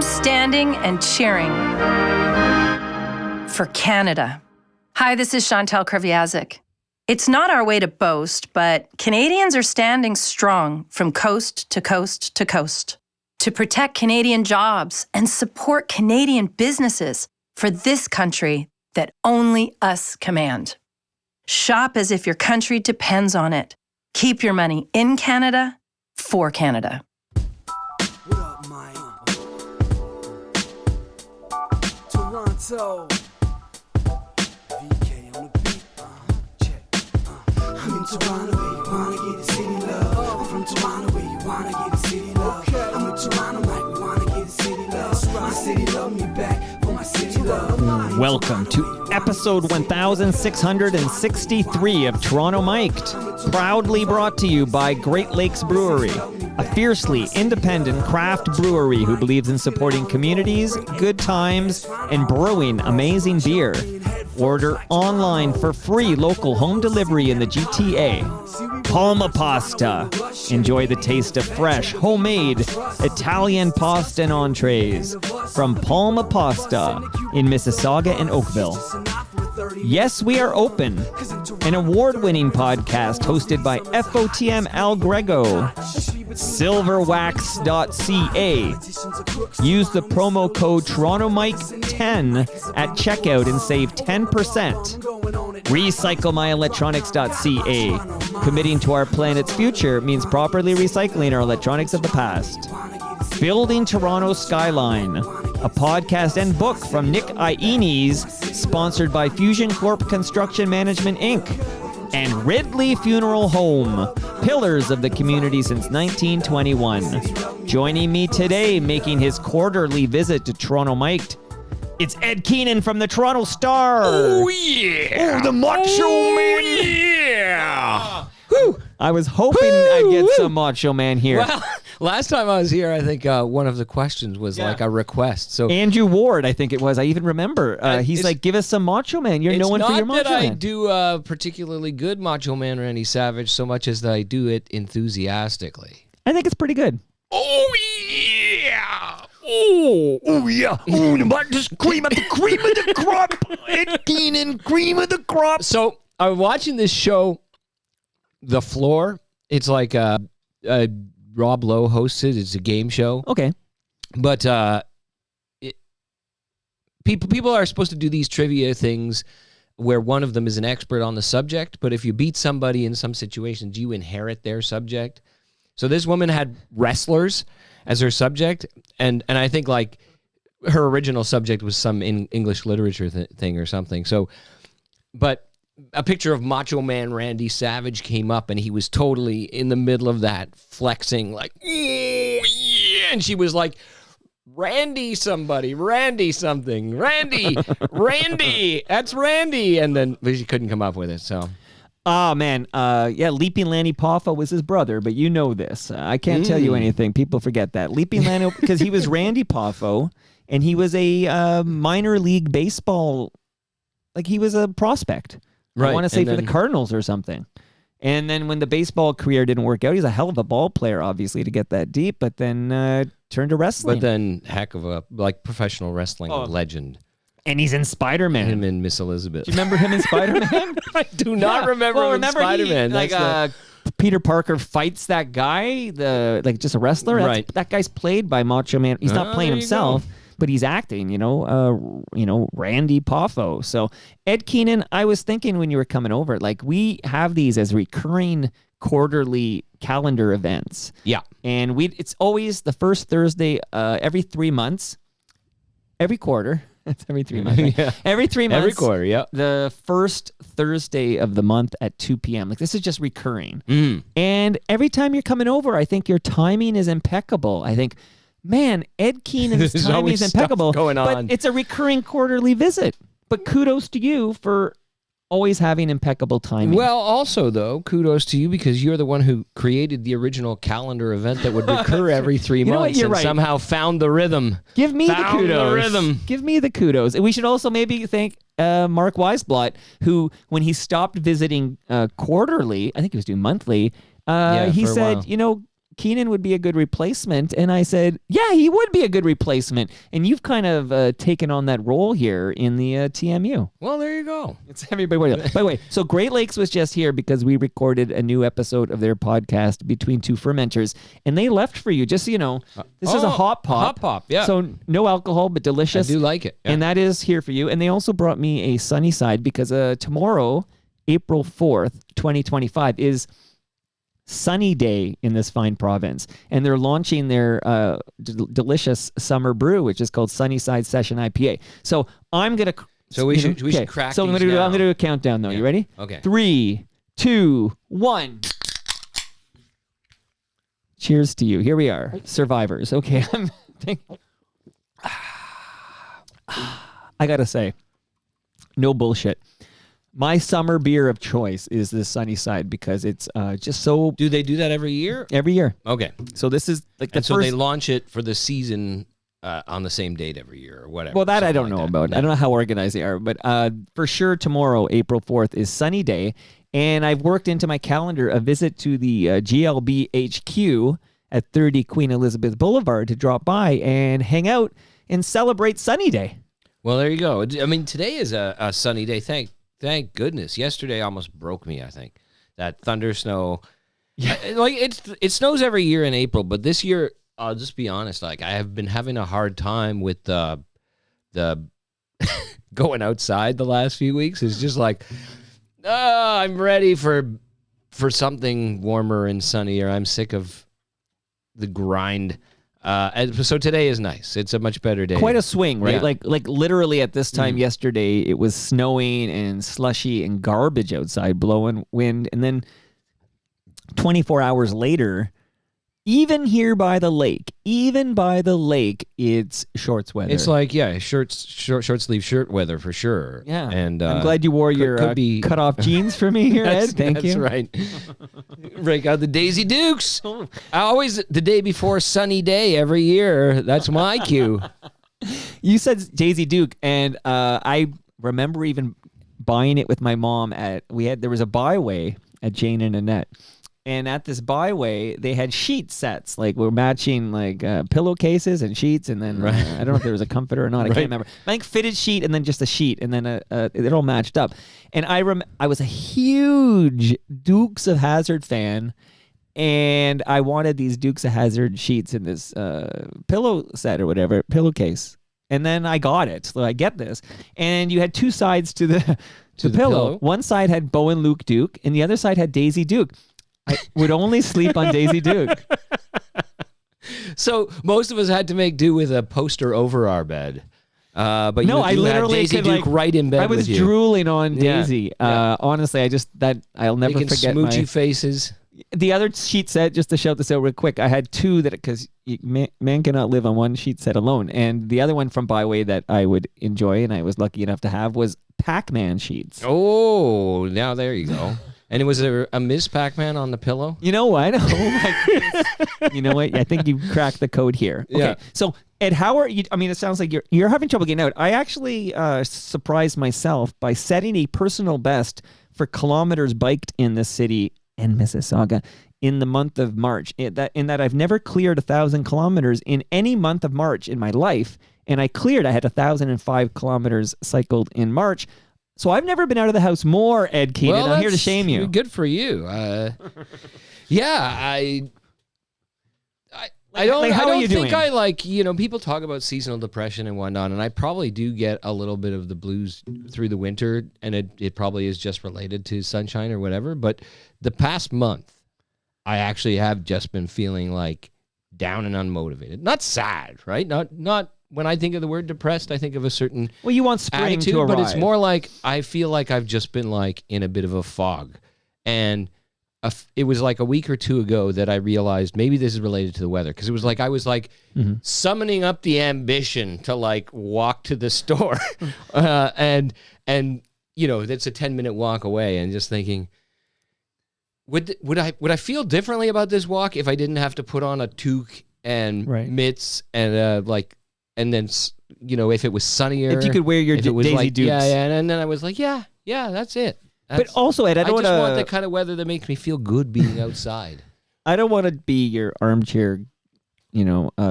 I'm standing and cheering for Canada. Hi, this is Chantal Kreviazik. It's not our way to boast, but Canadians are standing strong from coast to coast to coast to protect Canadian jobs and support Canadian businesses for this country that only us command. Shop as if your country depends on it. Keep your money in Canada for Canada. What up, my Toronto. VK on the beat. Check. I'm in Toronto where you wanna get the city love. I'm from Toronto where you wanna get the city love. I'm in Toronto like we wanna get the city love. My city love me back for my city love. Welcome to episode 1663 of Toronto Mic'd, proudly brought to you by Great Lakes Brewery, a fiercely independent craft brewery who believes in supporting communities, good times, and brewing amazing beer. Order online for free local home delivery in the GTA. Palma Pasta. Enjoy the taste of fresh, homemade Italian pasta and entrees from Palma Pasta in Mississauga and Oakville. Yes, We Are Open, an award-winning podcast hosted by FOTM Al Grego. Silverwax.ca. Use the promo code TorontoMike10 at checkout and save 10%. RecycleMyElectronics.ca. Committing to our planet's future means properly recycling our electronics of the past. Building Toronto Skyline, a podcast and book from Nick Iones, sponsored by Fusion Corp Construction Management, Inc. And Ridley Funeral Home, pillars of the community since 1921. Joining me today, making his quarterly visit to Toronto Mic'd, it's Ed Keenan from the Toronto Star. Oh, yeah. Oh, the Macho Man. Yeah. Woo. I was hoping I'd get some Macho Man here. Well, last time I was here, I think one of the questions was like a request. So Andrew Ward, I think it was. I even remember. He's like, give us some Macho Man. You're known for your Macho Man. It's not that I do particularly good Macho Man Randy Savage so much as that I do it enthusiastically. I think it's pretty good. Oh, yeah. Oh, yeah. Oh, just cream of the crop. Ed Keenan, cream of the crop. So I was watching this show, The Floor. It's like Rob Lowe hosts it. It's a game show. Okay. But people are supposed to do these trivia things where one of them is an expert on the subject, but if you beat somebody in some situations, you inherit their subject. So this woman had wrestlers as her subject, and I think like her original subject was some English literature thing or something. So, but a picture of Macho Man Randy Savage came up, and he was totally in the middle of that, flexing like, oh, yeah, and she was like, Randy something, Randy, that's Randy, and then but she couldn't come up with it, so. Oh, man. Leaping Lanny Poffo was his brother, but you know this. I can't tell you anything. People forget that. Leaping Lanny, because he was Randy Poffo, and he was a minor league baseball, like he was a prospect. Right. I want to say for the Cardinals or something. And then when the baseball career didn't work out, he's a hell of a ball player, obviously, to get that deep, but then turned to wrestling. But then heck of a professional wrestling legend. And he's in Spider-Man. Him and Miss Elizabeth. Do you remember him in Spider-Man? I do not remember him in Spider-Man. Peter Parker fights that guy, just a wrestler. Right. That guy's played by Macho Man. He's not playing himself, but he's acting, Randy Poffo. So Ed Keenan, I was thinking when you were coming over, like we have these as recurring quarterly calendar events. Yeah. And it's always the first Thursday every 3 months, every quarter. It's every 3 months. Right? Yeah. Every 3 months. Every quarter, yeah. The first Thursday of the month at 2 p.m. Like this is just recurring. And every time you're coming over, I think your timing is impeccable. I think, man, Ed Keenan's timing is impeccable. Going on. But it's a recurring quarterly visit. But kudos to you for always having impeccable timing. Well, also, though, kudos to you because you're the one who created the original calendar event that would recur every 3 months You're right. Somehow found the rhythm. Give me the kudos. The rhythm. Give me the kudos. And we should also maybe thank Mark Weisblot, who, when he stopped visiting quarterly, I think he was doing monthly, he said, Keenan would be a good replacement. And I said, yeah, he would be a good replacement. And you've kind of taken on that role here in the TMU. Well, there you go. It's everybody. By the way, so Great Lakes was just here because we recorded a new episode of their podcast, Between Two Fermenters, and they left for you. Just so you know, this is a hot pop. Hot pop, yeah. So no alcohol, but delicious. I do like it. Yeah. And that is here for you. And they also brought me a sunny side because tomorrow, April 4th, 2025, is sunny day in this fine province, and they're launching their delicious summer brew, which is called Sunnyside Session IPA. So I'm gonna. So we should crack. So I'm gonna do a countdown though. Yeah. You ready? Okay. 3, 2, 1. Cheers to you. Here we are, survivors. Okay. I gotta say, no bullshit. My summer beer of choice is this Sunnyside because it's just so. Do they do that every year? Every year. Okay. So this is like the And so first. they launch it for the season on the same date every year or whatever. Well, that I something don't like know that. about. No. I don't know how organized they are, but for sure tomorrow, April 4th, is sunny day, and I've worked into my calendar a visit to the GLB HQ at 30 Queen Elizabeth Boulevard to drop by and hang out and celebrate sunny day. Well, there you go. I mean, today is a sunny day. Thank goodness. Yesterday almost broke me, I think. That thunder snow. Yeah. Like it snows every year in April, but this year, I'll just be honest, like I have been having a hard time with the going outside the last few weeks. It's just like, I'm ready for something warmer and sunnier. I'm sick of the grind. And so today is nice. It's a much better day. Quite a swing, right? Yeah. Like literally at this time yesterday, it was snowing and slushy and garbage outside, blowing wind. And then 24 hours later, even here by the lake, it's shorts weather. It's like, short sleeve shirt weather for sure. Yeah. And I'm glad you wore your cut off jeans for me here, Ed. Thank you. That's right. Break out the Daisy Dukes. Always the day before sunny day every year. That's my cue. You said Daisy Duke, and I remember even buying it with my mom there was a byway at Jane and Annette. And at this byway, they had sheet sets. Like, we're matching, like, pillowcases and sheets. And then, I don't know if there was a comforter or not. I can't remember. I think fitted sheet and then just a sheet. And then it all matched up. And I was a huge Dukes of Hazzard fan. And I wanted these Dukes of Hazzard sheets in this pillow set or whatever, pillowcase. And then I got it. So I get this. And you had two sides to the pillow. One side had Bo and Luke Duke. And the other side had Daisy Duke. I would only sleep on Daisy Duke. So most of us had to make do with a poster over our bed. But no, I literally had Daisy could, Duke right in bed I was with you. drooling on Daisy. Yeah. Honestly, I'll never Making forget smoochy faces. The other sheet set, just to shout this out real quick, I had two because man cannot live on one sheet set alone. And the other one from Byway that I would enjoy and I was lucky enough to have was Pac-Man sheets. Oh, now there you go. And was there a Ms. Pac-Man on the pillow? You know what? Oh my goodness. You know what? I think you cracked the code here. Okay. Yeah. So, Ed, how are you? I mean, it sounds like you're having trouble getting out. I actually surprised myself by setting a personal best for kilometers biked in this city and Mississauga in the month of March. In that I've never cleared 1,000 kilometers in any month of March in my life. And I had 1,005 kilometers cycled in March. So I've never been out of the house more, Ed Keenan. Well, I'm here to shame you. Good for you. I don't how are you think doing? I like, people talk about seasonal depression and whatnot, and I probably do get a little bit of the blues through the winter, and it probably is just related to sunshine or whatever. But the past month, I actually have just been feeling like down and unmotivated. Not sad, right? Not when I think of the word depressed, I think of a certain Well, you want spring attitude, to arrive. but it's more like I feel like I've just been like in a bit of a fog. And it was like a week or two ago that I realized maybe this is related to the weather, because it was like I was like summoning up the ambition to like walk to the store, and that's a 10-minute walk away, and just thinking, would I feel differently about this walk if I didn't have to put on a toque and mitts and and then if it was sunnier, if you could wear your Daisy Dukes. And then I was like, yeah, that's it. But also, Ed, I just don't want the kind of weather that makes me feel good being outside. I don't want to be your armchair,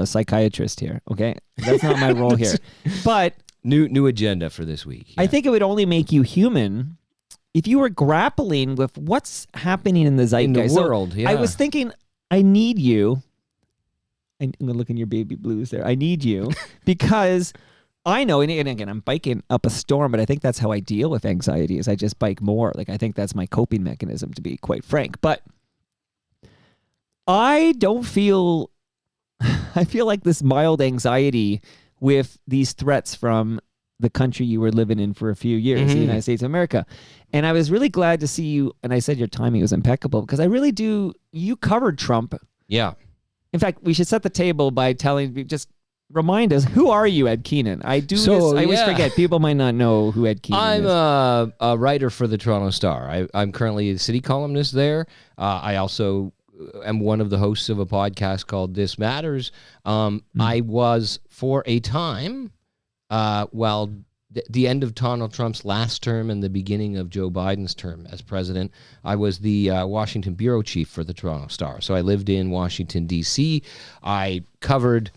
psychiatrist here. Okay, that's not my role here. But new agenda for this week. I think it would only make you human if you were grappling with what's happening in the zeitgeist. In the world. I was thinking, I need you. I'm gonna look in your baby blues there. I need you because I know, and again, I'm biking up a storm, but I think that's how I deal with anxiety. Is I just bike more. Like I think that's my coping mechanism, to be quite frank. But I don't feel. I feel like this mild anxiety with these threats from the country you were living in for a few years, the United States of America. And I was really glad to see you. And I said your timing was impeccable because I really do. You covered Trump. Yeah. In fact, we should set the table by just remind us, who are you, Ed Keenan? I always forget. People might not know who Ed Keenan is. I'm a writer for the Toronto Star. I'm currently a city columnist there. I also am one of the hosts of a podcast called This Matters. I was, for a time, the end of Donald Trump's last term and the beginning of Joe Biden's term as president, I was the Washington bureau chief for the Toronto Star. So I lived in Washington, D.C. I covered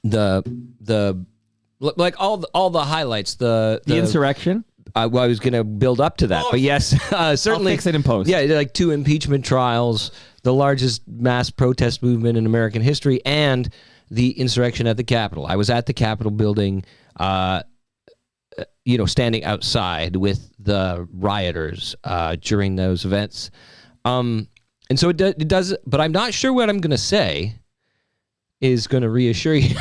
the all the highlights, the insurrection. I was going to build up to that, but yes, certainly I'll fix it in post. Yeah, like 2 impeachment trials, the largest mass protest movement in American history, and the insurrection at the Capitol. I was at the Capitol building, standing outside with the rioters during those events. And so it does, but I'm not sure what I'm going to say is going to reassure you.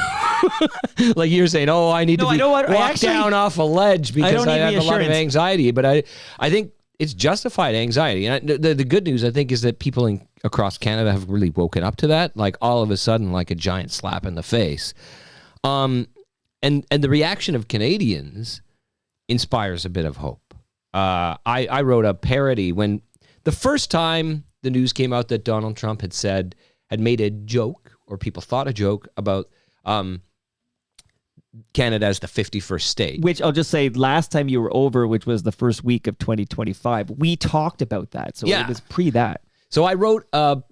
Like you're saying, I need to walk down off a ledge because I have a lot of anxiety. But I think it's justified anxiety. And the good news, I think, is that people across Canada have really woken up to that. Like all of a sudden, like a giant slap in the face. And the reaction of Canadians inspires a bit of hope. I wrote a parody when the first time the news came out that Donald Trump had made a joke, or people thought a joke about Canada as the 51st state. Which I'll just say, last time you were over, which was the first week of 2025, we talked about that. So it was pre that. So I wrote a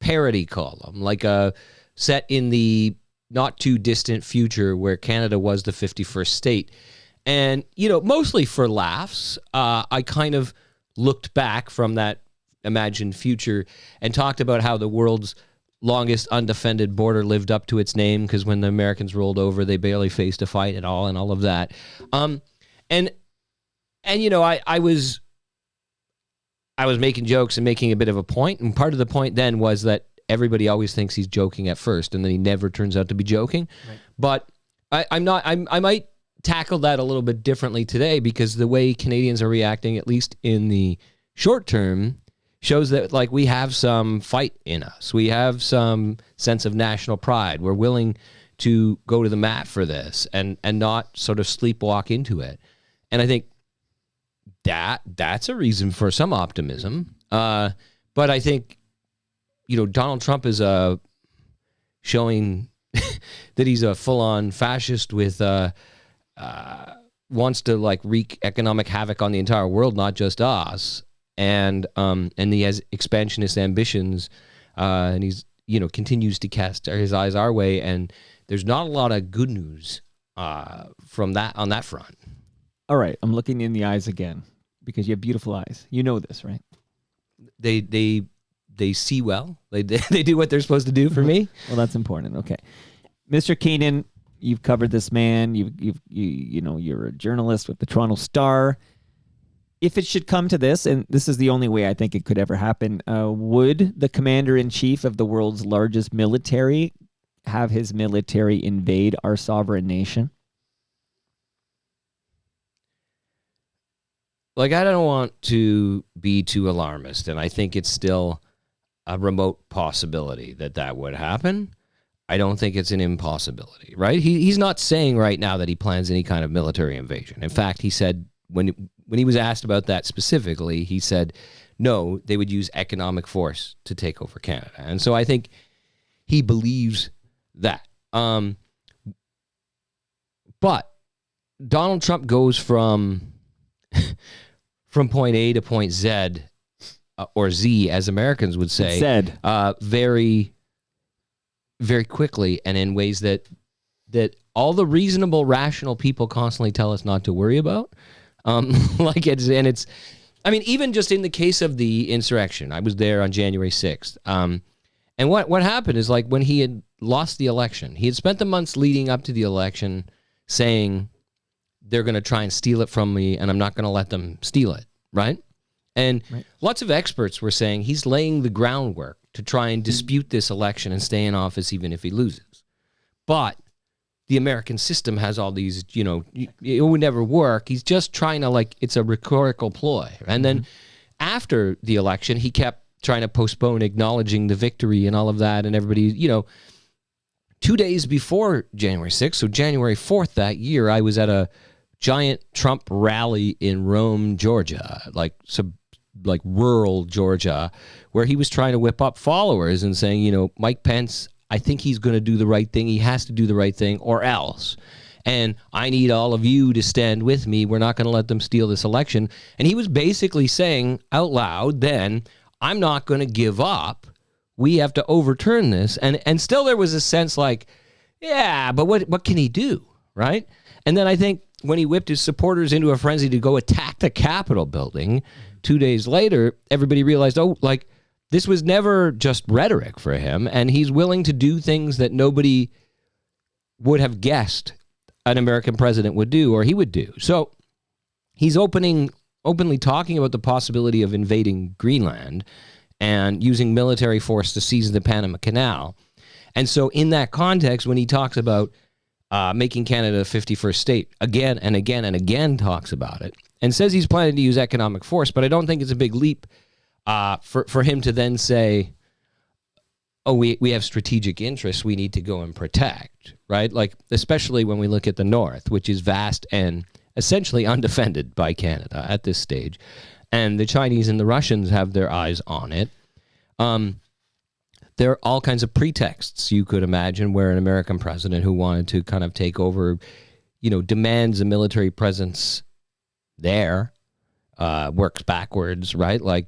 parody column, like a set in the not too distant future where Canada was the 51st state. And, mostly for laughs, I kind of looked back from that imagined future and talked about how the world's longest undefended border lived up to its name, because when the Americans rolled over, they barely faced a fight at all, and all of that. I was making jokes and making a bit of a point, and part of the point then was that everybody always thinks he's joking at first, and then he never turns out to be joking. Right. But I might tackle that a little bit differently today, because the way Canadians are reacting, at least in the short term, shows that we have some fight in us. We have some sense of national pride. We're willing to go to the mat for this and not sort of sleepwalk into it. And I think that's a reason for some optimism. But I think, Donald Trump is showing that he's a full-on fascist with wants to wreak economic havoc on the entire world, not just us. And he has expansionist ambitions, and he's continues to cast his eyes our way, and there's not a lot of good news from that on that front. All right, I'm looking in the eyes again because you have beautiful eyes. You know this, right? They see well. They do what they're supposed to do for me. Well, that's important. Okay, Mr. Keenan, you've covered this man. You're a journalist with the Toronto Star. If it should come to this, and this is the only way I think it could ever happen, would the commander-in-chief of the world's largest military have his military invade our sovereign nation? I don't want to be too alarmist, and I think it's still a remote possibility that would happen. I don't think it's an impossibility, right? He's not saying right now that he plans any kind of military invasion. In fact, he said when he was asked about that specifically, he said, no, they would use economic force to take over Canada. And so I think he believes that. But Donald Trump goes from point A to point Z or Z, as Americans would say, Said. very, very quickly, and in ways that all the reasonable, rational people constantly tell us not to worry about. It's. I mean, even just in the case of the insurrection, I was there on January 6th. And what happened is, like, when he had lost the election, he had spent the months leading up to the election saying, they're going to try and steal it from me, and I'm not going to let them steal it, right? And lots of experts were saying he's laying the groundwork to try and dispute this election and stay in office even if he loses. But the American system has all these, it would never work. He's just trying to, like, it's a rhetorical ploy. And then after the election, he kept trying to postpone acknowledging the victory and all of that. And everybody, 2 days before January 6th, so January 4th that year, I was at a giant Trump rally in Rome, Georgia, like rural Georgia, where he was trying to whip up followers and saying, Mike Pence, I think he's going to do the right thing. He has to do the right thing or else. And I need all of you to stand with me. We're not going to let them steal this election. And he was basically saying out loud then, I'm not going to give up. We have to overturn this. And still there was a sense like, yeah, but what can he do, right? And then I think when he whipped his supporters into a frenzy to go attack the Capitol building 2 days later, everybody realized, this was never just rhetoric for him, and he's willing to do things that nobody would have guessed an American president would do or he would do. So he's openly talking about the possibility of invading Greenland and using military force to seize the Panama Canal. And so in that context, when he talks about making Canada a 51st state, again and again and again talks about it, and says he's planning to use economic force, but I don't think it's a big leap for him to then say, we have strategic interests we need to go and protect, right? Like, especially when we look at the North, which is vast and essentially undefended by Canada at this stage. And the Chinese and the Russians have their eyes on it. There are all kinds of pretexts you could imagine where an American president who wanted to kind of take over, demands a military presence there, works backwards, right? Like,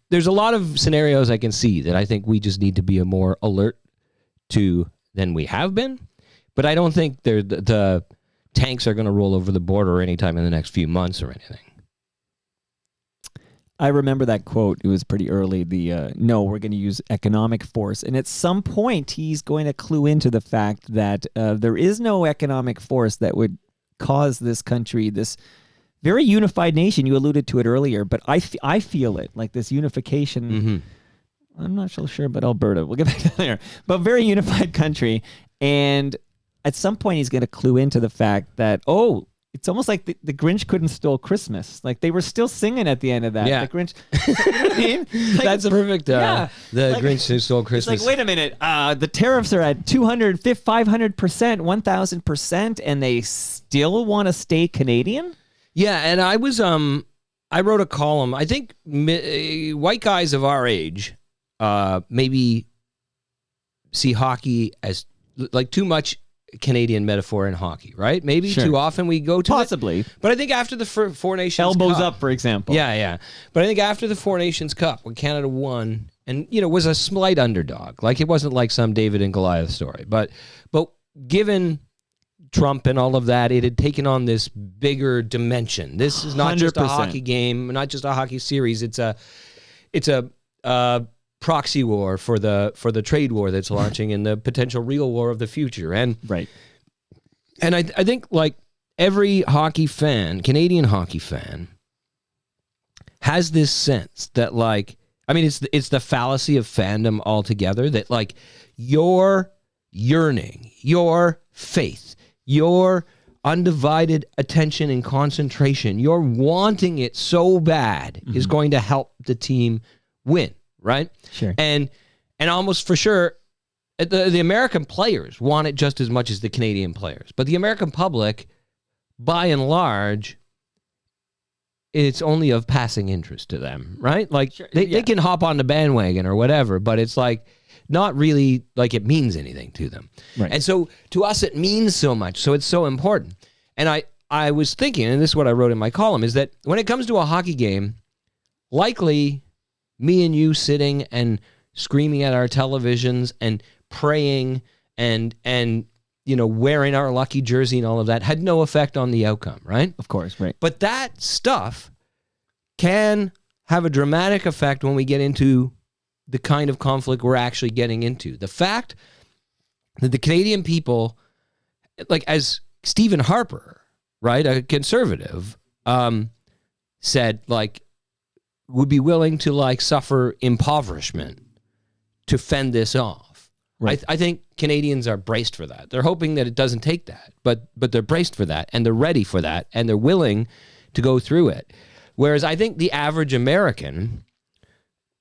there's a lot of scenarios I can see that I think we just need to be more alert to than we have been. But I don't think the tanks are going to roll over the border anytime in the next few months or anything. I remember that quote. It was pretty early. No, we're going to use economic force. And at some point, he's going to clue into the fact that there is no economic force that would cause this country, this very unified nation. You alluded to it earlier, but I feel it, like this unification. Mm-hmm. I'm not so sure about Alberta. We'll get back to there. But very unified country. And at some point, he's going to clue into the fact that, it's almost like the Grinch couldn't steal Christmas. Like, they were still singing at the end of that. Yeah. The Grinch. You know what I mean? Like, that's a perfect. The Grinch who stole Christmas. It's like, wait a minute. The tariffs are at 200, 500%, 1,000%, and they still want to stay Canadian? Yeah, and I was I wrote a column. I think white guys of our age maybe see hockey as like too much Canadian metaphor in hockey, right? Maybe too often we go to possibly. But I think after the Four Nations elbows Cup, up, for example. Yeah. But I think after the Four Nations Cup, when Canada won, and was a slight underdog, like it wasn't like some David and Goliath story, but given Trump and all of that, it had taken on this bigger dimension. This is not 100%. Just a hockey game, not just a hockey series. It's a proxy war for the trade war that's launching and the potential real war of the future. And right. And I think like every hockey fan, Canadian hockey fan, has this sense that like, I mean, it's the fallacy of fandom altogether, that like your yearning, your faith, your undivided attention and concentration, your wanting it so bad is going to help the team win. Right? Sure. And almost for sure, the American players want it just as much as the Canadian players. But the American public, by and large, it's only of passing interest to them, right? Like, they can hop on the bandwagon or whatever, but it's like not really like it means anything to them. Right. And so to us, it means so much. So it's so important. And I was thinking, and this is what I wrote in my column, is that when it comes to a hockey game, likely me and you sitting and screaming at our televisions and praying and wearing our lucky jersey and all of that had no effect on the outcome, right? Of course, right. But that stuff can have a dramatic effect when we get into the kind of conflict we're actually getting into. The fact that the Canadian people, like as Stephen Harper, right, a conservative, said, like, would be willing to like suffer impoverishment to fend this off. Right. I think Canadians are braced for that. They're hoping that it doesn't take that, but they're braced for that, and they're ready for that, and they're willing to go through it. Whereas I think the average American,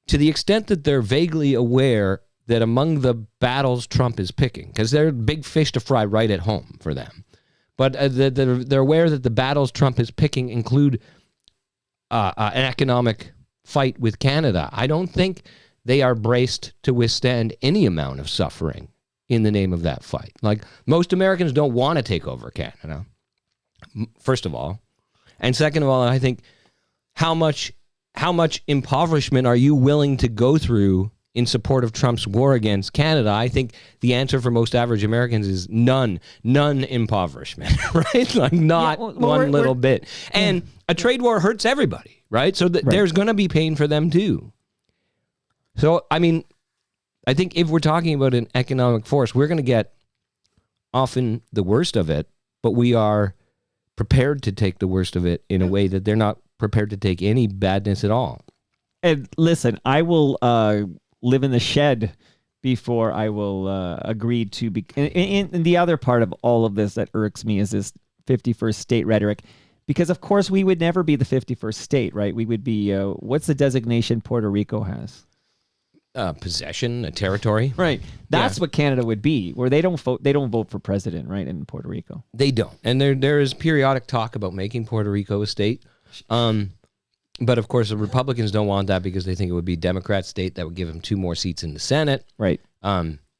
to the extent that they're vaguely aware that among the battles Trump is picking, because they're big fish to fry right at home for them, but they're aware that the battles Trump is picking include an economic fight with Canada. I don't think they are braced to withstand any amount of suffering in the name of that fight. Like, most Americans don't want to take over Canada, first of all. And second of all, I think how much impoverishment are you willing to go through in support of Trump's war against Canada? I think the answer for most average Americans is none impoverishment, right? Like, not one little bit. And a trade war hurts everybody, right? So there's going to be pain for them too. So, I mean, I think if we're talking about an economic force, we're going to get often the worst of it, but we are prepared to take the worst of it in a way that they're not prepared to take any badness at all. And listen, I will live in the shed before I will agree to be. And the other part of all of this that irks me is this 51st state rhetoric, because of course we would never be the 51st state, right? We would be, what's the designation Puerto Rico has? Possession, a territory. Right. That's what Canada would be, where they don't vote for president, right, in Puerto Rico. They don't. And there is periodic talk about making Puerto Rico a state. But of course, the Republicans don't want that because they think it would be a Democrat state that would give them 2 more seats in the Senate. Right.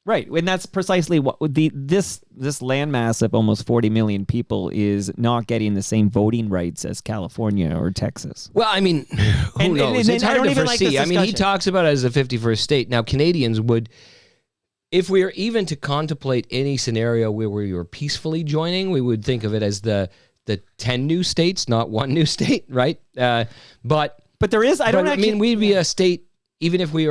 Right. And that's precisely what this landmass of almost 40 million people is not getting the same voting rights as California or Texas. Well, I mean, who knows? It's hard to foresee. I mean, he talks about it as a 51st state. Now, Canadians would, if we are even to contemplate any scenario where we were peacefully joining, we would think of it as the 10 new states, not one new state, right? But there is, I mean, we'd be a state, even if we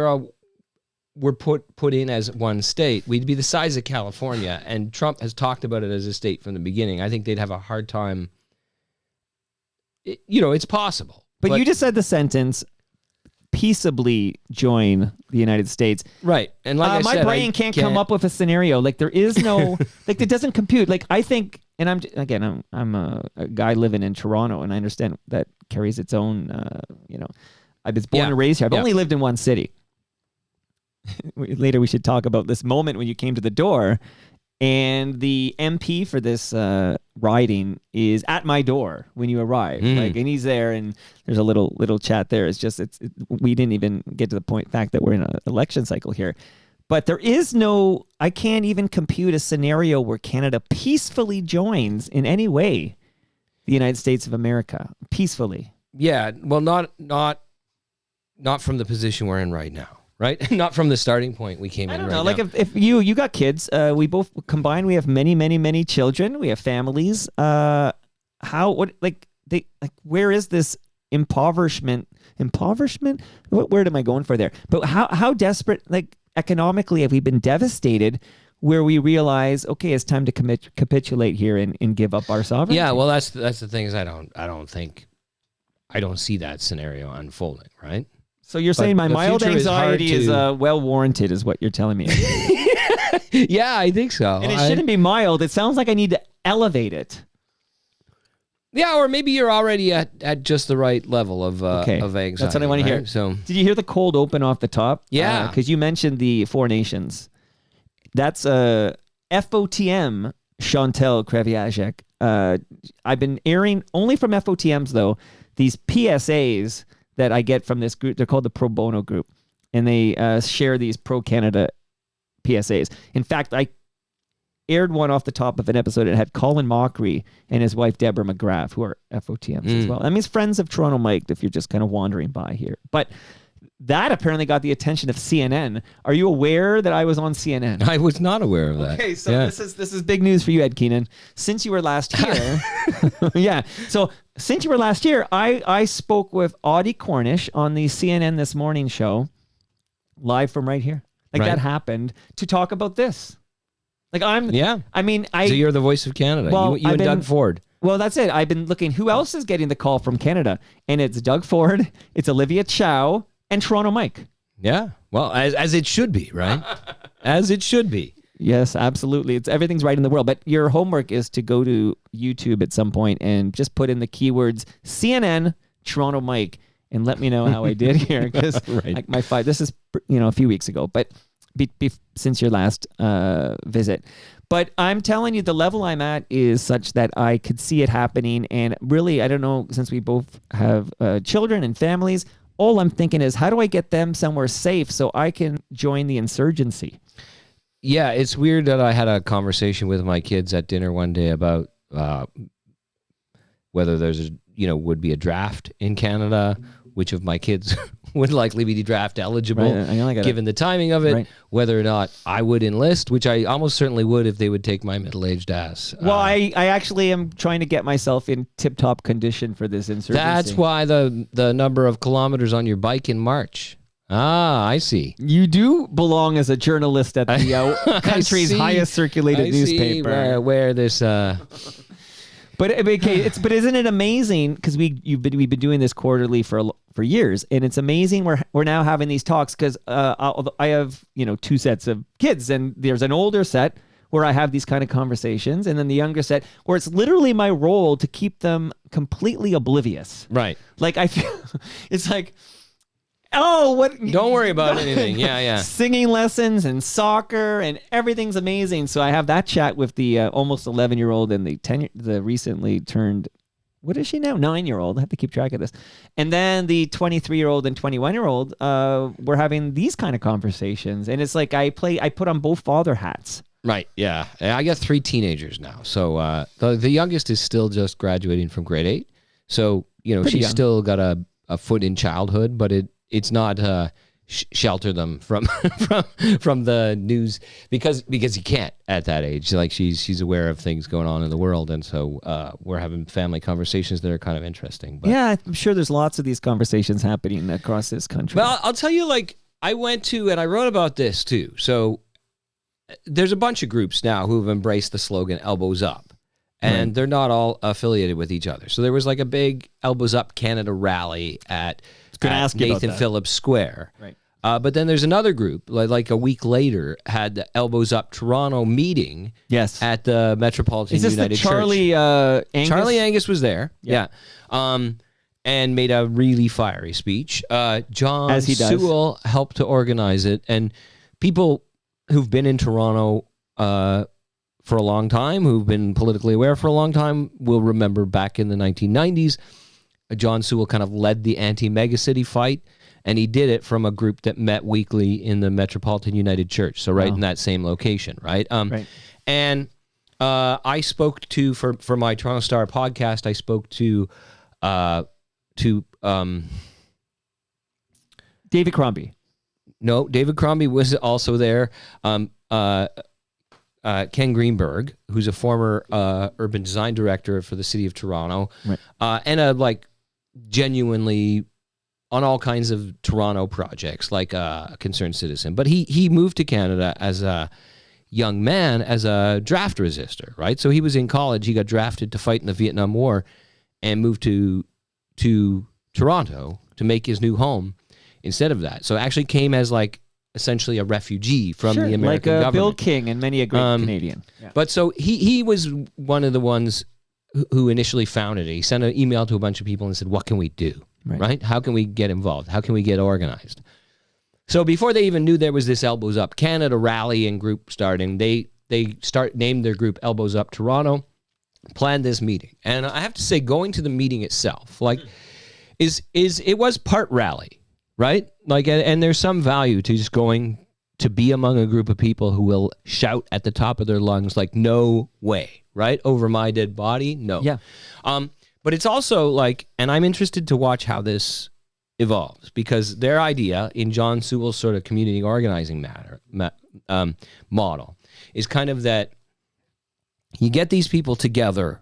were put in as one state, we'd be the size of California, and Trump has talked about it as a state from the beginning. I think they'd have a hard time. It's possible. But you just said the sentence, peaceably join the United States. Right. And like I said, my brain can't come up with a scenario. Like, there is no, like, it doesn't compute. Like, I think, and I'm a guy living in Toronto, and I understand that carries its own, I was born and raised here. I've only lived in one city. Later we should talk about this moment when you came to the door, and the MP for this riding is at my door when you arrive. Like, and he's there, and there's a little chat there. It's just we didn't even get to the fact that we're in an election cycle here. But there is no, I can't even compute a scenario where Canada peacefully joins in any way the United States of America peacefully. Yeah, well, not from the position we're in right now. Right? Not from the starting point we came in right now. Like, if you got kids, we both combined, we have many children. We have families. Where is this impoverishment? Where am I going for there? But how desperate, like, economically have we been devastated where we realize, okay, it's time to capitulate here and give up our sovereignty? Yeah, well, that's the thing is I don't see that scenario unfolding, right? So you're saying my mild anxiety is well warranted, is what you're telling me. Yeah, I think so. And it shouldn't be mild. It sounds like I need to elevate it. Yeah, or maybe you're already at just the right level of anxiety. That's what I want to hear. So, did you hear the cold open off the top? Yeah. Because you mentioned the 4 nations. That's FOTM, Chantal Kreviazek. I've been airing, only from FOTMs though, these PSAs that I get from this group. They're called the Pro Bono Group, and they share these pro-Canada PSAs. In fact, aired one off the top of an episode. It had Colin Mockery and his wife, Deborah McGrath, who are FOTMs as well. That means friends of Toronto Mike, if you're just kind of wandering by here. But that apparently got the attention of CNN. Are you aware that I was on CNN? I was not aware of that. Okay, so this is big news for you, Ed Keenan. Since you were last here, So since you were last year, I spoke with Audie Cornish on the CNN This Morning show, live from right here. That happened to talk about this. I mean, So you're the voice of Canada. Well, you and Doug Ford. Well, that's it. I've been looking who else is getting the call from Canada, and it's Doug Ford, it's Olivia Chow, and Toronto Mike. Yeah. Well, as it should be, right? As it should be. Yes, absolutely. Everything's right in the world. But your homework is to go to YouTube at some point and just put in the keywords CNN Toronto Mike and let me know how I did here, because this is a few weeks ago, but since your last visit. But I'm telling you, the level I'm at is such that I could see it happening. And really, I don't know, since we both have children and families, all I'm thinking is, how do I get them somewhere safe so I can join the insurgency? Yeah, it's weird that I had a conversation with my kids at dinner one day about whether there's would be a draft in Canada, which of my kids would likely be draft eligible, given the timing of it, whether or not I would enlist, which I almost certainly would if they would take my middle-aged ass. Well, I actually am trying to get myself in tip-top condition for this insurgency. That's why the number of kilometers on your bike in March. Ah, I see. You do belong as a journalist at the country's highest circulated newspaper. Where this... But isn't it amazing? Because we've been doing this quarterly for years, and it's amazing we're now having these talks, because I have two sets of kids, and there's an older set where I have these kind of conversations, and then the younger set where it's literally my role to keep them completely oblivious. Right. I feel it's like, oh, what? Don't worry about anything. Yeah. Singing lessons and soccer and everything's amazing. So I have that chat with the almost 11-year-old and the recently turned, what is she now? 9-year-old. I have to keep track of this. And then the 23-year-old and 21-year-old, we're having these kind of conversations. And it's like I put on both father hats. Right. Yeah. I got 3 teenagers now. So the youngest is still just graduating from grade 8. So, she's still got a foot in childhood, but it's not shelter them from the news because you can't at that age. She's aware of things going on in the world, and so we're having family conversations that are kind of interesting. But. Yeah, I'm sure there's lots of these conversations happening across this country. Well, I'll tell you, I went to, and I wrote about this too. So there's a bunch of groups now who've embraced the slogan "Elbows Up." And they're not all affiliated with each other. So there was a big Elbows Up Canada rally at Nathan Phillips Square. Right. But then there's another group, like a week later, had the Elbows Up Toronto meeting at the Metropolitan United Church. Charlie Angus? Charlie Angus was there. Yeah. And made a really fiery speech. John Sewell helped to organize it. And people who've been in Toronto for a long time, who've been politically aware for a long time, will remember back in the 1990s, John Sewell kind of led the anti-megacity fight, and he did it from a group that met weekly in the Metropolitan United Church, so in that same location, right? And I spoke to, for my Toronto Star podcast, I spoke to David Crombie. No, David Crombie was also there. Ken Greenberg, who's a former urban design director for the city of Toronto, and a genuinely on all kinds of Toronto projects, like a concerned citizen. But he moved to Canada as a young man as a draft resistor, right? So he was in college, he got drafted to fight in the Vietnam War, and moved to Toronto to make his new home instead of that. So actually came as essentially a refugee from the American government. Bill King and many a great Canadian. Yeah. But so he was one of the ones who initially founded it. He sent an email to a bunch of people and said, what can we do? Right? How can we get involved? How can we get organized? So before they even knew there was this Elbows Up Canada rally and group starting, they named their group Elbows Up Toronto, planned this meeting. And I have to say, going to the meeting itself, it was part rally. Right? And there's some value to just going to be among a group of people who will shout at the top of their lungs, like, no way, right? Over my dead body? No. Yeah. But it's also like, and I'm interested to watch how this evolves, because their idea in John Sewell's sort of community organizing model is kind of that you get these people together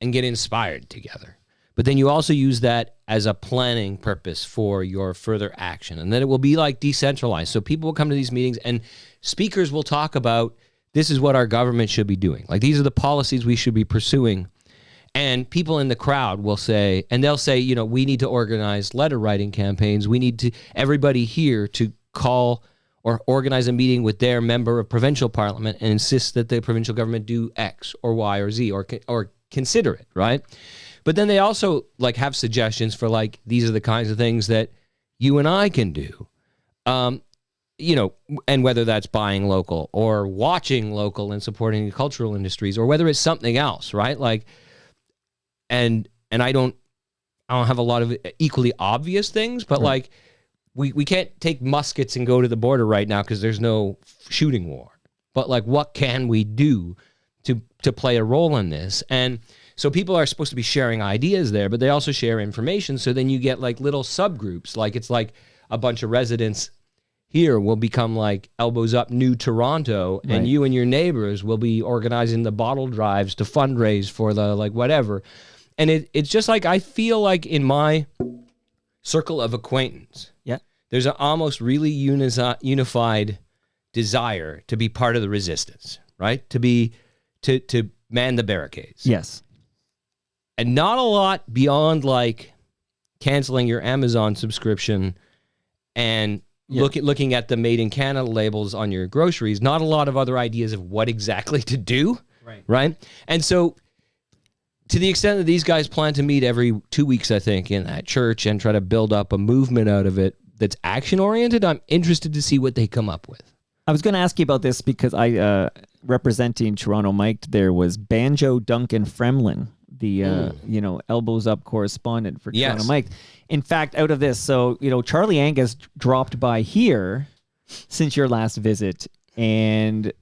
and get inspired together. But then you also use that as a planning purpose for your further action. And then it will be like decentralized. So people will come to these meetings and speakers will talk about, this is what our government should be doing. Like, these are the policies we should be pursuing. And people in the crowd will say, and they'll say, you know, we need to organize letter writing campaigns. We need to, everybody here to call or organize a meeting with their member of provincial parliament and insist that the provincial government do X or Y or Z or consider it, right? But then they also like have suggestions for like, these are the kinds of things that you and I can do, you know, and whether that's buying local or watching local and supporting the cultural industries, or whether it's something else, right? Like, and I don't have a lot of equally obvious things, but like we can't take muskets and go to the border right now because there's no shooting war. But like, what can we do to play a role in this? And so people are supposed to be sharing ideas there, but they also share information. So then you get like little subgroups. Like, it's like a bunch of residents here will become like Elbows Up New Toronto, and you and your neighbors will be organizing the bottle drives to fundraise for the like whatever. And it's just like, I feel like in my circle of acquaintance, there's an almost really unified desire to be part of the resistance, right? To man the barricades. Yes. And not a lot beyond like canceling your Amazon subscription and looking at the Made in Canada labels on your groceries. Not a lot of other ideas of what exactly to do. Right. And so to the extent that these guys plan to meet every 2 weeks, I think, in that church and try to build up a movement out of it that's action oriented, I'm interested to see what they come up with. I was going to ask you about this because I, representing Toronto Mike, there was Banjo Duncan Fremlin, the you know, Elbows Up correspondent for Toronto Mike. In fact, out of this, so you know, Charlie Angus dropped by here since your last visit, and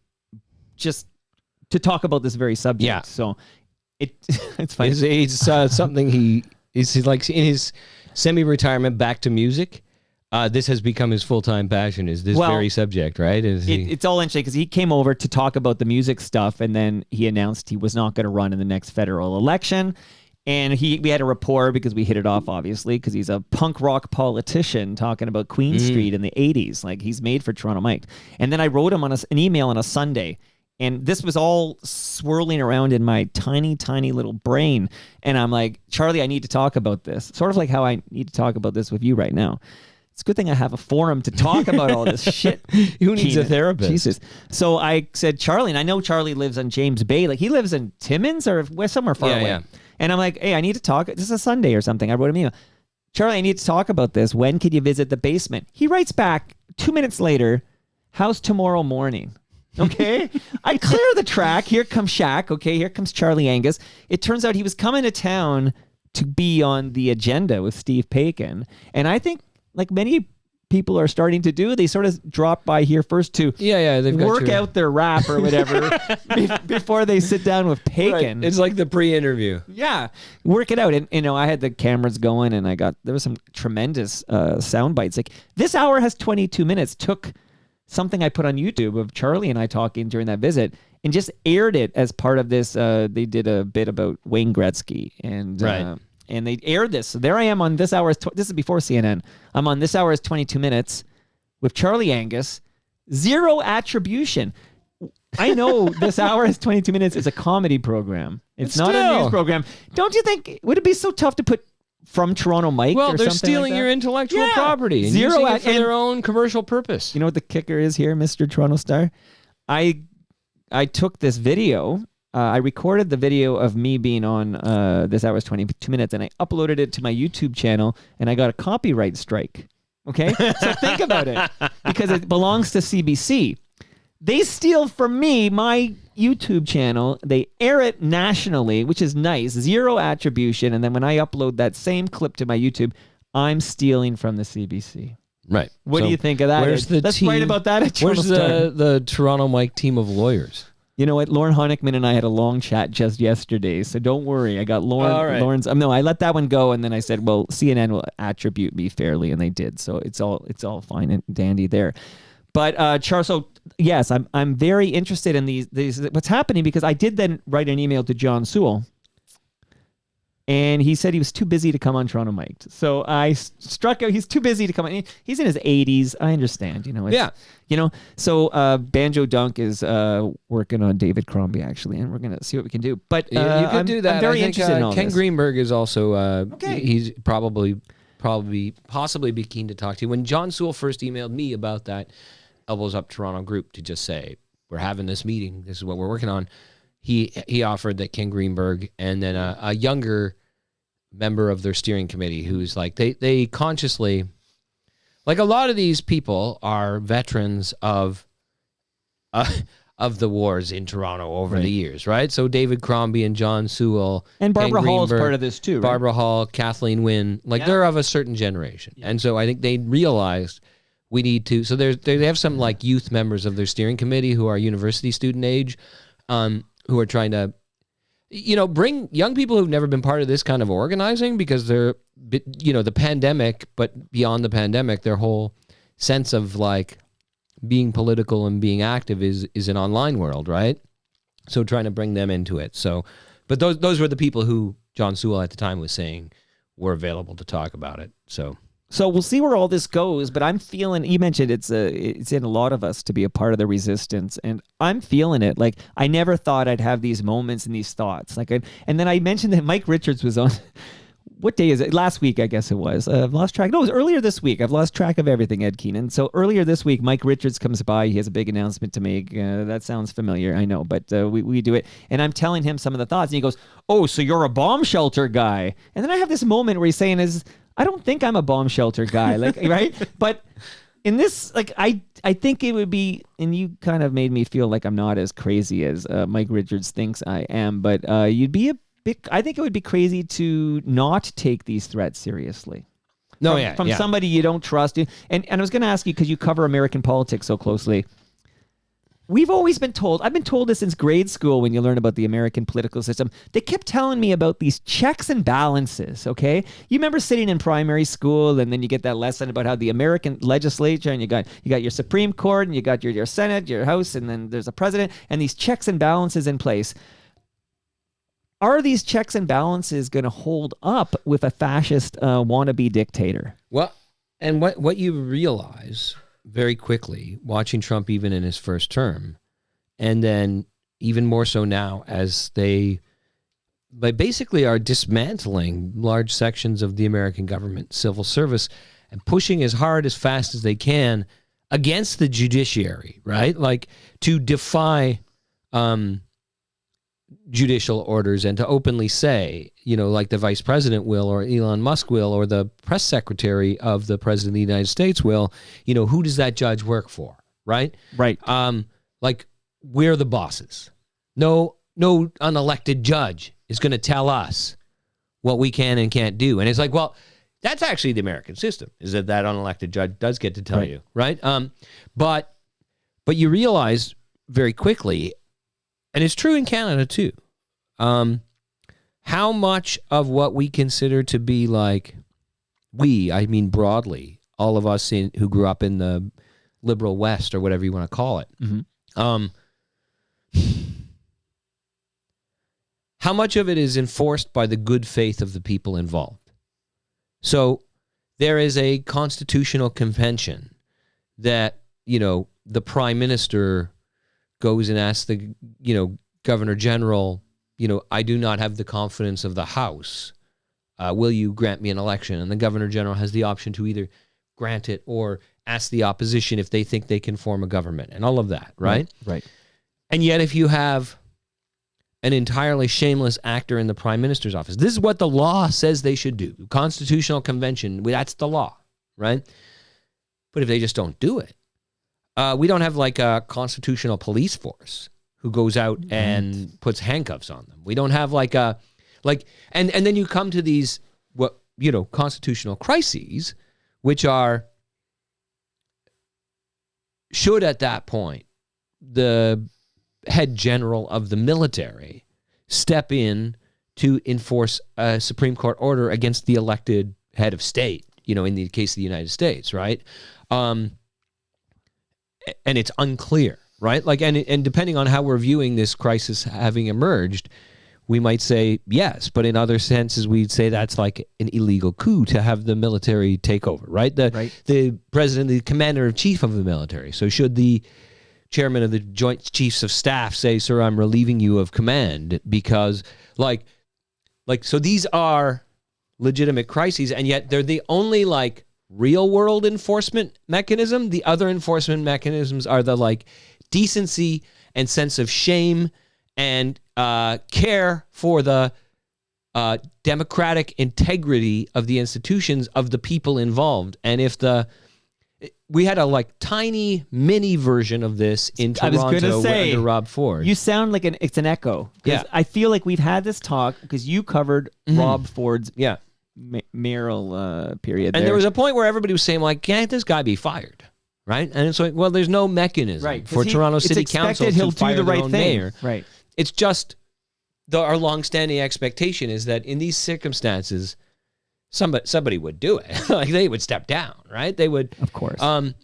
just to talk about this very subject. Yeah. So it's funny. It's something he's like in his semi-retirement back to music. This has become his full-time passion, is this very subject, right? It's all interesting because he came over to talk about the music stuff, and then he announced he was not going to run in the next federal election. And we had a rapport because we hit it off, obviously, because he's a punk rock politician talking about Queen Street in the 80s. Like, he's made for Toronto Mike. And then I wrote him on an email on a Sunday, and this was all swirling around in my tiny, tiny little brain. And I'm like, Charlie, I need to talk about this. Sort of like how I need to talk about this with you right now. It's a good thing I have a forum to talk about all this shit. Who needs a therapist? Jesus. So I said, Charlie, and I know Charlie lives on James Bay. Like, he lives in Timmins or somewhere far away. Yeah. And I'm like, hey, I need to talk. This is a Sunday or something. I wrote him an email. Charlie, I need to talk about this. When could you visit the basement? He writes back 2 minutes later, how's tomorrow morning? Okay. I clear the track. Here comes Shaq. Okay. Here comes Charlie Angus. It turns out he was coming to town to be on the agenda with Steve Paikin. And I think, like many people are starting to do, they sort of drop by here first to they've work out their rap or whatever before they sit down with Paikin. Right. It's like the pre-interview. Yeah, work it out. And you know, I had the cameras going, and there was some tremendous sound bites. Like, this hour has 22 minutes. Took something I put on YouTube of Charlie and I talking during that visit, and just aired it as part of this. They did a bit about Wayne Gretzky, and and they aired this. So there I am on this hour. This is before CNN. I'm on this hour is 22 minutes with Charlie Angus. Zero attribution. I know this hour is 22 minutes is a comedy program. It's not a news program. Don't you think, would it be so tough to put from Toronto Mike or something like that? Well, they're stealing your intellectual property and using it for their own commercial purpose. You know what the kicker is here, Mr. Toronto Star? I took this video. I recorded the video of me being on this hour's 22 minutes, and I uploaded it to my YouTube channel, and I got a copyright strike. Okay? So think about it, because it belongs to CBC. They steal from me my YouTube channel. They air it nationally, which is nice. Zero attribution. And then when I upload that same clip to my YouTube, I'm stealing from the CBC. Right. What So do you think of that? Where's the Let's team? write about that at Toronto Where's Star. the Toronto Mike team of lawyers? You know what? Lauren Honickman and I had a long chat just yesterday, so don't worry. I got Lauren. All right. Lauren's. No, I let that one go, and then I said, "Well, CNN will attribute me fairly," and they did. So it's all fine and dandy there. But Charles, so yes, I'm very interested in these what's happening, because I did then write an email to John Sewell. And he said he was too busy to come on Toronto Mic'd. So I struck out. He's too busy to come on. He's in his 80s. I understand, Yeah. So Banjo Dunk is working on David Crombie, actually, and we're going to see what we can do. But You could do that. I'm very I think, interested in all Ken this. Greenberg is also, Okay. he's possibly be keen to talk to you. When John Sewell first emailed me about that Elbows Up Toronto group to just say, we're having this meeting, this is what we're working on, he offered that Ken Greenberg and then a younger member of their steering committee who's like, they consciously, like a lot of these people are veterans of the wars in Toronto over the years, right? So David Crombie and John Sewell. And Barbara Ken Hall is Greenberg, part of this too, right? Barbara Hall, Kathleen Wynne, they're of a certain generation. And so I think they realized we need to, so they have some like youth members of their steering committee who are university student age, who are trying to, bring young people who've never been part of this kind of organizing, because they're, the pandemic, but beyond the pandemic, their whole sense of like being political and being active is an online world, right? So trying to bring them into it. So, but those were the people who John Sewell at the time was saying were available to talk about it. So we'll see where all this goes, but I'm feeling, you mentioned it's in a lot of us to be a part of the resistance, and I'm feeling it. Like, I never thought I'd have these moments and these thoughts. And then I mentioned that Mike Richards was on, what day is it? Last week, I guess it was. I've lost track. No, it was earlier this week. I've lost track of everything, Ed Keenan. So earlier this week, Mike Richards comes by. He has a big announcement to make. That sounds familiar, I know, but we do it. And I'm telling him some of the thoughts, and he goes, "Oh, so you're a bomb shelter guy." And then I have this moment where he's saying, I don't think I'm a bomb shelter guy, like, right? But in this, like, I think it would be, and you kind of made me feel like I'm not as crazy as Mike Richards thinks I am, but you'd be I think it would be crazy to not take these threats seriously. From somebody you don't trust. And I was going to ask you, because you cover American politics so closely, we've always been told, I've been told this since grade school when you learn about the American political system, they kept telling me about these checks and balances, okay? You remember sitting in primary school, and then you get that lesson about how the American legislature, and you got your Supreme Court, and you got your Senate, your House, and then there's a president, and these checks and balances in place. Are these checks and balances going to hold up with a fascist wannabe dictator? Well, and what you realize very quickly, watching Trump even in his first term, and then even more so now as they basically are dismantling large sections of the American government, civil service, and pushing as hard, as fast as they can against the judiciary, right? Like, to defy judicial orders and to openly say, like the vice president will, or Elon Musk will, or the press secretary of the president of the United States will, who does that judge work for, right? Right. Like, we're the bosses. No unelected judge is going to tell us what we can and can't do. And it's like, well, that's actually the American system, is that unelected judge does get to tell you, right? But you realize very quickly, and it's true in Canada too, how much of what we consider to be like, I mean broadly, all of us who grew up in the liberal West, or whatever you want to call it, how much of it is enforced by the good faith of the people involved? So there is a constitutional convention that, the prime minister goes and asks the, governor general, I do not have the confidence of the House. Will you grant me an election? And the governor general has the option to either grant it or ask the opposition if they think they can form a government, and all of that, right? Right. And yet, if you have an entirely shameless actor in the prime minister's office, this is what the law says they should do. Constitutional convention, that's the law, right? But if they just don't do it, we don't have like a constitutional police force who goes out and puts handcuffs on them. We don't have and then you come to these, constitutional crises, which are should at that point the head general of the military step in to enforce a Supreme Court order against the elected head of state, in the case of the United States, right? And it's unclear, right? And depending on how we're viewing this crisis having emerged, we might say yes, but in other senses, we'd say that's like an illegal coup to have the military take over, right? The president, the commander-in-chief of the military. So should the chairman of the Joint Chiefs of Staff say, sir, I'm relieving you of command because so these are legitimate crises, and yet they're the only real world enforcement mechanism. The other enforcement mechanisms are the decency and sense of shame and care for the democratic integrity of the institutions of the people involved. And if we had a tiny mini version of this in Toronto under Rob Ford. You sound like it's an echo. Yeah. I feel like we've had this talk because you covered Rob Ford's mayoral period. And there was a point where everybody was saying, can't this guy be fired? Right? And it's like, well, there's no mechanism for Toronto City Council to fire their own mayor. Right. It's just our longstanding expectation is that in these circumstances, somebody would do it. They would step down, right? They would, of course. And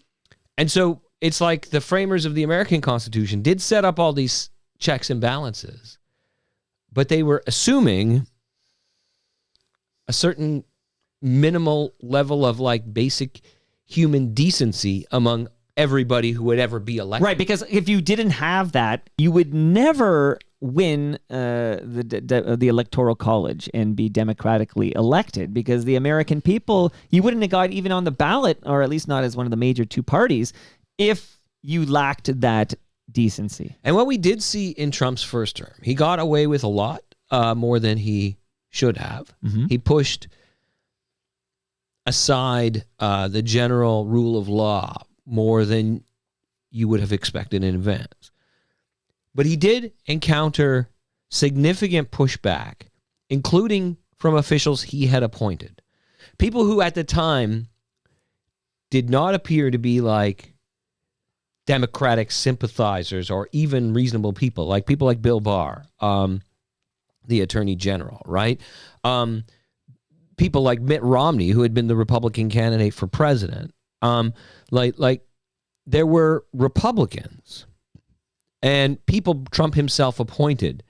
so it's like the framers of the American Constitution did set up all these checks and balances, but they were assuming a certain minimal level of basic human decency among everybody who would ever be elected. Right, because if you didn't have that, you would never win the Electoral College and be democratically elected, because the American people, you wouldn't have got even on the ballot, or at least not as one of the major two parties, if you lacked that decency. And what we did see in Trump's first term, he got away with a lot more than he should have. Mm-hmm. He pushed aside the general rule of law more than you would have expected in advance. But he did encounter significant pushback, including from officials he had appointed. People who at the time did not appear to be Democratic sympathizers or even reasonable people, people like Bill Barr, the Attorney General, right? People like Mitt Romney, who had been the Republican candidate for president. There were Republicans and people Trump himself appointed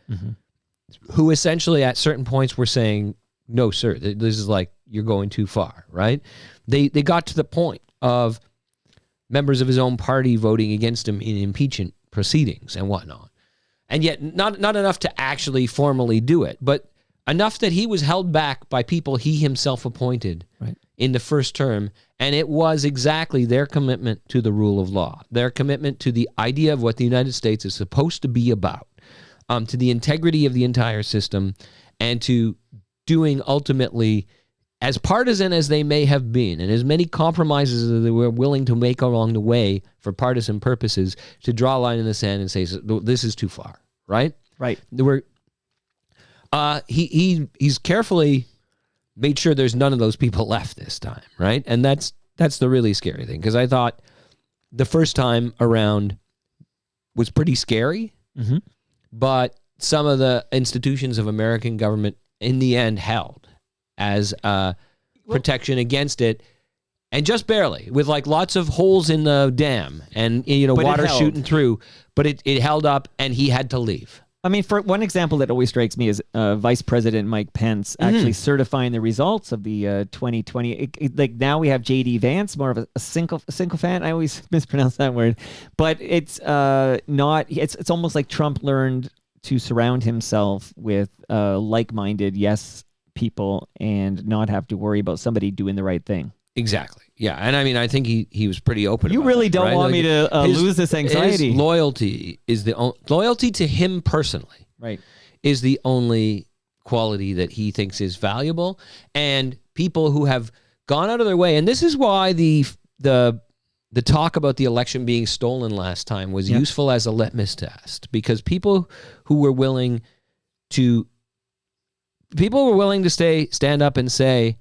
who essentially at certain points were saying, no, sir, this is you're going too far, right? They got to the point of members of his own party voting against him in impeachment proceedings and whatnot. And yet not enough to actually formally do it, but enough that he was held back by people he himself appointed in the first term. And it was exactly their commitment to the rule of law, their commitment to the idea of what the United States is supposed to be about, to the integrity of the entire system, and to doing ultimately, as partisan as they may have been, and as many compromises as they were willing to make along the way for partisan purposes, to draw a line in the sand and say, this is too far, right? Right. He's carefully made sure there's none of those people left this time, right? And that's the really scary thing, because I thought the first time around was pretty scary, but some of the institutions of American government in the end held as protection against it, and just barely, with lots of holes in the dam and water shooting through, but it held up, and he had to leave. I mean, for one example that always strikes me is Vice President Mike Pence actually certifying the results of the 2020. Now we have J.D. Vance, more of a single fan. I always mispronounce that word, but it's not. It's almost like Trump learned to surround himself with like-minded people and not have to worry about somebody doing the right thing. Exactly. Yeah, and I mean, I think he was pretty open. You about really that, don't right? want me to lose this anxiety. His loyalty is loyalty to him personally, right? Is the only quality that he thinks is valuable, and people who have gone out of their way, and this is why the talk about the election being stolen last time was useful as a litmus test, because people were willing to stand up and say,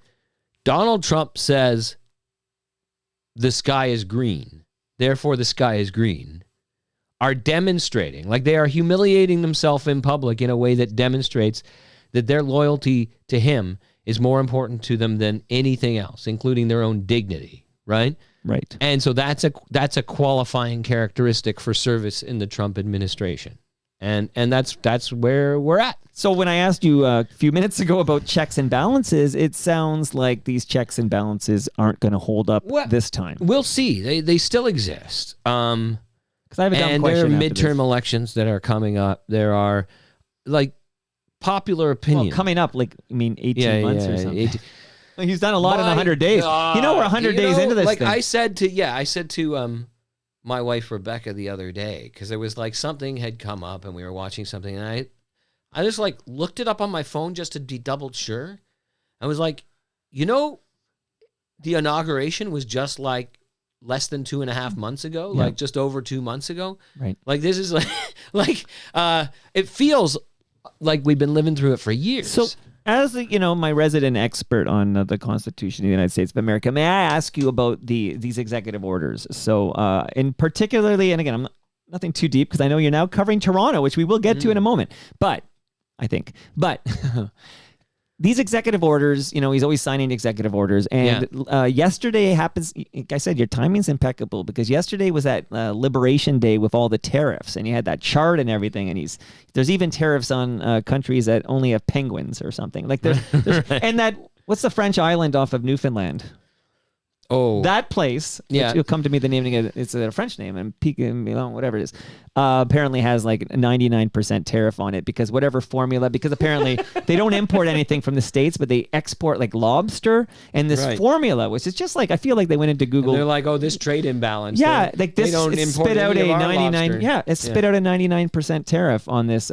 Donald Trump says the sky is green, therefore the sky is green, are demonstrating, like they are humiliating themselves in public in a way that demonstrates that their loyalty to him is more important to them than anything else, including their own dignity, right? Right. And so that's a qualifying characteristic for service in the Trump administration. And that's where we're at. So when I asked you a few minutes ago about checks and balances, it sounds like these checks and balances aren't going to hold up this time. We'll see. They still exist. Because I have a dumb and question. there are midterm elections that are coming up. There are like popular opinion. Well, coming up, like, I mean, 18 months or something. He's done a lot in 100 days. God. You know, we're 100 days into this thing. I said to my wife Rebecca the other day, because there was like something had come up and we were watching something, and I just like looked it up on my phone just to be double sure. I was like, you know, the inauguration was just like less than 2.5 months ago, like just over 2 months ago. Right. Like this is like it feels like we've been living through it for years. So, as my resident expert on the Constitution of the United States of America, may I ask you about these executive orders? So, in particularly, and again, I'm nothing too deep because I know you're now covering Toronto, which we will get to in a moment. But these executive orders, he's always signing executive orders. And yesterday happens, like I said, your timing's impeccable, because yesterday was that Liberation Day with all the tariffs, and you had that chart and everything. And there's even tariffs on countries that only have penguins or something. Like there's and what's the French island off of Newfoundland? Oh, that place. Yeah, you'll come to me the name. It's a French name, and Milan, whatever it is. Apparently has like a 99% tariff on it because whatever formula. Because apparently they don't import anything from the States, but they export like lobster and this formula, which is just like, I feel like they went into Google. And they're like, oh, this trade imbalance. Yeah, like this. They don't import spit out a 99. lobster. Yeah, it spit out a 99% tariff on this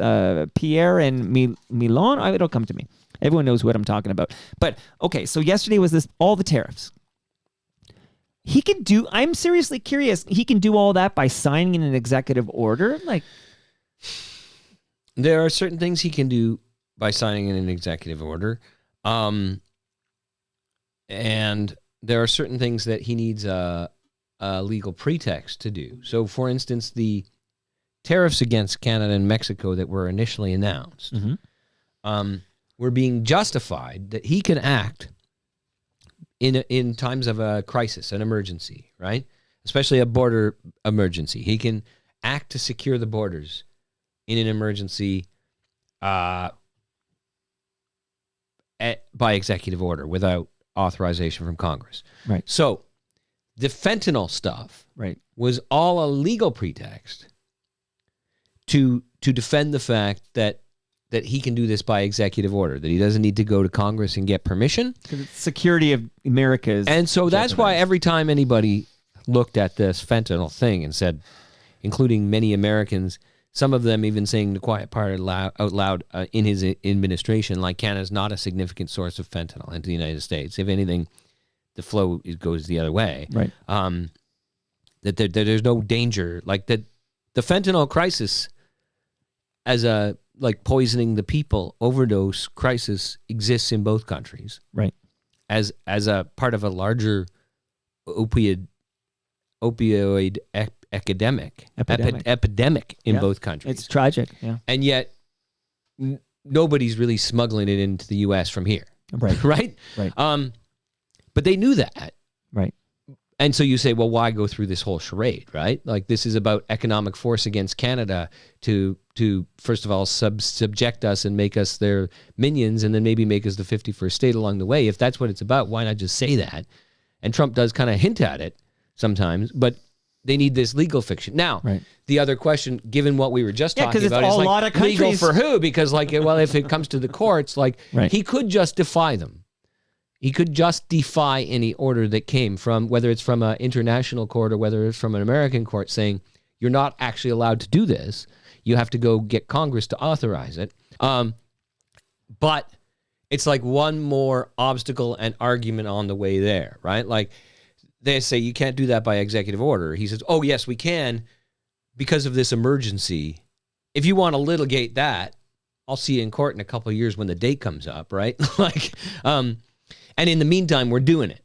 Pierre and Milan. It'll come to me. Everyone knows what I'm talking about. But okay, so yesterday was all the tariffs. I'm seriously curious, he can do all that by signing an executive order? Like, there are certain things he can do by signing an executive order. And there are certain things that he needs a legal pretext to do. So, for instance, the tariffs against Canada and Mexico that were initially announced were being justified that he can act in times of a crisis, an emergency, right? Especially a border emergency. He can act to secure the borders in an emergency by executive order without authorization from Congress. Right. So the fentanyl stuff was all a legal pretext to defend the fact that he can do this by executive order, that he doesn't need to go to Congress and get permission. Because it's security of America's. And so that's why every time anybody looked at this fentanyl thing and said, including many Americans, some of them even saying the quiet part out loud in his administration, like Canada's not a significant source of fentanyl into the United States. If anything, the flow goes the other way. Right. That there's no danger. Like that the fentanyl crisis as a poisoning the people overdose crisis exists in both countries, right? As a part of a larger opioid epidemic in both countries. It's tragic, yeah. And yet nobody's really smuggling it into the U.S. from here, right? Right. But they knew that, right? And so you say, well, why go through this whole charade, right? Like this is about economic force against Canada to first of all subject us and make us their minions, and then maybe make us the 51st state along the way. If that's what it's about, why not just say that? And Trump does kind of hint at it sometimes, but they need this legal fiction. Now, the other question, given what we were just talking about, is like, lot of countries... legal for who? Because if it comes to the courts, he could just defy them. He could just defy any order that came from, whether it's from an international court or whether it's from an American court, saying you're not actually allowed to do this. You have to go get Congress to authorize it. But it's like one more obstacle and argument on the way there, right? Like they say you can't do that by executive order. He says, oh, yes, we can because of this emergency. If you want to litigate that, I'll see you in court in a couple of years when the date comes up, right? And in the meantime, we're doing it.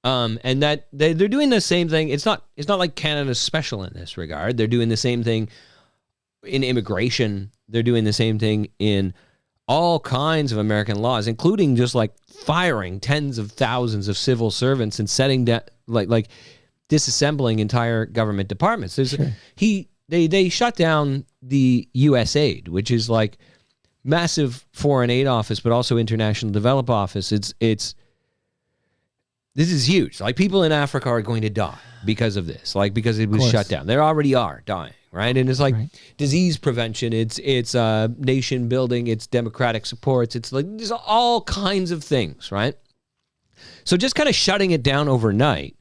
And that they're doing the same thing. It's not like Canada's special in this regard. They're doing the same thing in immigration. They're doing the same thing in all kinds of American laws, including just like firing tens of thousands of civil servants and setting down like disassembling entire government departments. They shut down the USAID, which is like massive foreign aid office, but also international develop office. This is huge. Like, people in Africa are going to die because of this, like, because it was shut down. They already are dying, right? And it's like disease prevention. It's nation building. It's democratic supports. It's like there's all kinds of things, right? So just kind of shutting it down overnight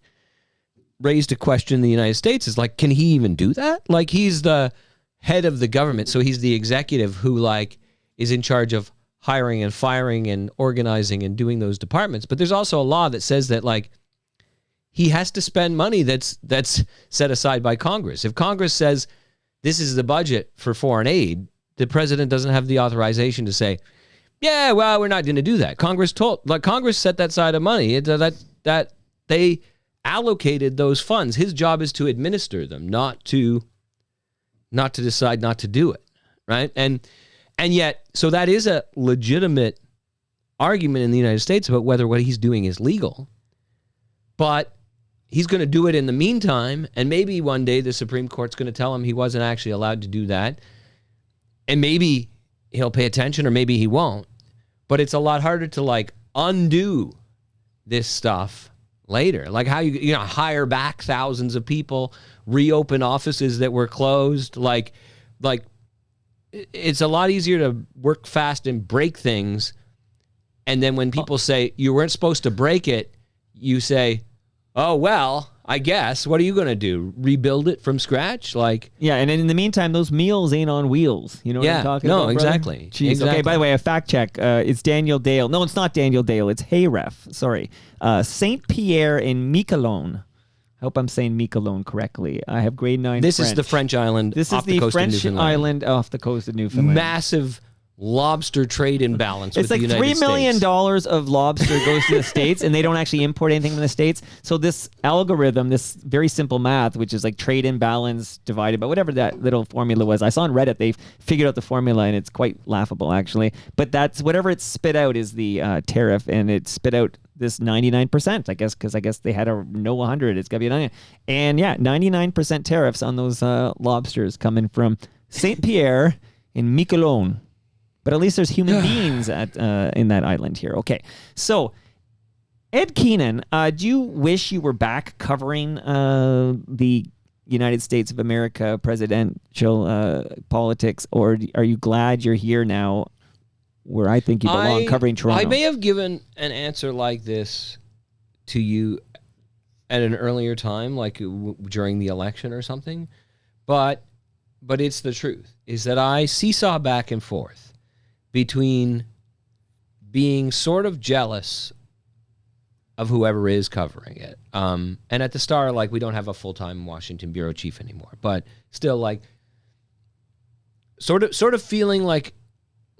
raised a question in the United States. Is like, can he even do that? Like, he's the head of the government, so he's the executive who like is in charge of hiring and firing and organizing and doing those departments. But there's also a law that says that like he has to spend money that's set aside by Congress. If Congress says this is the budget for foreign aid, the president doesn't have the authorization to say, yeah, well, we're not going to do that. Congress set that side of money that they allocated those funds. His job is to administer them, not to decide not to do it, right? And yet, so that is a legitimate argument in the United States about whether what he's doing is legal. But he's going to do it in the meantime, and maybe one day the Supreme Court's going to tell him he wasn't actually allowed to do that. And maybe he'll pay attention, or maybe he won't. But it's a lot harder to like undo this stuff later. Like how you hire back thousands of people, reopen offices that were closed, like it's a lot easier to work fast and break things. And then when people say you weren't supposed to break it, you say, oh, well, I guess. What are you going to do? Rebuild it from scratch? Like, yeah, and in the meantime, those meals ain't on wheels. You know what I'm talking about? No, exactly. Jeez. Exactly. Okay, by the way, a fact check. It's Daniel Dale. No, it's not Daniel Dale. It's Hayref. Sorry. Saint Pierre in Miquelon. I hope I'm saying Miquelon correctly. I have grade 9 This French. is the French island This off is the the coast French of Newfoundland. island off the coast of Newfoundland. Massive lobster trade imbalance It's with like the United $3 million States. of lobster goes to the States, and they don't actually import anything from the States. So this algorithm, this very simple math, which is like trade imbalance divided by whatever that little formula was. I saw on Reddit, they figured out the formula, and it's quite laughable, actually. But that's whatever it spit out is the tariff, and it spit out this 99%, I guess, because I guess they had a no 100. It's got to be 90. And yeah, 99% tariffs on those lobsters coming from Saint Pierre in Miquelon. But at least there's human beings in that island here. Okay, so Ed Keenan, do you wish you were back covering the United States of America presidential politics, or are you glad you're here now where I think you belong covering Toronto? I may have given an answer like this to you at an earlier time, like during the election or something, but it's the truth, is that I seesaw back and forth between being sort of jealous of whoever is covering it. And at the Star, like, we don't have a full-time Washington bureau chief anymore, but still, like, sort of feeling like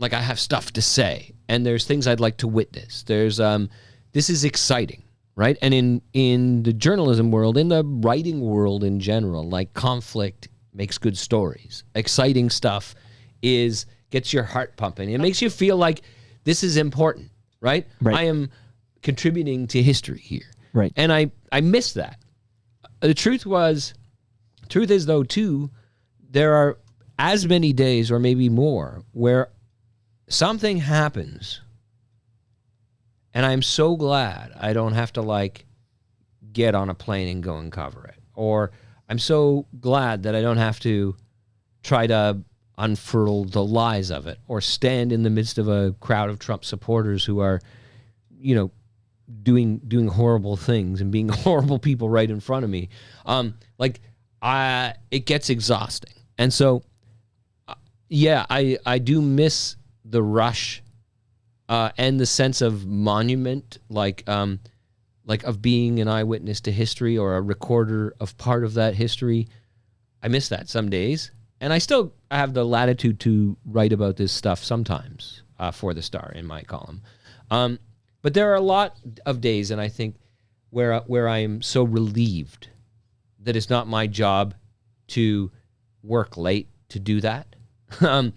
I have stuff to say, and there's things I'd like to witness. There's this is exciting, right? And in the journalism world, in the writing world in general, like, conflict makes good stories. Exciting stuff gets your heart pumping. It makes you feel like this is important, right? I am contributing to history here. Right. And I miss that. The truth is though, too, there are as many days or maybe more where something happens and I'm so glad I don't have to like get on a plane and go and cover it. Or I'm so glad that I don't have to try to unfurl the lies of it, or stand in the midst of a crowd of Trump supporters who are, doing horrible things and being horrible people right in front of me. It gets exhausting. And so, I do miss the rush and the sense of monument, like of being an eyewitness to history or a recorder of part of that history. I miss that some days. And I still have the latitude to write about this stuff sometimes for the Star in my column. But there are a lot of days, and I think where I am so relieved that it's not my job to work late to do that, to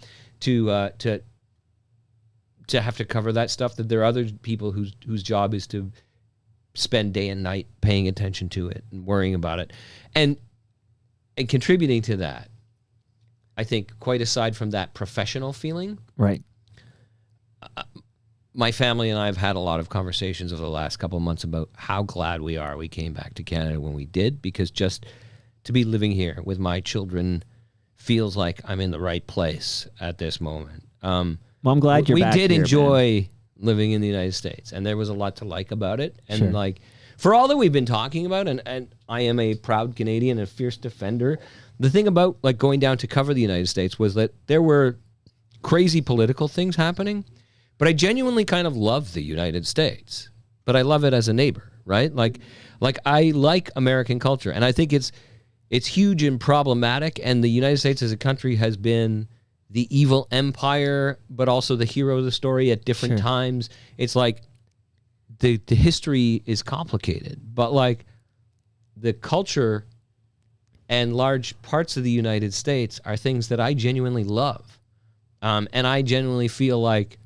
have to cover that stuff. That there are other people whose job is to spend day and night paying attention to it and worrying about it, and contributing to that. I think, quite aside from that professional feeling, Right. My family and I have had a lot of conversations over the last couple of months about how glad we are we came back to Canada when we did, because just to be living here with my children feels like I'm in the right place at this moment. Well, I'm glad you're back We did here, enjoy man. living in the United States, and there was a lot to like about it. And Sure. like, for all that we've been talking about, and I am a proud Canadian, a fierce defender, the thing about like going down to cover the United States was that there were crazy political things happening, but I genuinely kind of love the United States, but I love it as a neighbor, right? Like I like American culture, and I think it's huge and problematic, and the United States as a country has been the evil empire, but also the hero of the story at different Sure. times. It's like the history is complicated, but like the culture and large parts of the United States are things that I genuinely love. And I genuinely feel like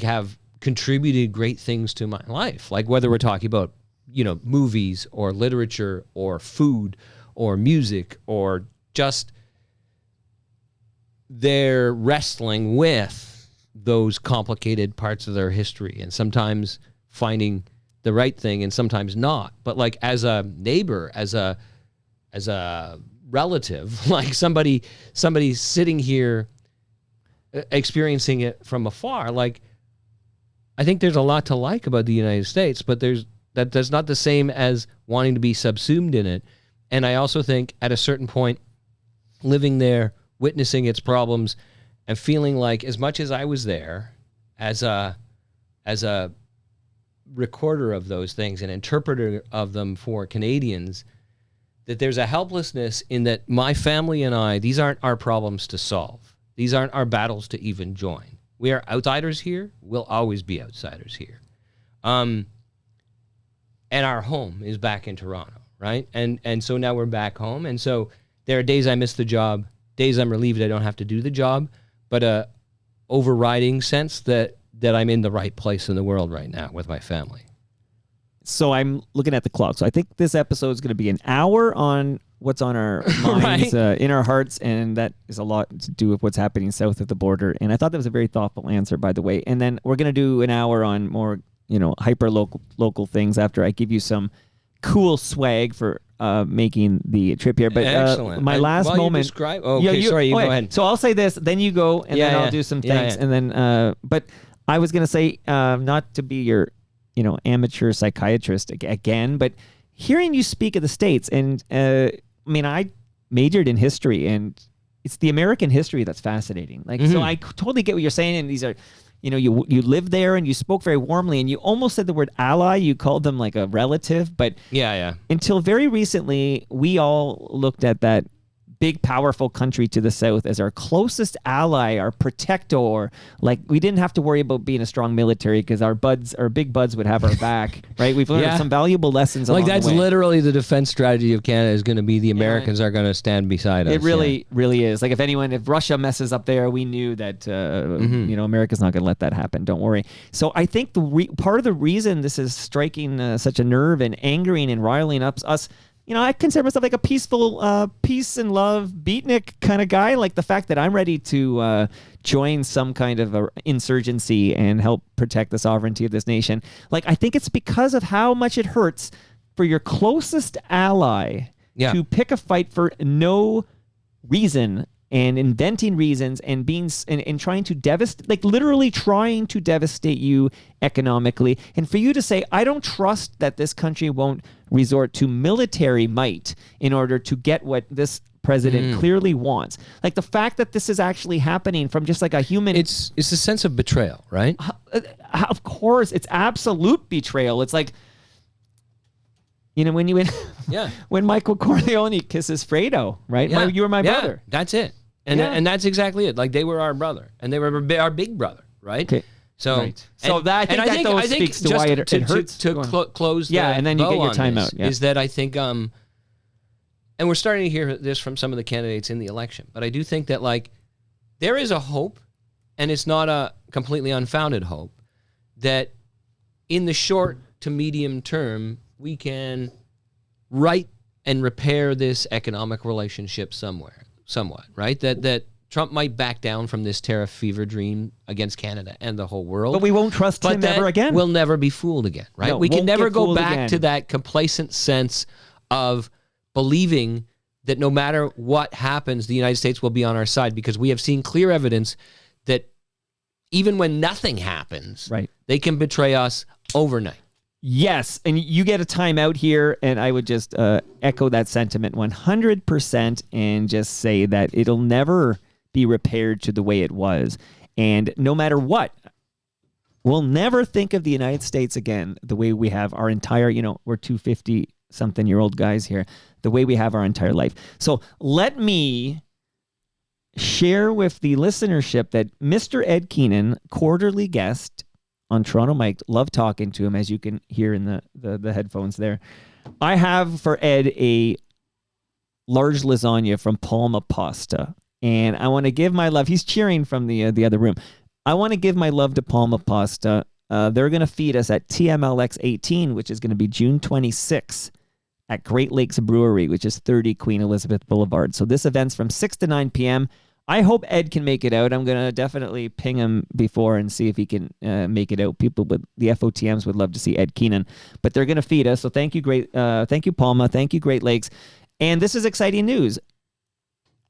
have contributed great things to my life. Like whether we're talking about, movies or literature or food or music or just their wrestling with those complicated parts of their history and sometimes finding the right thing and sometimes not. But like as a neighbor, as a relative, like somebody sitting here experiencing it from afar, like I think there's a lot to like about the United States, but that's not the same as wanting to be subsumed in it. And I also think at a certain point, living there, witnessing its problems, and feeling like as much as I was there as a recorder of those things, an interpreter of them for Canadians, that there's a helplessness in that my family and I, these aren't our problems to solve. These aren't our battles to even join. We are outsiders here. We'll always be outsiders here. And our home is back in Toronto, right? And so now we're back home. And so there are days I miss the job, days I'm relieved I don't have to do the job, but a overriding sense that I'm in the right place in the world right now with my family. So I'm looking at the clock. So I think this episode is going to be an hour on what's on our minds, in our hearts, and that is a lot to do with what's happening south of the border. And I thought that was a very thoughtful answer, by the way. And then we're going to do an hour on more, hyper local things after I give you some cool swag for making the trip here. But excellent. My last moment. Sorry, you go ahead. So I'll say this, then you go, and then I'll do some things, and then. But I was going to say, not to be your, amateur psychiatrist again, but hearing you speak of the States, and I majored in history, and it's the American history that's fascinating. So I totally get what you're saying, and these are, you live there, and you spoke very warmly, and you almost said the word ally. You called them like a relative, but until very recently, we all looked at that big, powerful country to the south as our closest ally, our protector. Like we didn't have to worry about being a strong military because our big buds would have our back, right? We've learned some valuable lessons along that's the way. Literally the defense strategy of Canada is going to be the Americans are going to stand beside us. It really is. Like if Russia messes up there, we knew that, America's not going to let that happen. Don't worry. So I think part of the reason this is striking such a nerve and angering and riling up us, I consider myself like a peaceful, peace and love, beatnik kind of guy. Like the fact that I'm ready to join some kind of a insurgency and help protect the sovereignty of this nation. Like I think it's because of how much it hurts for your closest ally to pick a fight for no reason and inventing reasons and being and trying to devastate, like literally trying to devastate you economically. And for you to say, I don't trust that this country won't resort to military might in order to get what this president clearly wants. Like the fact that this is actually happening from just like a human. It's a sense of betrayal, right? Of course, it's absolute betrayal. It's like, when you when Michael Corleone kisses Fredo, right? Yeah. You were my brother. That's it. And that's exactly it. Like they were our brother, and they were our big brother, right? Okay. So, Right. So that- I think that speaks to why it hurts. to close. Yeah, the and then you bow get your on timeout, this yeah. Is that I think, and we're starting to hear this from some of the candidates in the election, but I do think that like there is a hope, and it's not a completely unfounded hope, that in the short to medium term we can right and repair this economic relationship somewhat, right? That Trump might back down from this tariff fever dream against Canada and the whole world. But we won't trust him ever again. We'll never be fooled again, right? No, we can won't never get go fooled back again. to that complacent sense of believing that no matter what happens, the United States will be on our side, because we have seen clear evidence that even when nothing happens, Right. they can betray us overnight. Yes, and you get a timeout here, and I would just echo that sentiment 100% and just say that it'll never be repaired to the way it was. And no matter what, we'll never think of the United States again the way we have our entire, we're 250-something-year-old guys here, the way we have our entire life. So let me share with the listenership that Mr. Ed Keenan, quarterly guest on Toronto Mike, love talking to him, as you can hear in the headphones there. I have for Ed a large lasagna from Palma Pasta, and I want to give my love. He's cheering from the other room. I want to give my love to Palma Pasta. They're going to feed us at TMLX 18, which is going to be June 26th at Great Lakes Brewery, which is 30 Queen Elizabeth Boulevard. So this event's from 6 to 9 p.m. I hope Ed can make it out. I'm going to definitely ping him before and see if he can make it out. People with the FOTMs would love to see Ed Keenan, but they're going to feed us. So thank you, thank you, Palma. Thank you, Great Lakes. And this is exciting news.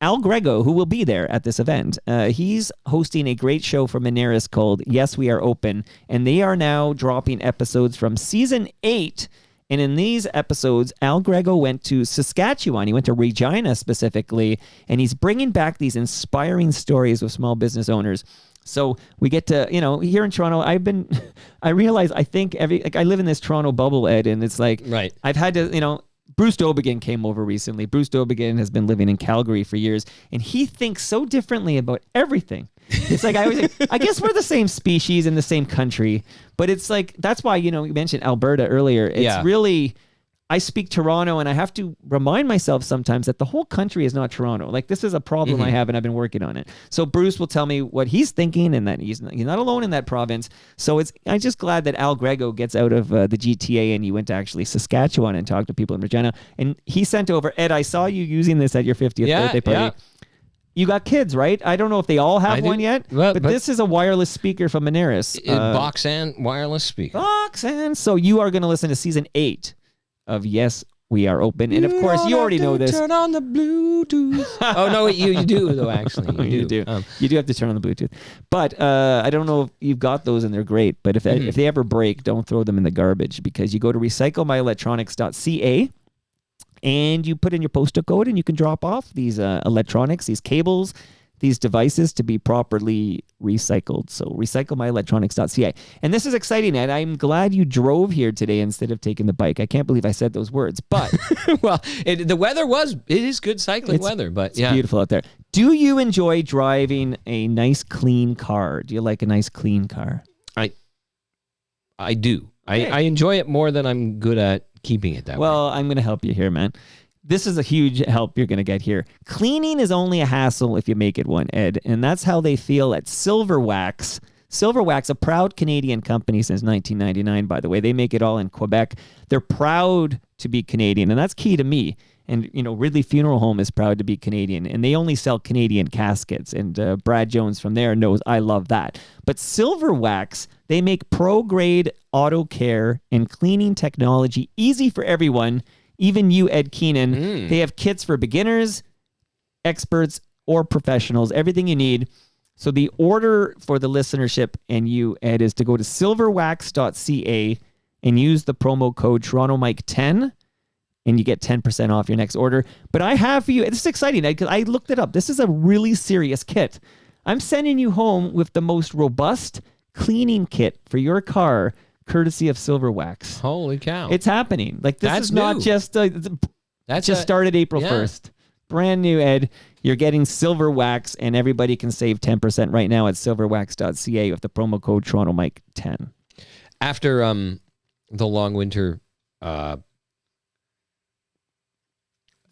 Al Grego, who will be there at this event, he's hosting a great show for Moneris called Yes, We Are Open, and they are now dropping episodes from season 8. And in these episodes, Al Grego went to Saskatchewan. He went to Regina specifically, and he's bringing back these inspiring stories of small business owners. So we get to, here in Toronto, I realize I think I live in this Toronto bubble, Ed, and it's like, Right. I've had to, Bruce Dobigan came over recently. Bruce Dobigan has been living in Calgary for years, and he thinks so differently about everything. It's like, I always think, I guess we're the same species in the same country, but it's like, that's why, you mentioned Alberta earlier. It's really, I speak Toronto, and I have to remind myself sometimes that the whole country is not Toronto. Like, this is a problem I have, and I've been working on it. So Bruce will tell me what he's thinking, and that he's not alone in that province. So I'm just glad that Al Grego gets out of the GTA, and he went to actually Saskatchewan and talked to people in Regina. And he sent over, Ed, I saw you using this at your 50th birthday party. Yeah. You got kids, right? I don't know if they all have one yet, but this is a wireless speaker from Moneris. Box and wireless speaker. Box and so you are going to listen to season 8 of Yes, We Are Open. And of course, you already know this. Turn on the Bluetooth. Oh, no, you do, though, actually. You do. You do have to turn on the Bluetooth. But I don't know if you've got those and they're great. But if they ever break, don't throw them in the garbage, because you go to recyclemyelectronics.ca and you put in your postal code and you can drop off these electronics, these cables, these devices to be properly recycled. So recyclemyelectronics.ca. And this is exciting, Ed. I'm glad you drove here today instead of taking the bike. I can't believe I said those words, but well, the weather it is good cycling weather, but it's beautiful out there. Do you enjoy driving a nice clean car? Do you like a nice clean car? I do. Okay. I enjoy it more than I'm good at keeping it that way. Well, I'm going to help you here, man. This is a huge help you're going to get here. Cleaning is only a hassle if you make it one, Ed. And that's how they feel at Silver Wax. Silver Wax, a proud Canadian company since 1999, by the way. They make it all in Quebec. They're proud to be Canadian, and that's key to me. And, Ridley Funeral Home is proud to be Canadian, and they only sell Canadian caskets. And Brad Jones from there knows I love that. But Silver Wax, they make pro-grade auto care and cleaning technology easy for everyone, even you, Ed Keenan. They have kits for beginners, experts, or professionals, everything you need. So the order for the listenership and you, Ed, is to go to silverwax.ca and use the promo code TorontoMike10, and you get 10% off your next order. But I have for you, this is exciting, because I looked it up. This is a really serious kit. I'm sending you home with the most robust cleaning kit for your car, courtesy of Silver Wax. Holy cow. It's happening. Like, this That's is not new. just started April 1st. brand new, Ed. You're getting Silver Wax, and everybody can save 10% right now at silverwax.ca with the promo code Toronto Mike 10. After the long winter,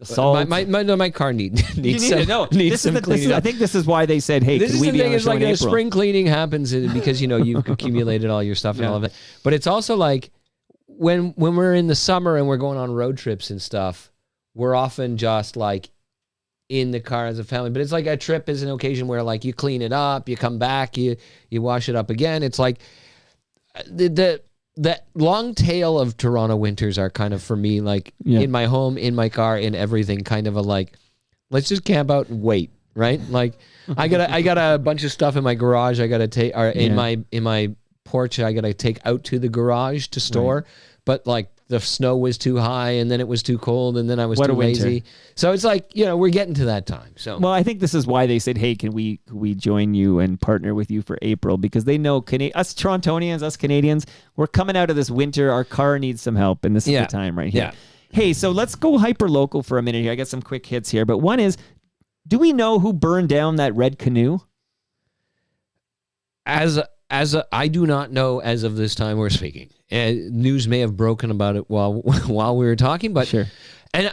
Salt. my car needs some cleaning I up. think this is why they said, "Hey, This can is we the be on thing the is show like in the April?" spring cleaning happens because you've accumulated all your stuff and all of it. But it's also like when we're in the summer and we're going on road trips and stuff, we're often just like in the car as a family. But it's like a trip is an occasion where like you clean it up, you come back, you wash it up again. It's like the long tail of Toronto winters are kind of, for me, like in my home, in my car, in everything, kind of a like, let's just camp out and wait, right? Like I got a bunch of stuff in my garage I got to take, or in my porch I got to take out to the garage to store. Right. But like the snow was too high, and then it was too cold, and then I was too lazy. So it's like, we're getting to that time. So well, I think this is why they said, "Hey, can we join you and partner with you for April?" Because they know us Torontonians, us Canadians, we're coming out of this winter. Our car needs some help, and this is the time right here. Yeah. Hey, so let's go hyper local for a minute here. I got some quick hits here, but one is, do we know who burned down that red canoe? I do not know as of this time we're speaking. News may have broken about it while we were talking, but sure. And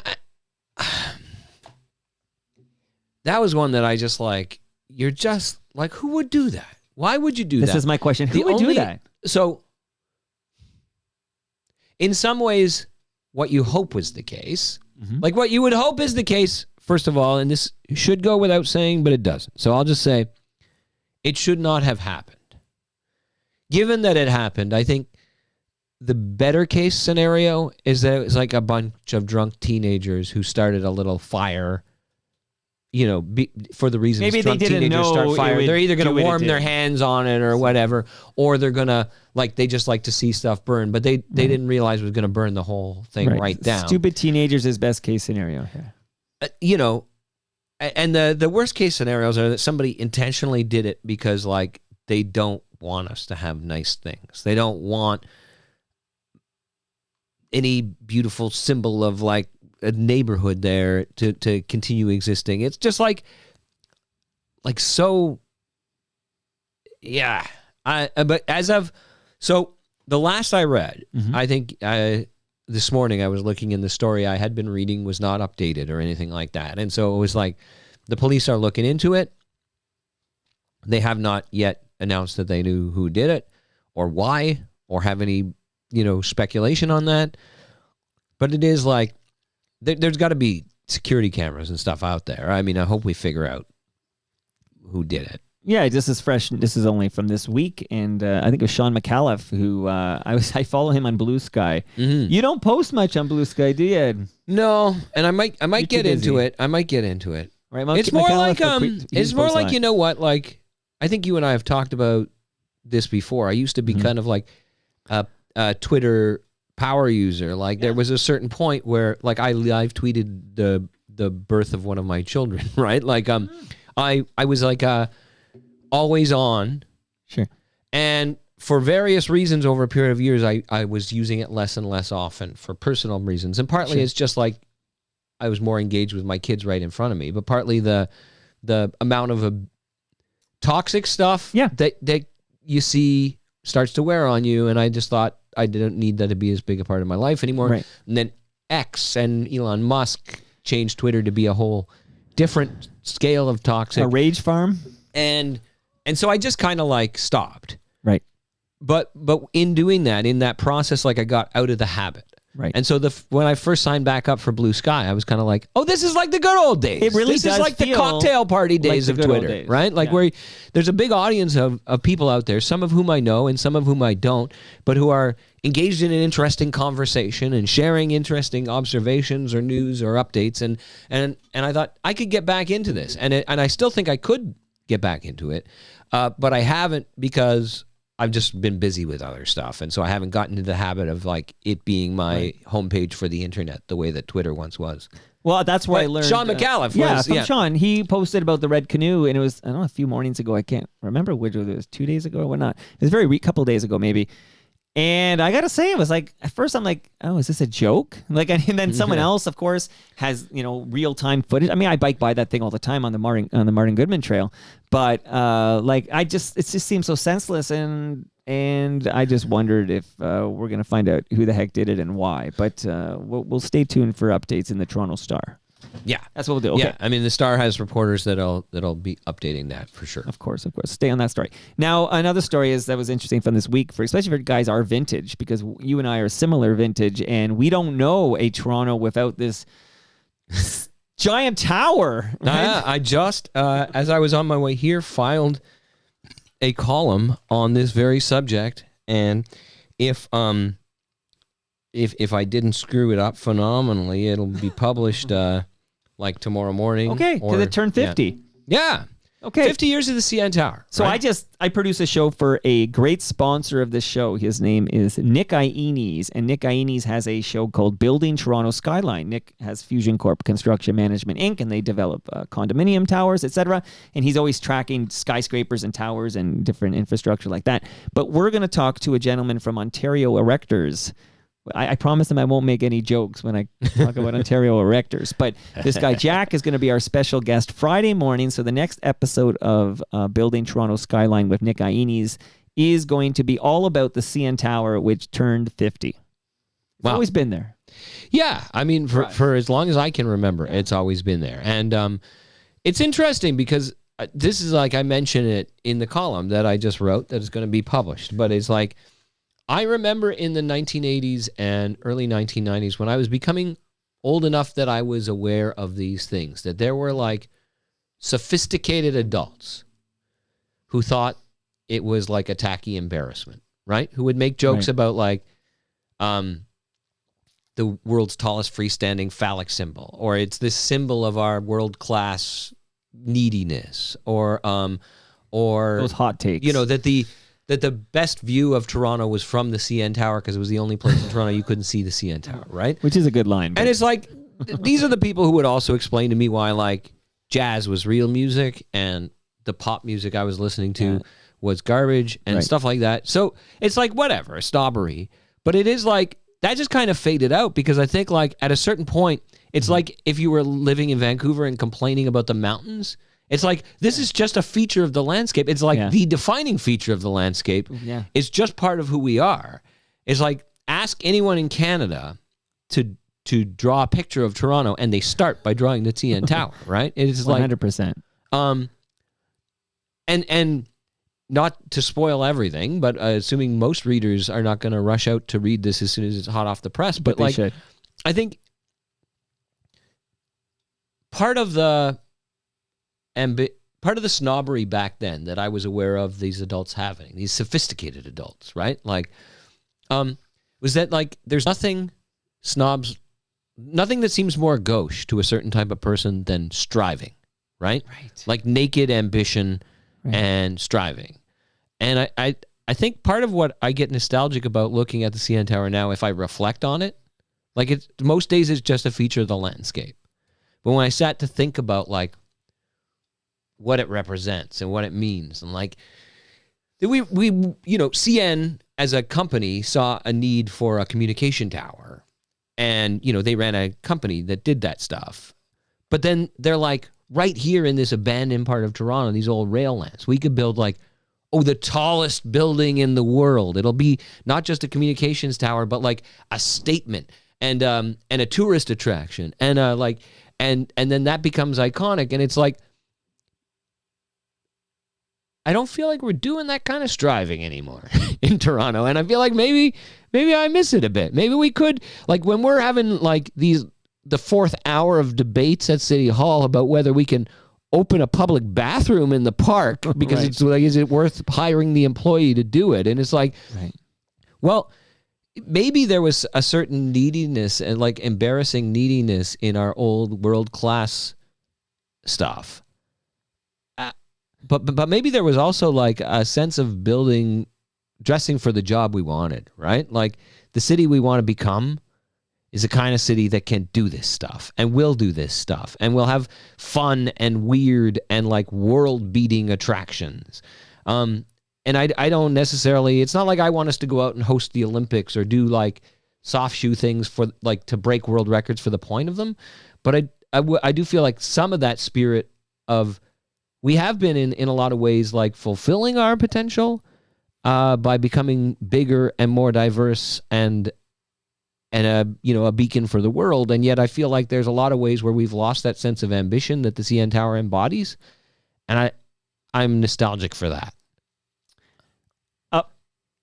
that was one that I just like. You're just like, who would do that? Why would you do that? This is my question. Who would do that? So, in some ways, what you hope was the case, like what you would hope is the case, first of all, and this should go without saying, but it doesn't. So I'll just say, it should not have happened. Given that it happened, I think the better case scenario is that it was like a bunch of drunk teenagers who started a little fire, for the reasons maybe drunk they didn't teenagers know start fire. They're either going to warm their did. hands on it or whatever, or they're going to, like, they just like to see stuff burn, but they didn't realize it was going to burn the whole thing right down. Stupid teenagers is best case scenario here. And the worst case scenarios are that somebody intentionally did it because, like, they don't want us to have nice things. They don't want any beautiful symbol of like a neighborhood there to continue existing. It's just like so. Yeah. But so the last I read, I think this morning I was looking in the story I had been reading was not updated or anything like that. And so it was like the police are looking into it. They have not yet announced that they knew who did it or why or have any, speculation on that. But it is like, there's got to be security cameras and stuff out there. I mean, I hope we figure out who did it. Yeah, this is fresh. This is only from this week, and I think it was Sean McAuliffe who I follow him on Blue Sky. You don't post much on Blue Sky, do you? No, and I might get into it. I might get into it. Right, it's more like it's more like, you know what? Like, I think you and I have talked about this before. I used to be kind of like a Twitter power user. Like there was a certain point where like I live tweeted the birth of one of my children, right? Like I was like always on. Sure. And for various reasons over a period of years, I was using it less and less often for personal reasons. And partly it's just like I was more engaged with my kids right in front of me, but partly the amount of toxic stuff that you see starts to wear on you. And I just thought I didn't need that to be as big a part of my life anymore. Right. And then X and Elon Musk changed Twitter to be a whole different scale of toxic. A rage farm. And so I just kind of like stopped. Right. But in doing that, in that process, like I got out of the habit. Right. And so when I first signed back up for Blue Sky, I was kind of like, oh, this is like the good old days. It really this does is like the cocktail party days like of Twitter, right? Like where there's a big audience of people out there, some of whom I know and some of whom I don't, but who are engaged in an interesting conversation and sharing interesting observations or news or updates. And I thought I could get back into this. And I still think I could get back into it. But I haven't because I've just been busy with other stuff. And so I haven't gotten into the habit of like it being my homepage for the internet the way that Twitter once was. Well, that's where I learned. Sean McAuliffe. Sean. He posted about the red canoe, and it was, I don't know, a few mornings ago. I can't remember whether it was 2 days ago or whatnot. It was couple days ago maybe. And I gotta say, it was like at first I'm like, oh, is this a joke? Like, and then someone else, of course, has real time footage. I mean, I bike by that thing all the time on the Martin Goodman Trail, but it just seems so senseless, and I just wondered if we're gonna find out who the heck did it and why. But we'll stay tuned for updates in the Toronto Star. Yeah, that's what we'll do. Okay. Yeah, I mean the Star has reporters that'll be updating that for sure. Of course. Stay on that story. Now, another story that was interesting from this week, especially for guys our vintage, because you and I are similar vintage, and we don't know a Toronto without this giant tower. Right? I just, as I was on my way here, filed a column on this very subject, and if I didn't screw it up phenomenally, it'll be published like tomorrow morning. Okay, because it turned 50. Yeah. Okay. 50 years of the CN Tower. So right? I produce a show for a great sponsor of this show. His name is Nick Iones, and Nick Iones has a show called Building Toronto Skyline. Nick has Fusion Corp Construction Management Inc., and they develop condominium towers, etc. And he's always tracking skyscrapers and towers and different infrastructure like that. But we're going to talk to a gentleman from Ontario Erectors. I promise him I won't make any jokes when I talk about Ontario Erectors. But this guy, Jack, is going to be our special guest Friday morning. So the next episode of Building Toronto Skyline with Nick Iones is going to be all about the CN Tower, which turned 50. It's always been there. Yeah. I mean, for as long as I can remember, it's always been there. And it's interesting because this is like I mentioned it in the column that I just wrote that is going to be published. But it's like, I remember in the 1980s and early 1990s when I was becoming old enough that I was aware of these things, that there were like sophisticated adults who thought it was like a tacky embarrassment, right? Who would make jokes about like the world's tallest freestanding phallic symbol, or it's this symbol of our world-class neediness, or those hot takes. That the best view of Toronto was from the CN Tower because it was the only place in Toronto you couldn't see the CN Tower, right? Which is a good line. And it's like, these are the people who would also explain to me why, like, jazz was real music and the pop music I was listening to was garbage and stuff like that. So it's like, whatever, a snobbery. But it is like, that just kind of faded out because I think, like, at a certain point, it's like if you were living in Vancouver and complaining about the mountains. It's like, this is just a feature of the landscape. It's like the defining feature of the landscape. Yeah. It's just part of who we are. It's like, ask anyone in Canada to draw a picture of Toronto, and they start by drawing the CN Tower, right? It is 100%. And not to spoil everything, but assuming most readers are not going to rush out to read this as soon as it's hot off the press, but like, should. I think part of the snobbery back then that I was aware of these adults having, these sophisticated adults, right? Like, was that like, there's nothing that seems more gauche to a certain type of person than striving, right? Right. Like naked ambition and striving. And I think part of what I get nostalgic about looking at the CN Tower now, if I reflect on it, like most days it's just a feature of the landscape. But when I sat to think about like, what it represents and what it means. And like, we CN as a company saw a need for a communication tower, and, they ran a company that did that stuff. But then they're like, right here in this abandoned part of Toronto, these old rail lands, we could build like, the tallest building in the world. It'll be not just a communications tower, but like a statement and a tourist attraction. And and then that becomes iconic. And it's like, I don't feel like we're doing that kind of striving anymore in Toronto. And I feel like maybe I miss it a bit. Maybe we could, like, when we're having like the fourth hour of debates at City Hall about whether we can open a public bathroom in the park because it's like, is it worth hiring the employee to do it? And it's like, well, maybe there was a certain neediness and like embarrassing neediness in our old world-class stuff. But maybe there was also like a sense of dressing for the job we wanted, right? Like the city we want to become is the kind of city that can do this stuff and will do this stuff and will have fun and weird and like world-beating attractions. And And I don't necessarily, it's not like I want us to go out and host the Olympics or do like soft shoe things for like to break world records for the point of them. But I do feel like some of that spirit of, we have been in a lot of ways like fulfilling our potential by becoming bigger and more diverse and a beacon for the world. And yet I feel like there's a lot of ways where we've lost that sense of ambition that the CN Tower embodies. And I'm nostalgic for that.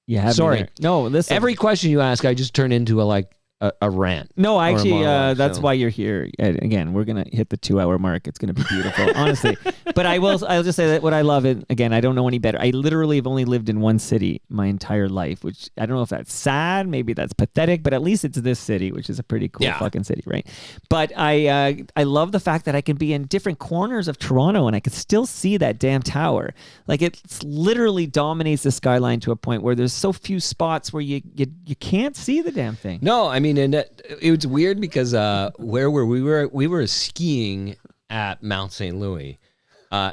Yeah. Sorry. No, listen. Every question you ask, I just turn into a rant. No, actually, that's so. why you're here. And again, we're gonna hit the 2-hour mark. It's gonna be beautiful, honestly. But I'll just say that what I love, it again, I don't know any better. I literally have only lived in one city my entire life, which I don't know if that's sad, maybe that's pathetic, but at least it's this city, which is a pretty cool fucking city, right? But I love the fact that I can be in different corners of Toronto and I can still see that damn tower. Like it literally dominates the skyline to a point where there's so few spots where you can't see the damn thing. No, I mean, and it was weird because where were we were skiing at Mount St. Louis.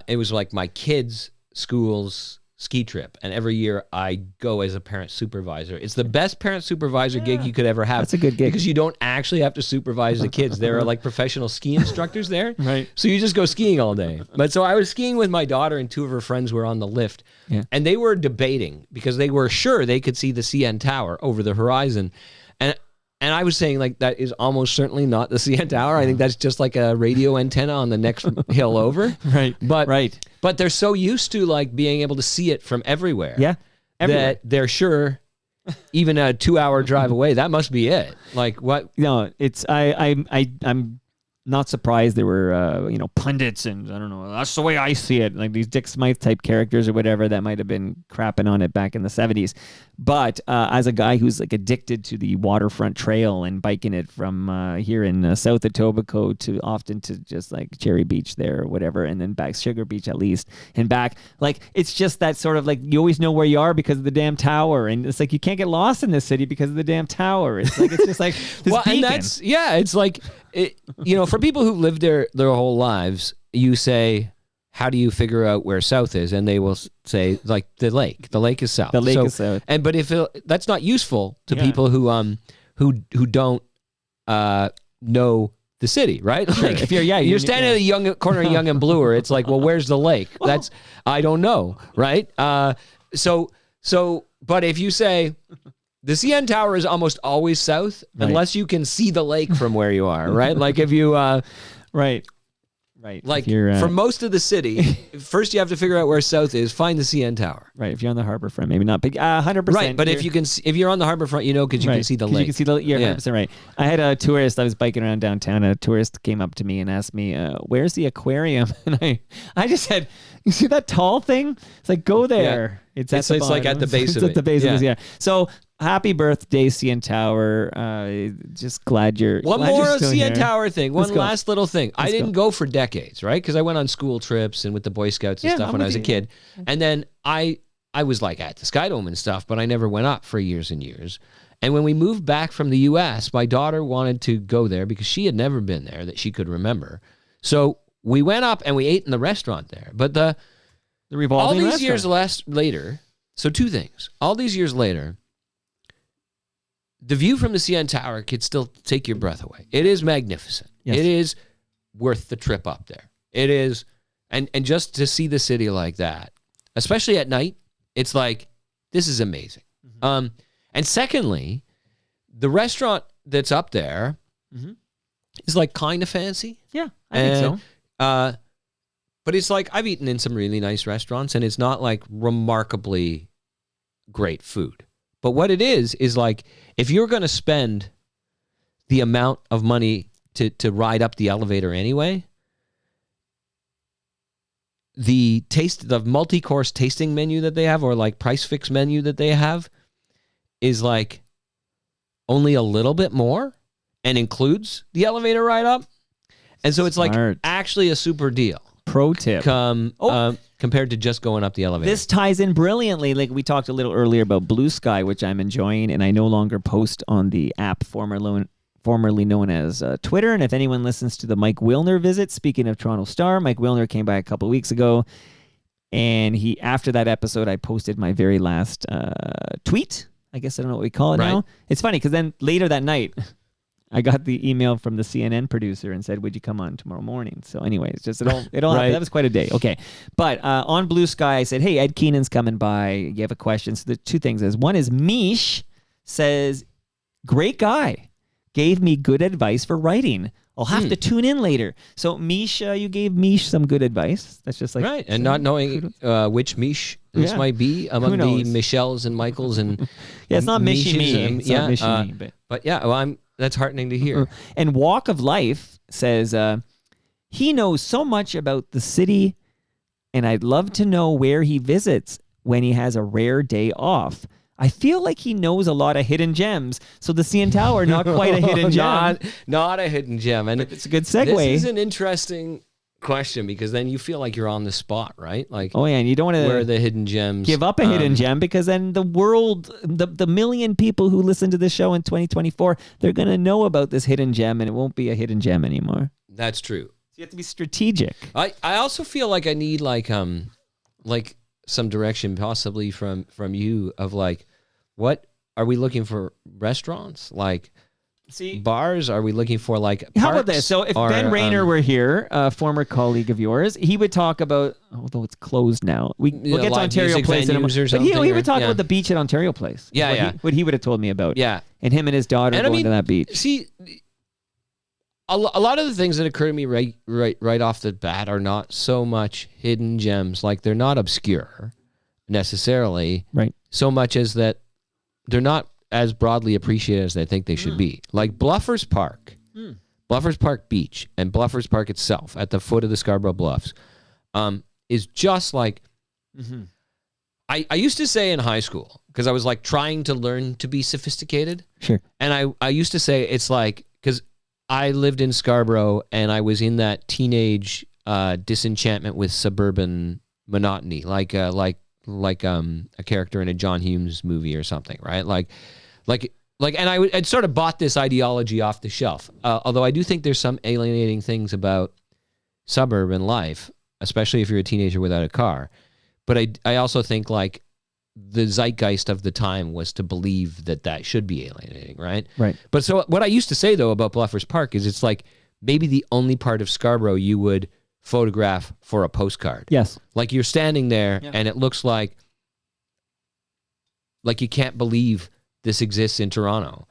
It was like my kids' school's ski trip, and every year I go as a parent supervisor. It's the best parent supervisor gig you could ever have. That's a good gig because you don't actually have to supervise the kids. There are like professional ski instructors there, right? So you just go skiing all day. But so I was skiing with my daughter, and two of her friends were on the lift, and they were debating because they were sure they could see the CN Tower over the horizon, and I was saying, like, that is almost certainly not the CN Tower. I think that's just like a radio antenna on the next hill over. Right. But they're so used to, like, being able to see it from everywhere. Yeah. Everywhere. That they're sure, even a 2-hour drive away, that must be it. Like, what? No, it's, I'm not surprised there were, pundits and I don't know, that's the way I see it. Like these Dick Smythe type characters or whatever that might have been crapping on it back in the 70s. But as a guy who's like addicted to the waterfront trail and biking it from here in south Etobicoke to often to just like Cherry Beach there or whatever, and then back Sugar Beach at least and back, like it's just that sort of like you always know where you are because of the damn tower, and it's like you can't get lost in this city because of the damn tower. It's like it's just like this well, beacon. And that's it's like for people who've lived there their whole lives, you say, how do you figure out where south is? And they will say, like, the lake. The lake is south. The lake is south. But if that's not useful to people who don't know the city, right? Sure. Like, if you're standing at the corner of Yonge and Bloor, it's like, well, where's the lake? That's I don't know, right? But if you say the CN Tower is almost always south, unless you can see the lake from where you are, right? Like if you right. Like for most of the city, first you have to figure out where south is. Find the CN Tower. Right. If you're on the harbor front, maybe not, but 100%. Right. But if you're on the harbor front, because you can see the lake. You can see the. You're 100% right. I had a tourist. I was biking around downtown. A tourist came up to me and asked me, "Where's the aquarium?" And I just said, "You see that tall thing? It's like go there. Yeah. It's like at the base of it. It's at the base of it. Yeah. So." Happy birthday, CN Tower. Just glad you're One glad more you're still CN here. Tower thing. One last little thing. I didn't go. go for decades, right? Because I went on school trips and with the Boy Scouts and stuff when I was a kid. And then I was like at the Sky Dome and stuff, but I never went up for years and years. And when we moved back from the U.S., my daughter wanted to go there because she had never been there that she could remember. So we went up and we ate in the restaurant there. But the revolving all these restaurant. years later, so two things. All these years later, the view from the CN Tower could still take your breath away. It is magnificent. Yes. It is worth the trip up there. It is, and just to see the city like that, especially at night, it's like, this is amazing. Mm-hmm. And secondly, the restaurant that's up there is like kind of fancy. Yeah, I think so. But it's like, I've eaten in some really nice restaurants, and it's not like remarkably great food. But what it is like, if you're going to spend the amount of money to ride up the elevator anyway, the multi-course tasting menu that they have, or like price fix menu that they have, is like only a little bit more and includes the elevator ride up. And so it's like actually a super deal. Pro tip. Compared to just going up the elevator. This ties in brilliantly. Like we talked a little earlier about Blue Sky, which I'm enjoying, and I no longer post on the app formerly known as Twitter. And if anyone listens to the Mike Wilner visit, speaking of Toronto Star, Mike Wilner came by a couple of weeks ago, And after that episode, I posted my very last tweet. I guess I don't know what we call it now. It's funny because then later that night, I got the email from the CNN producer and said, "Would you come on tomorrow morning?" So, anyways, just it all happened. That was quite a day. Okay, but on Blue Sky, I said, "Hey, Ed Keenan's coming by. You have a question?" So the two things is one is Mish says, "Great guy, gave me good advice for writing. I'll have to tune in later." So Mish, you gave Mish some good advice. That's just like right, and not knowing which Mish this might be among the Michelles and Michaels and it's not Mishy me. But yeah, well, that's heartening to hear. And Walk of Life says he knows so much about the city, and I'd love to know where he visits when he has a rare day off. I feel like he knows a lot of hidden gems. So the CN Tower, not quite a hidden gem. Not a hidden gem. And it's a good segue. This is an interesting question because then you feel like you're on the spot, right? Like, oh yeah, and you don't want to where are the hidden gems? Give up a hidden gem because then the world, the million people who listen to this show in 2024, they're going to know about this hidden gem and it won't be a hidden gem anymore. That's true. So you have to be strategic. I also feel like I need like some direction possibly from you of like, what are we looking for? Restaurants? Like bars? Are we looking for like parks? How about this? So if Ben Rayner were here, a former colleague of yours, he would talk about, although it's closed now, we'll get to Ontario Place in a moment. But he would talk about the beach at Ontario Place. What he would have told me about. Yeah. And him and his daughter going to that beach. See, a lot of the things that occur to me right off the bat are not so much hidden gems. Like they're not obscure necessarily. Right. So much as that they're not as broadly appreciated as I think they should be. Like Bluffers Park, Bluffers Park Beach, and Bluffers Park itself at the foot of the Scarborough Bluffs is just like, I used to say in high school, because I was like trying to learn to be sophisticated. Sure. And I used to say it's like, because I lived in Scarborough and I was in that teenage disenchantment with suburban monotony, like a character in a John Hughes movie or something, right? And I'd sort of bought this ideology off the shelf. Although I do think there's some alienating things about suburban life, especially if you're a teenager without a car. But I also think like the zeitgeist of the time was to believe that should be alienating, right? Right. But so what I used to say though about Bluffers Park is it's like maybe the only part of Scarborough you would photograph for a postcard. Yes. Like you're standing there and it looks like you can't believe this exists in Toronto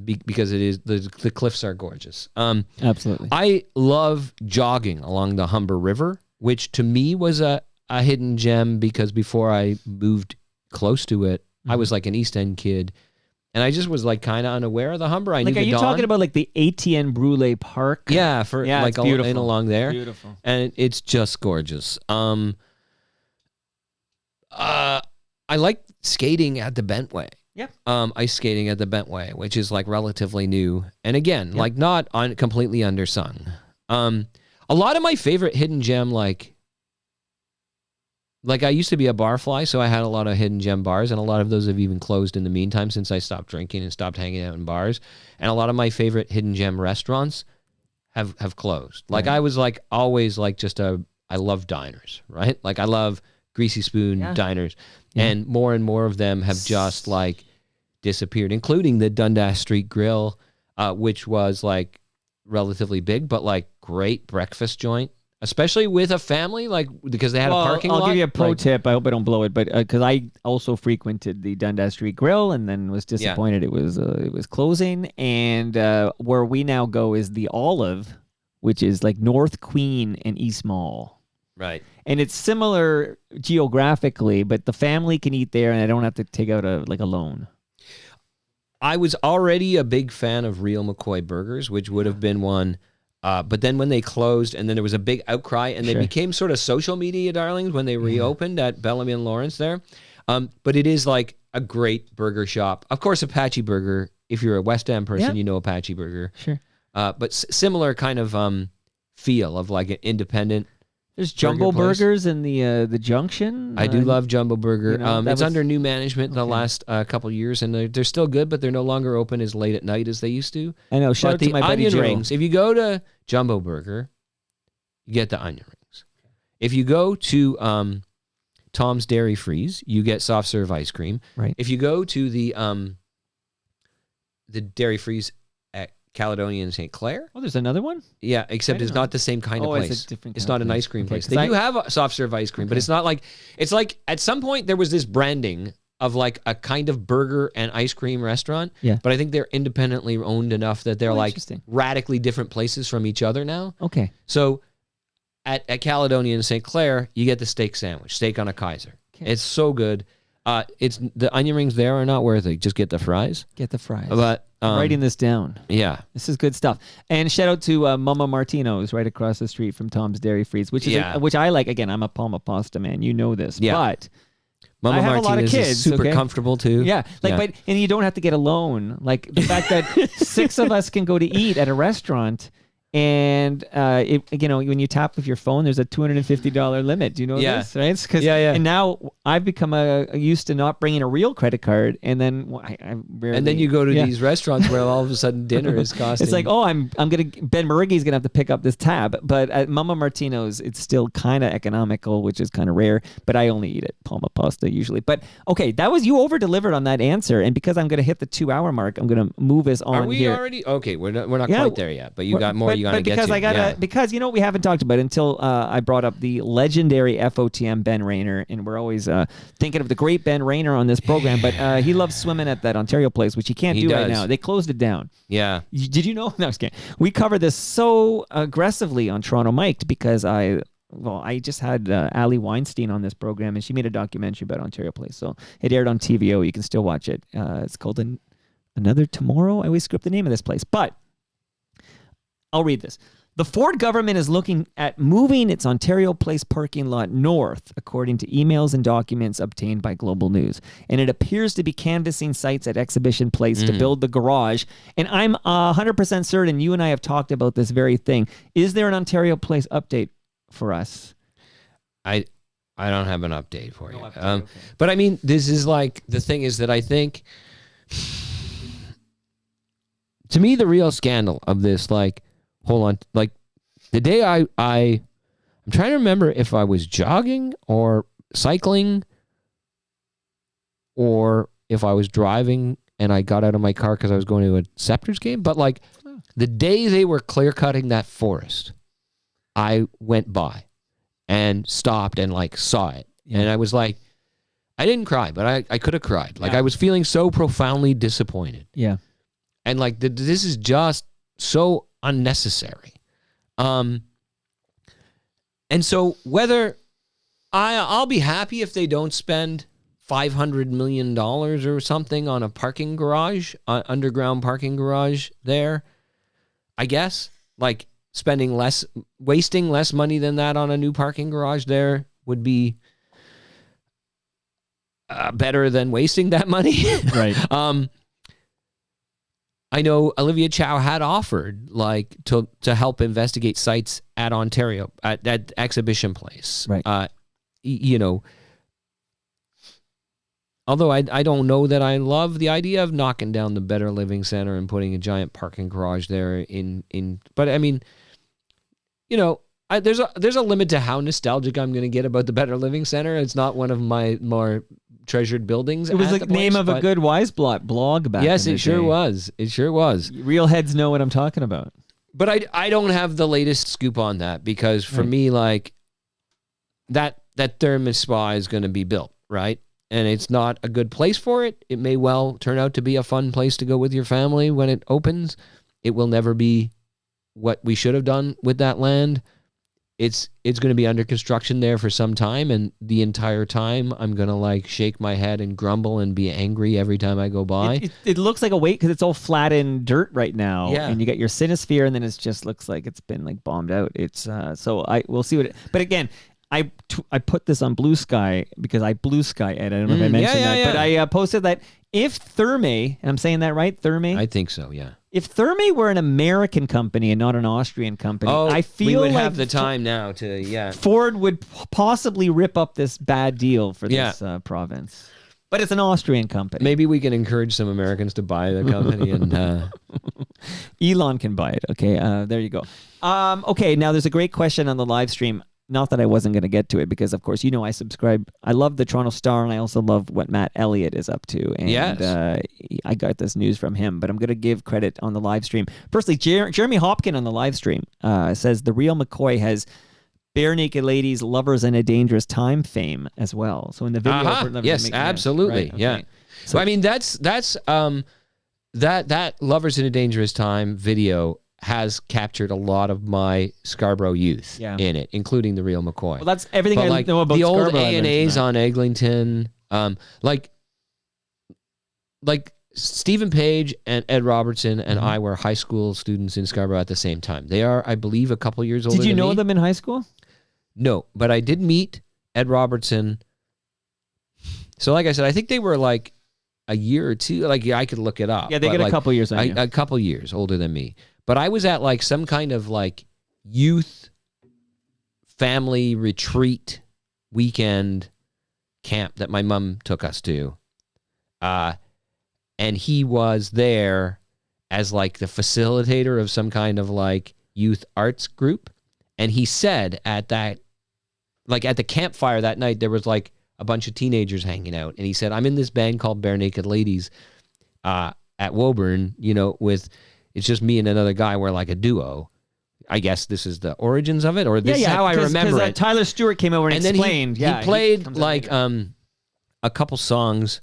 because it is the cliffs are gorgeous. Absolutely. I love jogging along the Humber River, which to me was a hidden gem because before I moved close to it, I was like an East End kid. And I just was like kind of unaware of the Humber. I knew the Are you talking about like the Etienne Brule Park? Yeah, like beautiful. in along there. Beautiful. And it's just gorgeous. I like skating at the Bentway. Yep. Ice skating at the Bentway, which is like relatively new. And again, like not completely undersung. A lot of my favorite hidden gem, like I used to be a barfly, so I had a lot of hidden gem bars, and a lot of those have even closed in the meantime since I stopped drinking and stopped hanging out in bars. And a lot of my favorite hidden gem restaurants have closed. Like I was like always like I love diners, right? Like I love Greasy Spoon diners, and more of them have just like disappeared, including the Dundas Street Grill, which was like relatively big, but like great breakfast joint. Especially with a family, like because they had a parking lot. I'll give you a pro tip. I hope I don't blow it, but because I also frequented the Dundas Street Grill and then was disappointed it was closing. And where we now go is the Olive, which is like North Queen and East Mall. Right. And it's similar geographically, but the family can eat there, and I don't have to take out a loan. I was already a big fan of Real McCoy Burgers, which would have been one. But then when they closed and then there was a big outcry and they became sort of social media darlings when they reopened at Bellamy and Lawrence there. But it is like a great burger shop. Of course, Apache Burger, if you're a West End person, you know Apache Burger. Sure. But similar kind of feel of like an independent. There's Jumbo Burgers in the Junction. I do love Jumbo Burger. It's under new management the Okay. last couple years, and they're still good, but they're no longer open as late at night as they used to. I know. Shout out to my buddy onion Joe. rings. If you go to Jumbo Burger, you get the onion rings. If you go to Tom's Dairy Freeze, you get soft serve ice cream. Right. If you go to the Dairy Freeze at Caledonia and St. Clair, Oh, there's another one? yeah, except it's not the same kind of Oh, it's a place. different It's kind not of an place. ice cream Okay, place. 'cause They do have a soft serve ice cream, but it's not like at some point there was this branding of like a kind of burger and ice cream restaurant. Yeah. But I think they're independently owned enough that they're like interesting. radically different places from each other now. Okay. So at Caledonia and St. Clair, you get the steak sandwich, steak on a Kaiser. Okay. It's so good. It's the onion rings there are not worth it. Just get the fries. Get the fries. But I'm writing this down. yeah, This is good stuff. And shout out to Mama Martino's right across the street from Tom's Dairy Freeze, which is which I like. Again, I'm a Palma Pasta man. You know this. Yeah. But Mama I have a lot of Martinez kids, is super okay? comfortable too. yeah, but you don't have to get a loan. Like the fact that 6 of us can go to eat at a restaurant. And when you tap with your phone, there's a $250 limit. Do you know this? Right? And now I've become used to not bringing a real credit card, and then I rarely, And then you go to these restaurants where all of a sudden dinner is costing. It's like, I'm gonna Ben Murigi's gonna have to pick up this tab, but at Mama Martino's, it's still kind of economical, which is kind of rare. But I only eat at Palma Pasta usually. But okay, that was you over delivered on that answer, and because I'm gonna hit the 2-hour mark, I'm gonna move us on. Are we here. already? Okay, we're not quite there yet. But you got more. You gotta get because to. I gotta Yeah. because you know what we haven't talked about until I brought up the legendary FOTM Ben Rayner, and we're always thinking of the great Ben Rayner on this program, but he loves swimming at that Ontario place, which he can't do right does. now. They closed it down. Yeah. Did you know? No, I was kidding. We covered this so aggressively on Toronto Mic'd because I just had Ali Weinstein on this program, and she made a documentary about Ontario Place. So it aired on TVO. You can still watch it. It's called Another Tomorrow. I always screw up the name of this place, but I'll read this. The Ford government is looking at moving its Ontario Place parking lot north, according to emails and documents obtained by Global News. And it appears to be canvassing sites at Exhibition Place to build the garage. And I'm 100% certain you and I have talked about this very thing. Is there an Ontario Place update for us? I don't have an update for you. Okay. But I mean, this is like, the thing is that I think, to me, the real scandal of this, like, hold on, like the day I'm trying to remember if I was jogging or cycling or if I was driving and I got out of my car because I was going to a Scepters game. But like the day they were clear cutting that forest, I went by and stopped and like saw it. Yeah. And I was like, I didn't cry, but I could have cried. Like I was feeling so profoundly disappointed. Yeah. And like this is just so unnecessary. And so whether I'll be happy if they don't spend $500 million or something on a parking garage, underground parking garage there, I guess, like wasting less money than that on a new parking garage there would be better than wasting that money. Right. I know Olivia Chow had offered like to help investigate sites at Ontario at Exhibition Place. Right. Although I don't know that I love the idea of knocking down the Better Living Center and putting a giant parking garage there but I mean, there's a limit to how nostalgic I'm going to get about the Better Living Center. It's not one of my more treasured buildings. It was the name of a good Wisebot blog back yes, in the it sure day. was. It sure was. Real heads know what I'm talking about. But I don't have the latest scoop on that because for me, like that thermos spa is going to be built, right? And it's not a good place for it. It may well turn out to be a fun place to go with your family when it opens. It will never be what we should have done with that land. It's going to be under construction there for some time, and the entire time I'm going to like shake my head and grumble and be angry every time I go by. It looks like a weight because it's all flattened dirt right now, Yeah. and you get your Sinosphere, and then it just looks like it's been like bombed out. It's we'll see but again, I put this on Blue Sky because I Blue Sky Ed. I don't know if I mentioned that, but I posted that if Therme, and I'm saying that right, Therme? I think so, yeah. If Therme were an American company and not an Austrian company, I feel we would like have the time now to, Ford would possibly rip up this bad deal for this province. But it's an Austrian company. Maybe we can encourage some Americans to buy the company and Elon can buy it. Okay, there you go. Okay, now there's a great question on the live stream. not that I wasn't going to get to it because, of course, I subscribe. I love the Toronto Star, and I also love what Matt Elliott is up to. And Yes. I got this news from him, but I'm going to give credit on the live stream. Firstly, Jeremy Hopkin on the live stream says the real McCoy has Bare Naked Ladies, Lovers in a Dangerous Time fame as well. So in the video, for Lovers yes, in a- absolutely, right, okay. yeah. So So I mean, that's that Lovers in a Dangerous Time video has captured a lot of my Scarborough youth in it, including the real McCoy. well, that's everything But I like know about the old Scarborough, I learned A&As from on Eglinton, like Stephen Page and Ed Robertson and I were high school students in Scarborough at the same time. They are, I believe, a couple years older Did you than know me. them in high school? No, but I did meet Ed Robertson. So like I said, I think they were like a year or two. Like I could look it up. Yeah, they but get like, a couple years on you. a couple years older than me. But I was at like some kind of like youth family retreat weekend camp that my mom took us to. And he was there as like the facilitator of some kind of like youth arts group. And he said at that, like at the campfire that night, there was like a bunch of teenagers hanging out. And he said, I'm in this band called Bare Naked Ladies at Woburn, with, it's just me and another guy. We're like a duo. I guess this is the origins of it, or this is how I remember it. Tyler Stewart came over and then explained. he played like a couple songs,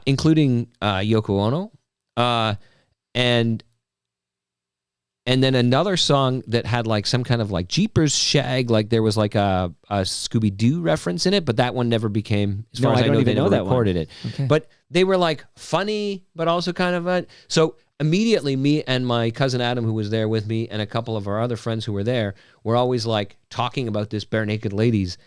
including Yoko Ono, and then another song that had like some kind of like Jeepers Shag, like there was like a Scooby-Doo reference in it, but that one never became, as far as I know, they never recorded it. Okay. But they were like funny, but also kind of so immediately me and my cousin Adam, who was there with me, and a couple of our other friends who were there, were always like talking about this Bare Naked Ladies,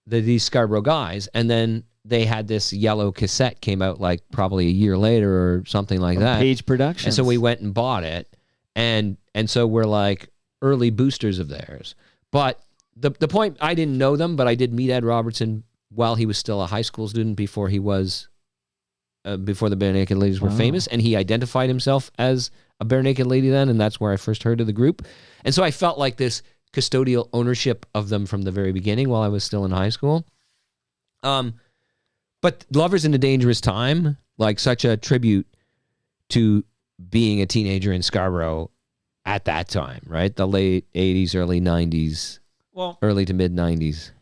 these Scarborough guys, and then they had this yellow cassette came out like probably a year later or something like that. Page Productions. And so we went and bought it, and so we're like early boosters of theirs. But the point, I didn't know them, but I did meet Ed Robertson while he was still a high school student before he was before the Bare Naked Ladies were famous, and he identified himself as a Bare Naked Lady then, and that's where I first heard of the group. And so I felt like this custodial ownership of them from the very beginning while I was still in high school. But Lovers in a Dangerous Time, like such a tribute to being a teenager in Scarborough at that time, right? The late 80s, early 90s, early to mid 90s.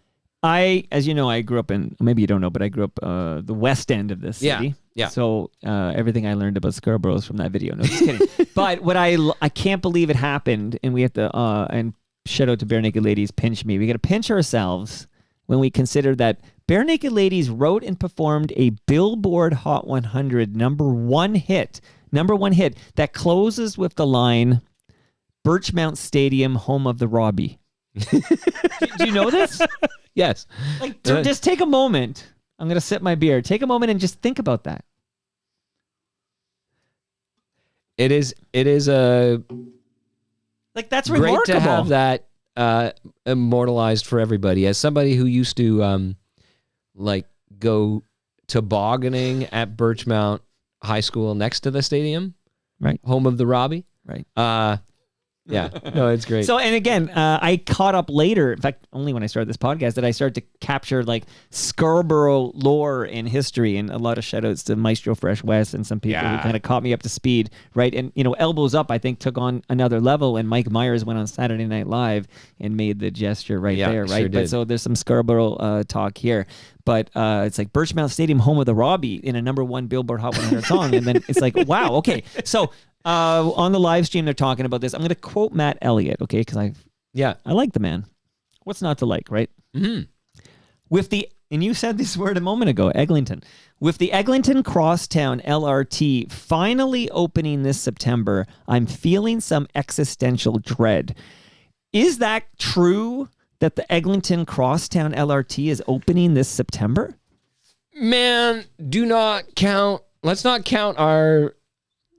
As you know, I grew up in, maybe you don't know, but I grew up the west end of this city. Yeah. So everything I learned about Scarborough is from that video. No, just kidding. But what I can't believe it happened, and we have to, and shout out to Bare Naked Ladies, pinch me. We got to pinch ourselves when we consider that Bare Naked Ladies wrote and performed a Billboard Hot 100 number one hit that closes with the line, Birchmount Stadium, home of the Robbie. Do you know this? Yes. Like, just take a moment. I'm going to sip my beer. Take a moment and just think about that. It is a Like, that's great remarkable. to have that immortalized for everybody. As somebody who used to like go tobogganing at Birchmount High School next to the stadium, right, home of the Robbie, right. Yeah, no, it's great. So, and again, I caught up later, in fact, only when I started this podcast, that I started to capture like Scarborough lore and history, and a lot of shout outs to Maestro Fresh West and some people who kind of caught me up to speed, right? And, Elbows Up, I think, took on another level, and Mike Myers went on Saturday Night Live and made the gesture there, right? Sure but did. so there's some Scarborough talk here. But it's like Birchmount Stadium, home of the Robbie, in a number one Billboard Hot 100 song. And then it's like, wow, okay. So on the live stream, they're talking about this. I'm going to quote Matt Elliott, okay? Because I like the man. What's not to like, right? Mm-hmm. And you said this word a moment ago, Eglinton. With the Eglinton Crosstown LRT finally opening this September, I'm feeling some existential dread. Is that true that the Eglinton Crosstown LRT is opening this September? Man, let's not count our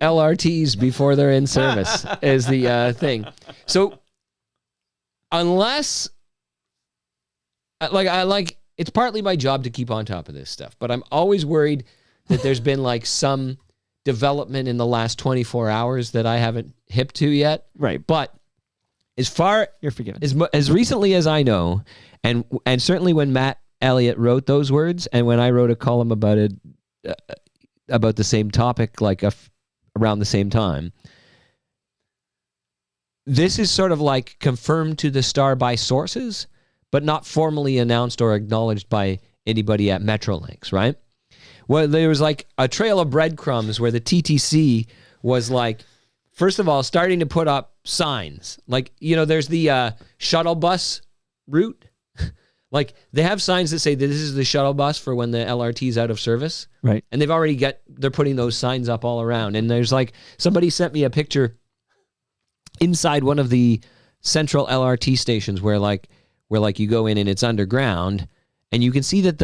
LRTs before they're in service is the thing. So unless it's partly my job to keep on top of this stuff, but I'm always worried that there's been like some development in the last 24 hours that I haven't hip to yet. Right. But You're forgiven. as recently as I know, and certainly when Matt Elliott wrote those words, and when I wrote a column about it, about the same topic, like around the same time, this is sort of like confirmed to the Star by sources, but not formally announced or acknowledged by anybody at Metrolinx, right? Well, there was like a trail of breadcrumbs where the TTC was like, first of all, starting to put up signs. Like, there's the shuttle bus route. Like, they have signs that say that this is the shuttle bus for when the LRT is out of service. Right. And they're putting those signs up all around. And there's like, somebody sent me a picture inside one of the central LRT stations where you go in and it's underground, and you can see that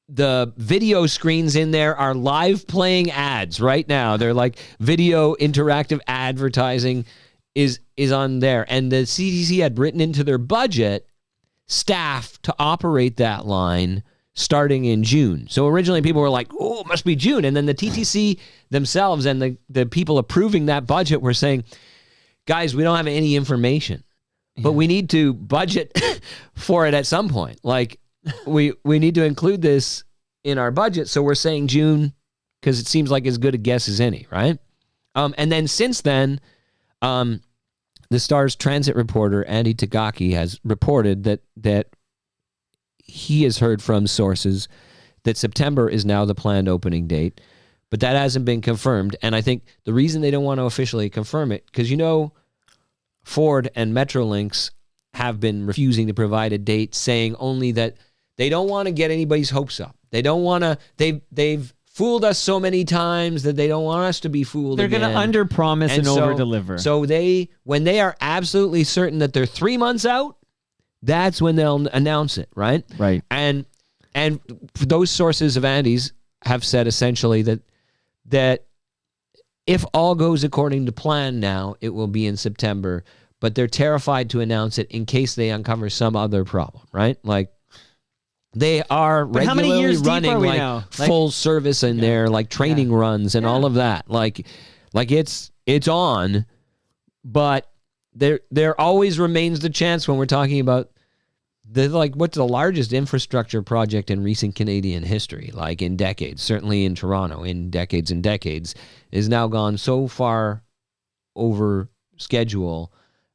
the video screens in there are live playing ads right now. They're like video interactive advertising is on there. And the CTC had written into their budget staff to operate that line starting in June. So originally people were like, oh, it must be June. And then the TTC themselves and the people approving that budget were saying, guys, we don't have any information, but we need to budget for it at some point. Like, we need to include this in our budget. So we're saying June because it seems like as good a guess as any, right? And then since then, the Star's transit reporter, Andy Tagaki, has reported that he has heard from sources that September is now the planned opening date, but that hasn't been confirmed. And I think the reason they don't want to officially confirm it, because Ford and Metrolinx have been refusing to provide a date, saying only that they don't want to get anybody's hopes up. They don't want to. They've fooled us so many times that they don't want us to be fooled. They're going to underpromise and overdeliver. So when they are absolutely certain that they're 3 months out, that's when they'll announce it, right? Right. And those sources of Andy's have said essentially that if all goes according to plan now, it will be in September, but they're terrified to announce it in case they uncover some other problem, right? Like, they are regularly running like full service in there, like training runs and all of that. Like it's on, but there always remains the chance when we're talking about what's the largest infrastructure project in recent Canadian history, like in decades, certainly in Toronto, in decades and decades, is now gone so far over schedule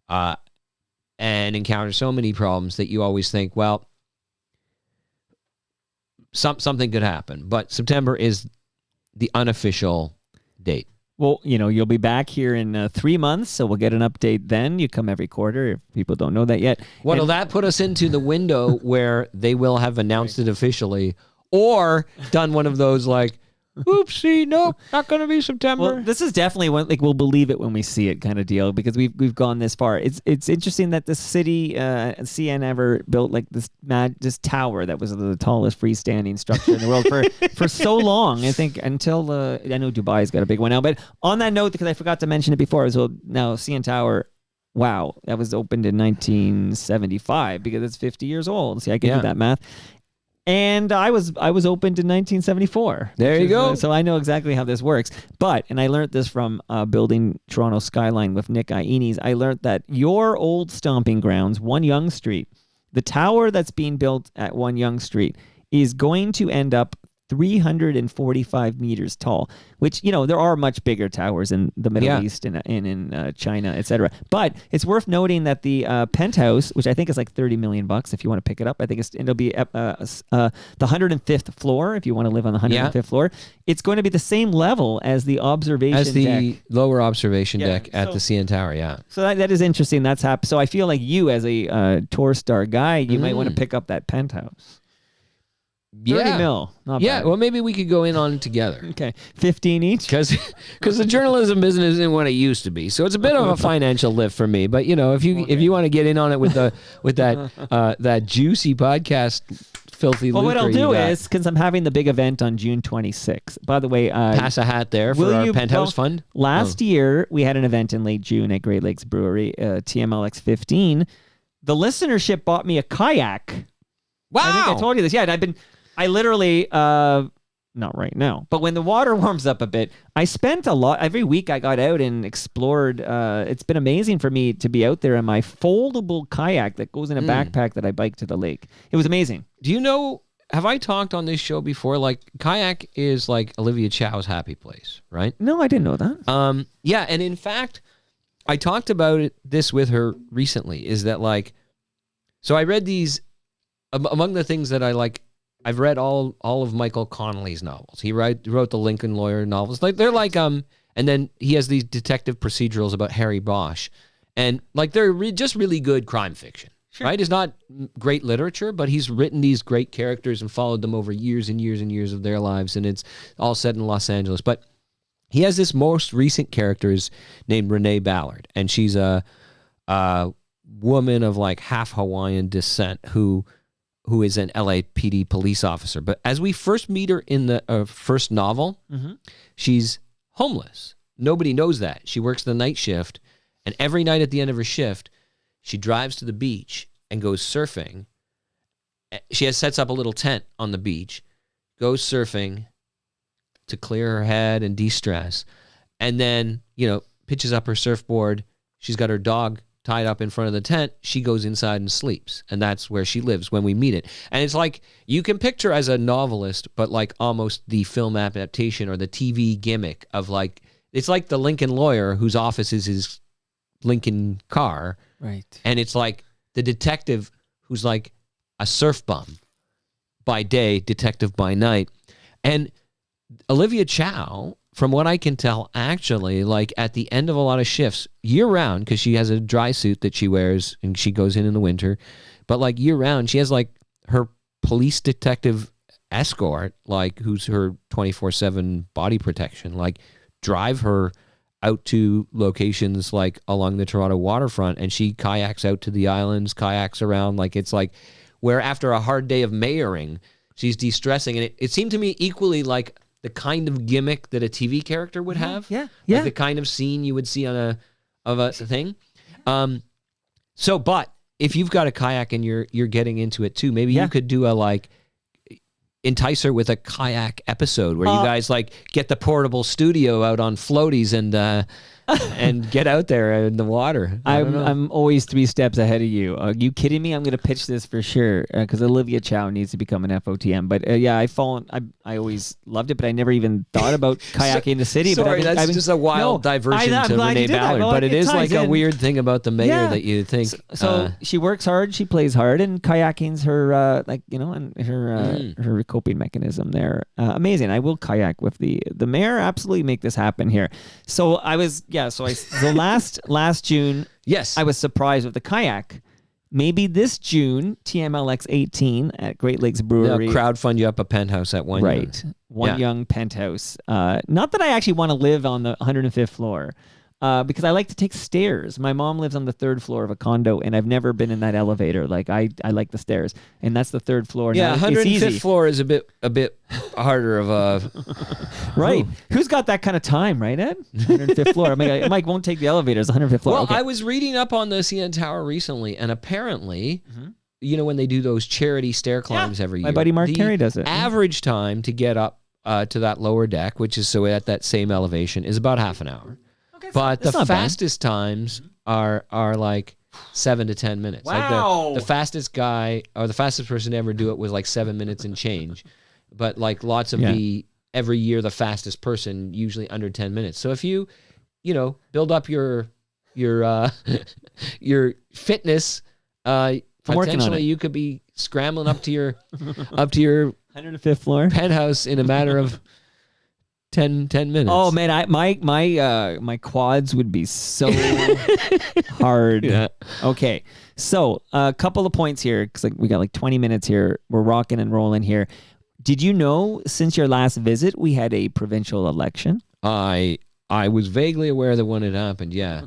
and encounters so many problems that you always think, well, something could happen. But September is the unofficial date. Well, you'll be back here in 3 months, so we'll get an update then. You come every quarter if people don't know that yet. Will that put us into the window where they will have announced it officially or done one of those like, oopsie, nope, not going to be September. Well, this is definitely one, we'll believe it when we see it kind of deal, because we've gone this far. It's interesting that the city, CN ever built like this tower that was the tallest freestanding structure in the world for so long. I think until I know Dubai's got a big one now. But on that note, because I forgot to mention it before as well, now CN Tower. Wow, that was opened in 1975 because it's 50 years old. See, I can do that math. And I was opened in 1974. There you go. So I know exactly how this works. And I learned this from building Toronto Skyline with Nick Iones. I learned that your old stomping grounds, 1 Yonge Street, the tower that's being built at 1 Yonge Street is going to end up 345 meters tall, which, there are much bigger towers in the Middle East and in China, etc. But it's worth noting that the penthouse, which I think is like $30 million if you want to pick it up, I think it'll be the 105th floor if you want to live on the 105th floor. It's going to be the same level as the observation deck. Lower observation deck at the CN Tower, So that is interesting. That's happened. So I feel like you, as a tour star guy, you might want to pick up that penthouse. 30 mil. Not bad. Well, maybe we could go in on it together. Okay. 15 each? Because the journalism business isn't what it used to be. So it's a bit of a financial lift for me. But, if you want to get in on it with that juicy podcast filthy lucre. Well, what I'll do is, because I'm having the big event on June 26th. By the way, pass a hat there for our penthouse fund. Last year, we had an event in late June at Great Lakes Brewery, TMLX 15. The listenership bought me a kayak. Wow. I think I told you this. Yeah, and I literally not right now. But when the water warms up a bit, I spent a lot. Every week I got out and explored. It's been amazing for me to be out there in my foldable kayak that goes in a backpack that I bike to the lake. It was amazing. Do you know, have I talked on this show before? Like, kayak is like Olivia Chow's happy place, right? No, I didn't know that. Yeah, and in fact, I talked about this with her recently, is that like, so I read these, among the things that I like, I've read all of Michael Connelly's novels. He wrote the Lincoln Lawyer novels. Like they're like and then he has these detective procedurals about Harry Bosch, and like they're just really good crime fiction. Sure. Right? It's not great literature, but he's written these great characters and followed them over years and years and years of their lives, and it's all set in Los Angeles. But he has this most recent character named Renee Ballard, and she's a woman of like half Hawaiian descent who is an LAPD police officer. But as we first meet her in the first novel, she's homeless. Nobody knows that. She works the night shift, and every night at the end of her shift, she drives to the beach and goes surfing. She sets up a little tent on the beach, goes surfing to clear her head and de-stress, and then, pitches up her surfboard. She's got her dog tied up in front of the tent. She goes inside and sleeps, and that's where she lives when we meet it. And it's like, you can picture as a novelist, but like almost the film adaptation or the TV gimmick of like, it's like the Lincoln Lawyer whose office is his Lincoln car. Right. And it's like the detective who's like a surf bum by day, detective by night. And Olivia Chow, from what I can tell, actually, like at the end of a lot of shifts, year round, because she has a dry suit that she wears and she goes in the winter, but like year round, she has like her police detective escort, like who's her 24/7 body protection, like drive her out to locations like along the Toronto waterfront, and she kayaks out to the islands, kayaks around. Like it's like where after a hard day of mayoring, she's de-stressing. And it seemed to me equally like the kind of gimmick that a TV character would have. Yeah. Like the kind of scene you would see on a thing. But if you've got a kayak and you're getting into it too, maybe you could do a like entice her with a kayak episode where you guys like get the portable studio out on floaties and get out there in the water. I'm always 3 steps ahead of you. Are you kidding me? I'm going to pitch this for sure because Olivia Chow needs to become an FOTM. But I always loved it, but I never even thought about kayaking in the city. Sorry, but that's just a wild diversion to Renee Ballard. But it is like a weird thing about the mayor that you think. So she works hard, she plays hard, and kayaking's her and her coping mechanism there. Amazing. I will kayak with the mayor. Absolutely make this happen here. So I was. Yeah, so last June, yes, I was surprised with the kayak. Maybe this June, TMLX 18 at Great Lakes Brewery. They'll crowdfund you up a penthouse at one. Right, young penthouse. Not that I actually want to live on the 105th floor, because I like to take stairs. My mom lives on the 3rd floor of a condo, and I've never been in that elevator. Like I like the stairs, and that's the 3rd floor. Yeah, now, 105th floor is a bit harder of a. Right. Who's got that kind of time, right, Ed? 105th floor. I mean, Mike won't take the elevators. 105th floor. Well, okay. I was reading up on the CN Tower recently, and apparently, when they do those charity stair climbs every year, my buddy Mark Carey does it. Average time to get up to that lower deck, which is so at that same elevation, is about half an hour. But the fastest times are like 7 to 10 minutes. Wow. Like the fastest guy or the fastest person to ever do it was like 7 minutes and change. But like lots of every year, the fastest person usually under 10 minutes. So if you build up your fitness, potentially you could be scrambling up to your 105th floor penthouse in a matter of 10 minutes. Oh man, my quads would be so hard. Yeah. Okay, so a couple of points here because we got like 20 minutes here. We're rocking and rolling here. Did you know since your last visit we had a provincial election? I was vaguely aware that one had happened. Yeah,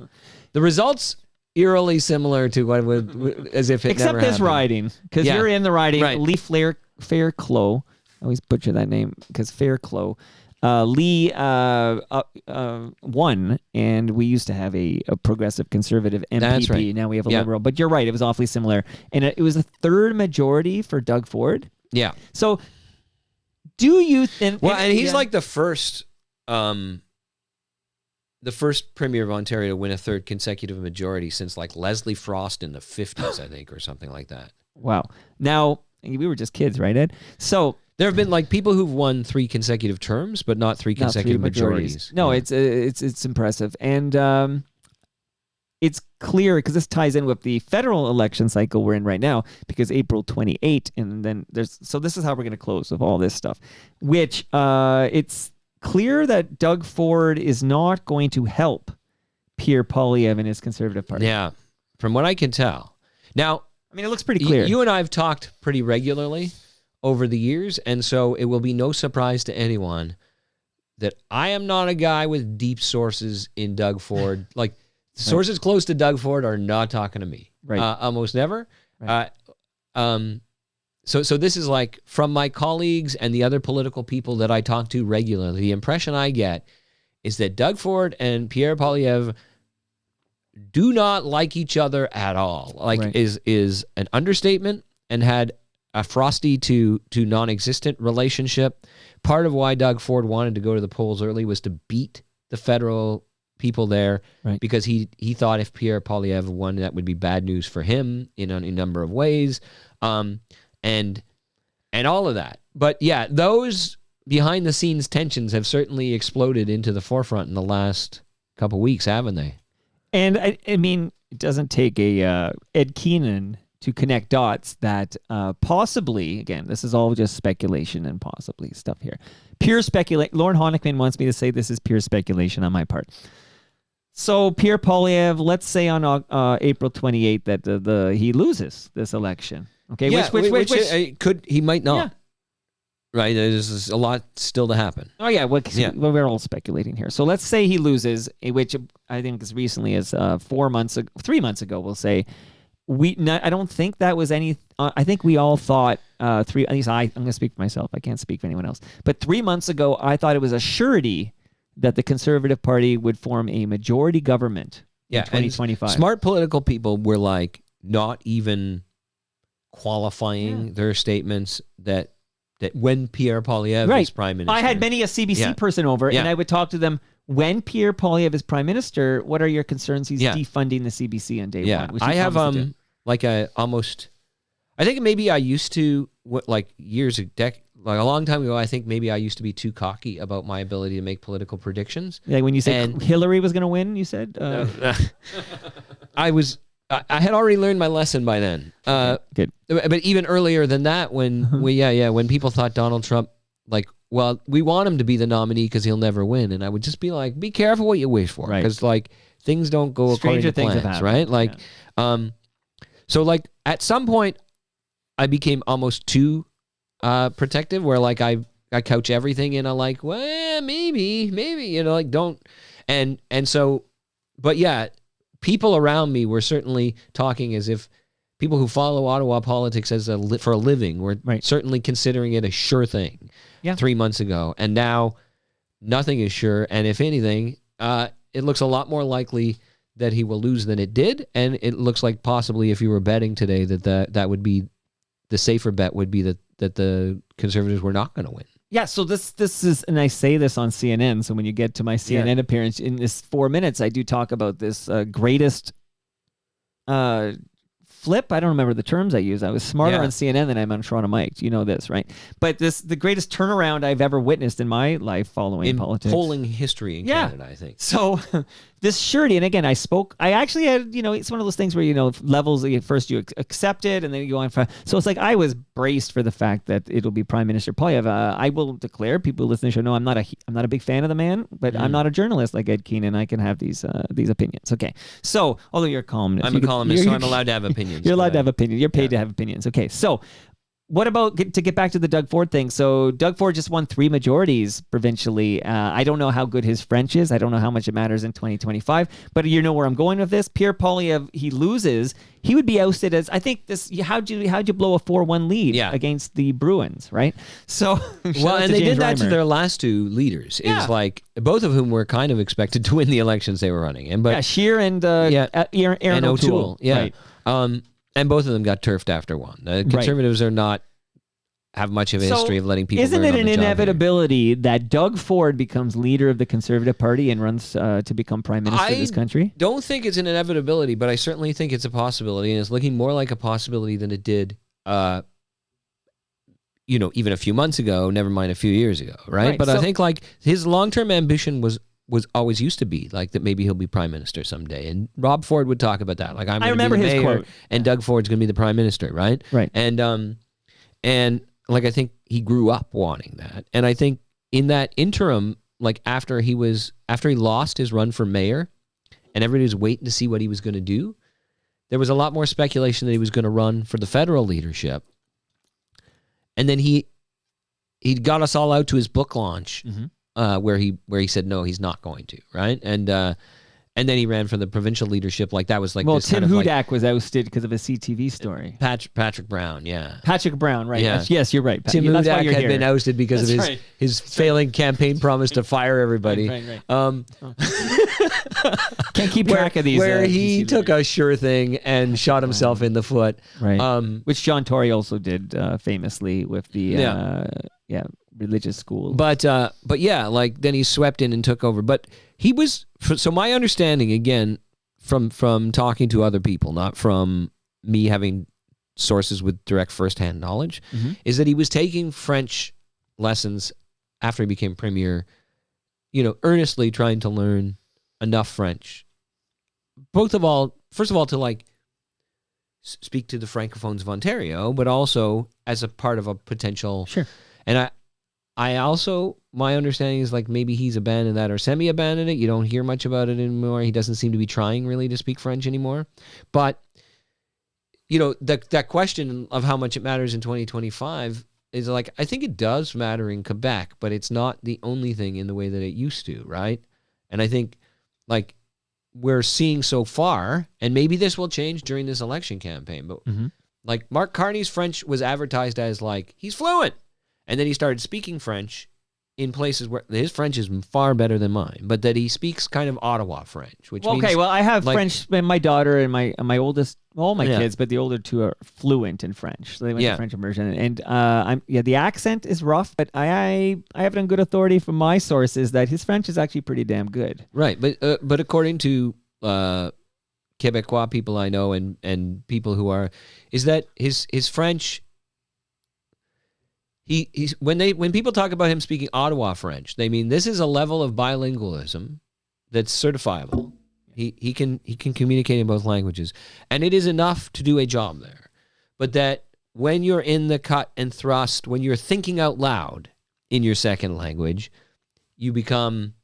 the results eerily similar to what would as if it except never this happened. riding because you're in the riding. Right. Lee Fairclough. I always butcher that name because Fairclough. Lee won, and we used to have a progressive conservative MPP. That's right. Now we have a liberal. But you're right; it was awfully similar, and it was a 3rd majority for Doug Ford. Yeah. So Do you think? Well, and he's like the first premier of Ontario to win a third consecutive majority since like Leslie Frost in the 50s, I think, or something like that. Wow. Now, we were just kids, right, Ed? So there have been like people who've won 3 consecutive terms, but not 3 consecutive majorities. No, Yeah. it's impressive, and it's clear because this ties in with the federal election cycle we're in right now. Because April 28, and then this is how we're going to close with all this stuff, which it's clear that Doug Ford is not going to help Pierre Poilievre and his Conservative Party. Yeah, from what I can tell. Now, I mean, it looks pretty clear. You and I have talked pretty regularly over the years, and so it will be no surprise to anyone that I am not a guy with deep sources in Doug Ford. Like, sources close to Doug Ford are not talking to me. Right. Almost never. Right. So this is like from my colleagues and the other political people that I talk to regularly, the impression I get is that Doug Ford and Pierre Poilievre do not like each other at all. Like is an understatement, and had a frosty to non-existent relationship. Part of why Doug Ford wanted to go to the polls early was to beat the federal people there, because he thought if Pierre Poilievre won, that would be bad news for him in a number of ways, and all of that. But yeah, those behind the scenes tensions have certainly exploded into the forefront in the last couple weeks, haven't they? And I mean, it doesn't take a Ed Keenan to connect dots that possibly, again, this is all just speculation and possibly stuff here. Pure speculation. Lauren Honickman wants me to say this is pure speculation on my part. So Pierre Poilievre, let's say on April 28th that he loses this election. Okay, yeah, which he might not. Yeah. Right, there's a lot still to happen. Oh yeah, we're all speculating here. So let's say he loses, which I think as recently as 3 months ago, we'll say. I don't think that was any. I think we all thought at least I'm going to speak for myself. I can't speak for anyone else. But 3 months ago, I thought it was a surety that the Conservative Party would form a majority government in 2025. Smart political people were like not even qualifying their statements that when Pierre Poilievre is prime minister. I had many a CBC person over, and I would talk to them. When Pierre Poilievre is prime minister, what are your concerns? He's defunding the CBC on day one. Which I have I think maybe I used to like a long time ago. I think maybe I used to be too cocky about my ability to make political predictions. Yeah, when you said Hillary was going to win, you said I had already learned my lesson by then. Good. But even earlier than that, when when people thought Donald Trump, like, well, we want him to be the nominee because he'll never win, and I would just be like, be careful what you wish for, because like things don't go according to plans, right? Like, so like at some point, I became almost too protective, where like I couch everything in a like, well, maybe, like don't, and so, but yeah. People around me were certainly talking as if people who follow Ottawa politics for a living were certainly considering it a sure thing 3 months ago. And now nothing is sure. And if anything, it looks a lot more likely that he will lose than it did. And it looks like possibly if you were betting today that would be the safer bet would be that the Conservatives were not going to win. Yeah, so this is, and I say this on CNN, so when you get to my CNN appearance, in this 4 minutes, I do talk about this greatest flip. I don't remember the terms I use. I was smarter on CNN than I'm on Toronto Mike. You know this, right? But the greatest turnaround I've ever witnessed in my life following politics. Polling history in Canada, I think. So this surety, and again, I actually had, it's one of those things where, levels, first you accept it, and then you go on. So it's like I was braced for the fact that it'll be Prime Minister Poilievre. I will declare, people listening to the show know I'm not a big fan of the man, but I'm not a journalist like Ed Keenan. I can have these opinions. Okay. So, although you're a columnist. I'm a columnist, so I'm allowed to have opinions. You're allowed to have opinions. You're paid to have opinions. Okay. So, what about, to get back to the Doug Ford thing? So Doug Ford just won 3 majorities provincially. I don't know how good his French is. I don't know how much it matters in 2025. But you know where I'm going with this. Pierre Poilievre, he loses. He would be ousted as, I think this. How'd you blow a 4-1 lead against the Bruins, right? So well, and they did that to their last 2 leaders. Is like both of whom were kind of expected to win the elections they were running in. But Scheer and Aaron O'Toole. Yeah. Right. And both of them got turfed after one. The Conservatives are not have much of a history of letting people Isn't learn it on an the job here. inevitability that Doug Ford becomes leader of the Conservative Party and runs to become prime minister of this country? Don't think it's an inevitability, but I certainly think it's a possibility, and it's looking more like a possibility than it did, even a few months ago, never mind a few years ago, right? But I think like his long-term ambition was always used to be like that maybe he'll be prime minister someday. And Rob Ford would talk about that. Like I remember his mayor, quote. and Doug Ford's going to be the prime minister, right? Right. And like I think he grew up wanting that. And I think in that interim, like after he lost his run for mayor and everybody was waiting to see what he was going to do, there was a lot more speculation that he was going to run for the federal leadership. And then he got us all out to his book launch, where he said no, he's not going to, right? And then he ran for the provincial leadership. Like that was like well, this Tim kind of Hudak was ousted because of a CTV story. Patrick Brown, yeah. Patrick Brown, right? Yeah. Yes, you're right. Tim That's why Hudak you're had here. been ousted because That's of his failing campaign promise to fire everybody. Right. Can't keep track of these. Where he GC took a sure thing and shot himself in the foot. right, which John Tory also did famously with the religious school. But yeah, like then he swept in and took over. But he was, so my understanding again from talking to other people, not from me having sources with direct firsthand knowledge, is that he was taking French lessons after he became premier, earnestly trying to learn enough French. First of all, to like speak to the Francophones of Ontario, but also as a part of a potential. Sure. And I also, my understanding is like maybe he's abandoned that or semi-abandoned it. You don't hear much about it anymore. He doesn't seem to be trying really to speak French anymore. But, that question of how much it matters in 2025 is like, I think it does matter in Quebec, but it's not the only thing in the way that it used to, right? And I think like we're seeing so far, and maybe this will change during this election campaign, but like Mark Carney's French was advertised as like, he's fluent. And then he started speaking French in places where his French is far better than mine, but that he speaks kind of Ottawa French, which means... Okay, well, I have like, French, and my daughter and my oldest, all my kids, but the older two are fluent in French. So they went to French immersion. And the accent is rough, but I have it on good authority from my sources that his French is actually pretty damn good. Right, but according to Quebecois people I know and people who are... is that his French... When people talk about him speaking Ottawa French, they mean this is a level of bilingualism that's certifiable. He can communicate in both languages, and it is enough to do a job there. But that when you're in the cut and thrust, when you're thinking out loud in your second language, you become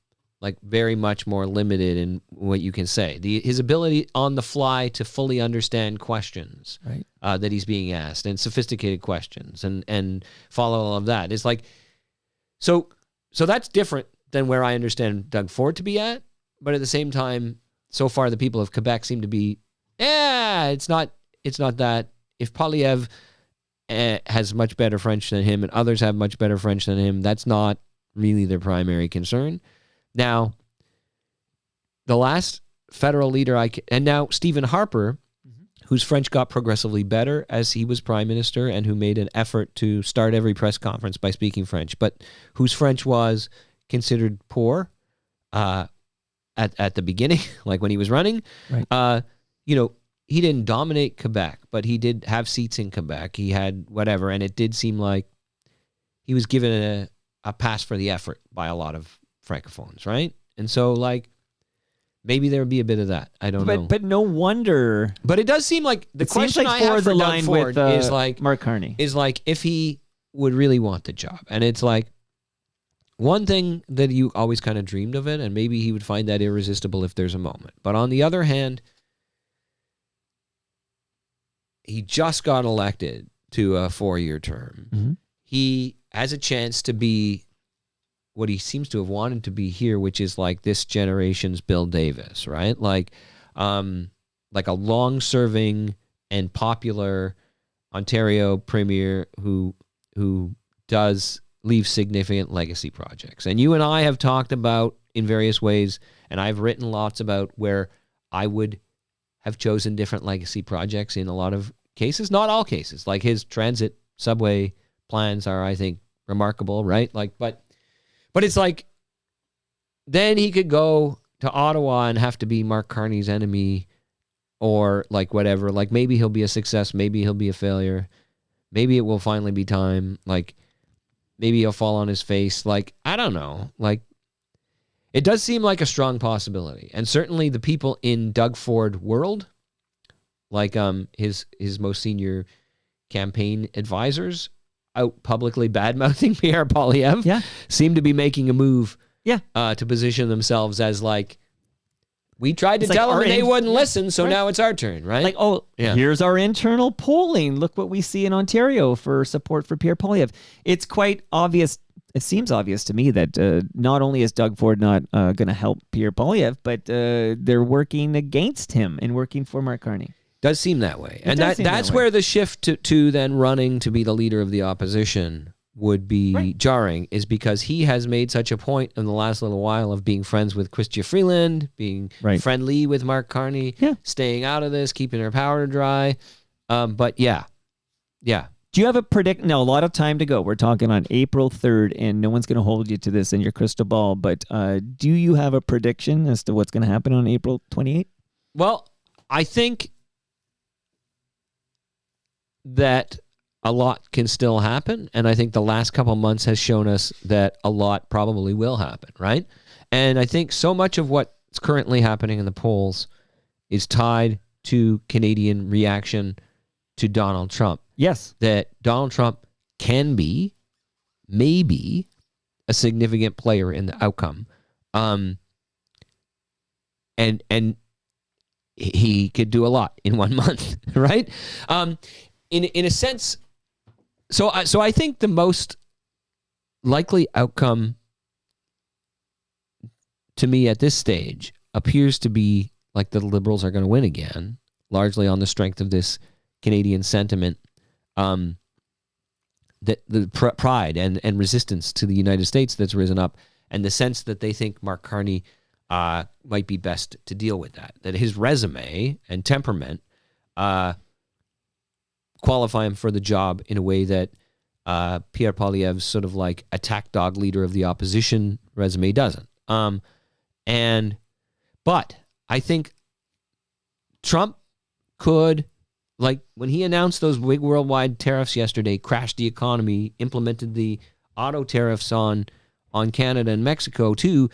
like very much more limited in what you can say. His ability on the fly to fully understand questions that he's being asked and sophisticated questions and follow all of that. It's like, so that's different than where I understand Doug Ford to be at. But at the same time, so far the people of Quebec seem to be, it's not that. If Polyev has much better French than him and others have much better French than him, that's not really their primary concern. Now, the last federal leader and now Stephen Harper, whose French got progressively better as he was prime minister and who made an effort to start every press conference by speaking French, but whose French was considered poor at the beginning, like when he was running. Right. He didn't dominate Quebec, but he did have seats in Quebec. He had whatever, and it did seem like he was given a pass for the effort by a lot of Francophones, right? And so, like, maybe there would be a bit of that. I don't know. But no wonder. But it does seem like the question I have for Doug Ford is like Mark Carney is like if he would really want the job, and it's like one thing that you always kind of dreamed of it, and maybe he would find that irresistible if there's a moment. But on the other hand, he just got elected to a 4-year term. He has a chance to be what he seems to have wanted to be here, which is like this generation's Bill Davis, right? Like a long-serving and popular Ontario premier who does leave significant legacy projects. And you and I have talked about in various ways, and I've written lots about where I would have chosen different legacy projects in a lot of cases, not all cases, like his transit subway plans are, I think, remarkable, right? Like, but it's like, then he could go to Ottawa and have to be Mark Carney's enemy, or like whatever. Like, maybe he'll be a success, maybe he'll be a failure, maybe it will finally be time. Like, maybe he'll fall on his face. Like, I don't know. Like, it does seem like a strong possibility, and certainly the people in Doug Ford world, like his most senior campaign advisors, out publicly bad-mouthing Pierre Poilievre, seem to be making a move to position themselves as like, we tried to tell them and they wouldn't listen, so now it's our turn, right? Like, here's our internal polling. Look what we see in Ontario for support for Pierre Poilievre. It's quite obvious. It seems obvious to me that not only is Doug Ford not going to help Pierre Poilievre, but they're working against him and working for Mark Carney. Does seem that way. And that's where the shift to then running to be the leader of the opposition would be jarring, is because he has made such a point in the last little while of being friends with Chrystia Freeland, being friendly with Mark Carney, staying out of this, keeping her powder dry. But yeah. Do you have a predict? No, a lot of time to go. We're talking on April 3rd, and no one's going to hold you to this in your crystal ball. But do you have a prediction as to what's going to happen on April 28th? Well, I think that a lot can still happen, and I think the last couple months has shown us that a lot probably will happen, right? And I think so much of what's currently happening in the polls is tied to Canadian reaction to Donald Trump. Yes. That Donald Trump can be, maybe, a significant player in the outcome. And he could do a lot in 1 month, right? In a sense, so I think the most likely outcome to me at this stage appears to be like the Liberals are going to win again, largely on the strength of this Canadian sentiment, that the pride and resistance to the United States that's risen up, and the sense that they think Mark Carney might be best to deal with that his resume and temperament qualify him for the job in a way that Pierre Poilievre's sort of like attack dog leader of the opposition resume doesn't. But I think Trump could, like when he announced those big worldwide tariffs yesterday, crashed the economy, implemented the auto tariffs on Canada and Mexico too,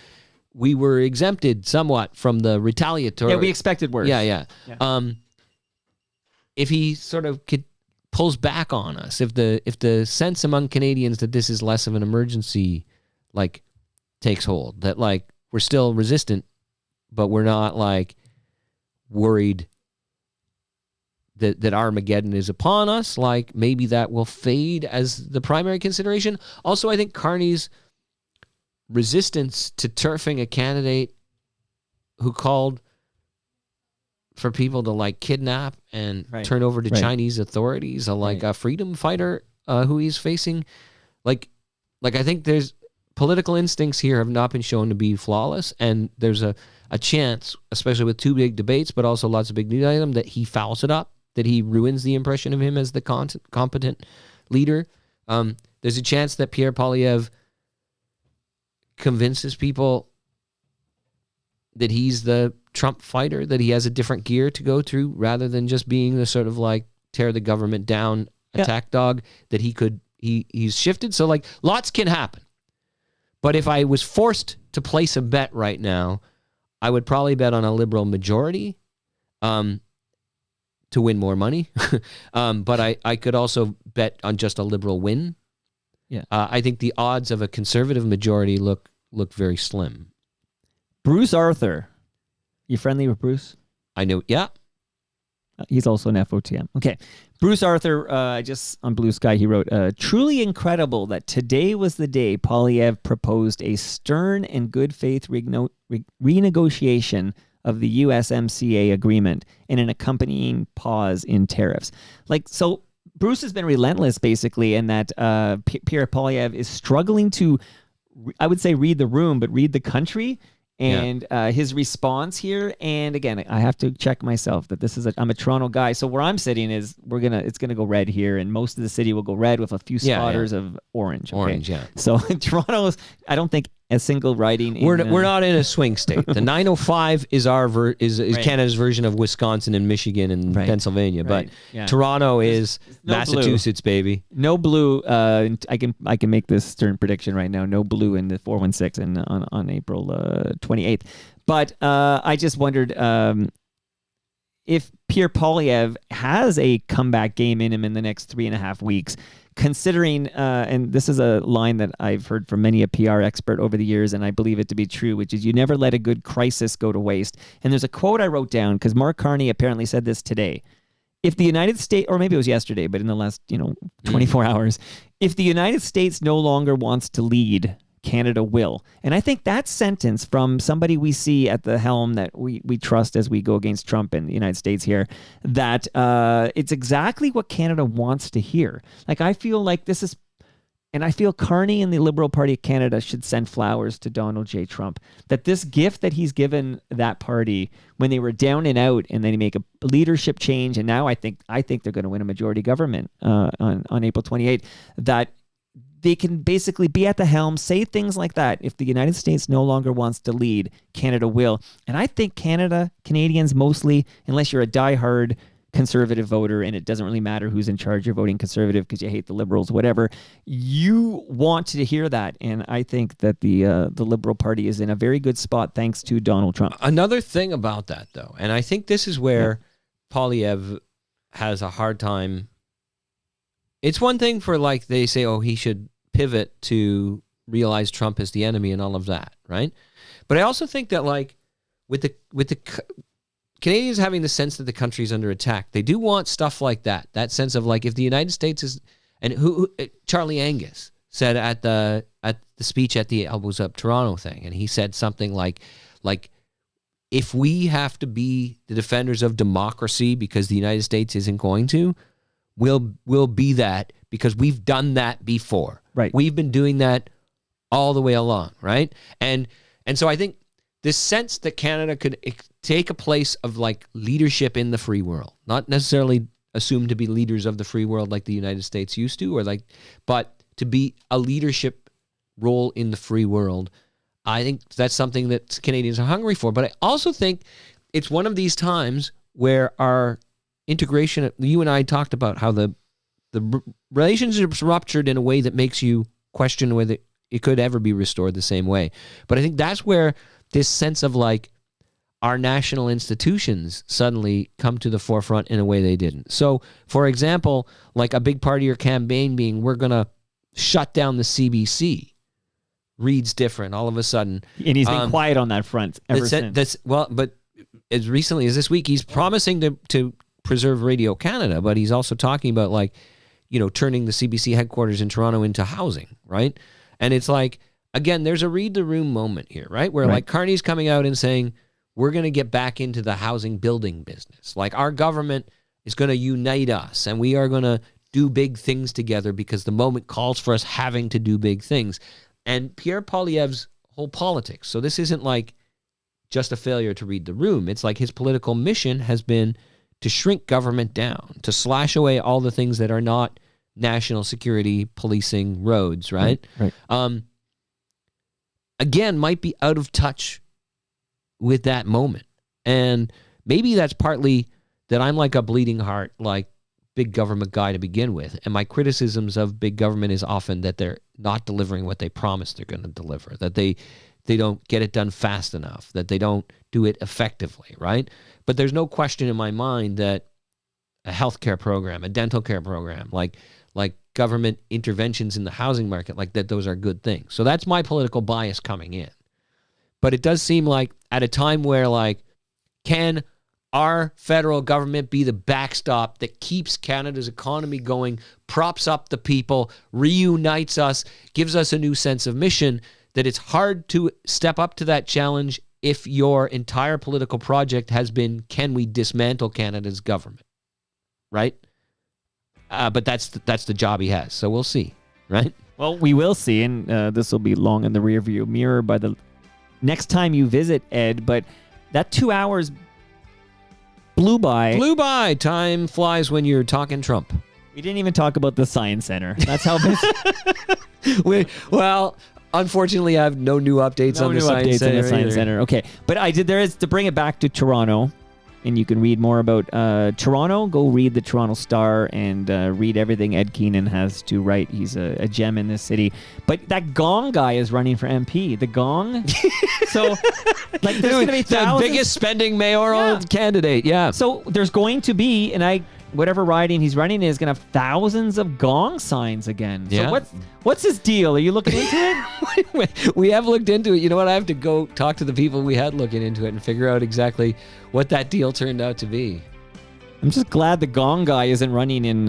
we were exempted somewhat from the retaliatory. Yeah, we expected worse. Yeah. If he sort of pulls back on us, if the sense among Canadians that this is less of an emergency, like, takes hold, that like we're still resistant, but we're not like worried that Armageddon is upon us, like maybe that will fade as the primary consideration. Also, I think Carney's resistance to turfing a candidate who called for people to like kidnap and turn over to Chinese authorities, a freedom fighter who he's facing, like I think there's political instincts here have not been shown to be flawless, and there's a chance, especially with two big debates, but also lots of big news items, that he fouls it up, that he ruins the impression of him as the competent leader. There's a chance that Pierre Poilievre convinces people that he's the Trump fighter, that he has a different gear to go through rather than just being the sort of like tear the government down attack dog, that he's shifted. So like lots can happen. But if I was forced to place a bet right now, I would probably bet on a Liberal majority to win more money. But I could also bet on just a Liberal win. Yeah. I think the odds of a Conservative majority look very slim. Bruce Arthur. You friendly with Bruce? I know. Yeah. He's also an FOTM. Okay. Bruce Arthur, just on Blue Sky, he wrote, truly incredible that today was the day Poilievre proposed a stern and good faith renegotiation of the USMCA agreement and an accompanying pause in tariffs. Like, so Bruce has been relentless, basically, in that Pierre Poilievre is struggling to, I would say, read the room, but read the country And his response here, and again, I have to check myself that I'm a Toronto guy. So where I'm sitting is it's gonna go red here, and most of the city will go red with a few spotters of orange. Okay? Orange, yeah. So Toronto's, I don't think a single riding. We're not in a swing state. The 905 is is Canada's version of Wisconsin and Michigan and Pennsylvania, but Toronto is Massachusetts, baby. No blue. I can make this stern prediction right now. No blue in the 416 on April 28th. But I just wondered if Pierre Poilievre has a comeback game in him in the next 3.5 weeks. Considering, and this is a line that I've heard from many a PR expert over the years, and I believe it to be true, which is you never let a good crisis go to waste. And there's a quote I wrote down because Mark Carney apparently said this today. If the United States, or maybe it was yesterday, but in the last 24 hours, if the United States no longer wants to lead, Canada will. And I think that sentence from somebody we see at the helm that we trust as we go against Trump in the United States here, that it's exactly what Canada wants to hear. Like, I feel like this is, and I feel Carney and the Liberal Party of Canada should send flowers to Donald J. Trump. That this gift that he's given that party when they were down and out, and then he make a leadership change, and now I think they're going to win a majority government on April 28th, that they can basically be at the helm, say things like that. If the United States no longer wants to lead, Canada will. And I think Canadians mostly, unless you're a diehard conservative voter and it doesn't really matter who's in charge, you're voting conservative because you hate the Liberals, whatever, you want to hear that. And I think that the Liberal Party is in a very good spot thanks to Donald Trump. Another thing about that, though, and I think this is where Poilievre has a hard time. It's one thing for, like, they say, oh, he should pivot to realize Trump is the enemy and all of that, right? But I also think that, like, with the Canadians having the sense that the country is under attack, they do want stuff like that sense of, like, if the United States is, and who Charlie Angus said at the speech at the Elbows Up Toronto thing, and he said something like if we have to be the defenders of democracy because the United States isn't going to, we'll be that because we've done that before. Right. We've been doing that all the way along, right? And so I think this sense that Canada could take a place of, like, leadership in the free world, not necessarily assumed to be leaders of the free world like the United States used to, but to be a leadership role in the free world. I think that's something that Canadians are hungry for. But I also think it's one of these times where our integration, you and I talked about how the relationship's ruptured in a way that makes you question whether it could ever be restored the same way. But I think that's where this sense of, like, our national institutions suddenly come to the forefront in a way they didn't. So, for example, like a big part of your campaign being, we're going to shut down the CBC, reads different all of a sudden. And he's been quiet on that front ever since. But as recently as this week, he's promising to preserve Radio Canada, but he's also talking about, like, turning the CBC headquarters in Toronto into housing, right? And it's like, again, there's a read the room moment here, right? Where like Carney's coming out and saying, we're going to get back into the housing building business. Like, our government is going to unite us and we are going to do big things together because the moment calls for us having to do big things. And Pierre Poilievre's whole politics. So this isn't like just a failure to read the room. It's like his political mission has been to shrink government down, to slash away all the things that are not national security, policing, roads, right? Right. Again, might be out of touch with that moment. And maybe that's partly that I'm like a bleeding heart, like big government guy to begin with. And my criticisms of big government is often that they're not delivering what they promise they're going to deliver, that they don't get it done fast enough, that they don't do it effectively, right? But there's no question in my mind that a healthcare program, a dental care program, like government interventions in the housing market, like that, those are good things. So that's my political bias coming in. But it does seem like at a time where, like, can our federal government be the backstop that keeps Canada's economy going, props up the people, reunites us, gives us a new sense of mission, that it's hard to step up to that challenge if your entire political project has been, can we dismantle Canada's government, right? But that's the job he has, so we'll see, right? Well, we will see, and this will be long in the rearview mirror by the next time you visit, Ed. But that 2 hours blew by. Flew by. Time flies when you're talking Trump. We didn't even talk about the Science Center. That's how busy. Well, unfortunately, I have no new updates on the Science Center. Okay, but there is, to bring it back to Toronto, and you can read more about Toronto. Go read the Toronto Star and read everything Ed Keenan has to write. He's a gem in this city. But that Gong guy is running for MP. The Gong. So, like, there's going to be thousands. The biggest spending mayoral candidate. Yeah. So there's going to be, whatever riding he's running is going to have thousands of Gong signs again. Yeah. So what's his deal? Are you looking into it? We have looked into it. You know what? I have to go talk to the people we had looking into it and figure out exactly what that deal turned out to be. I'm just glad the Gong guy isn't running in,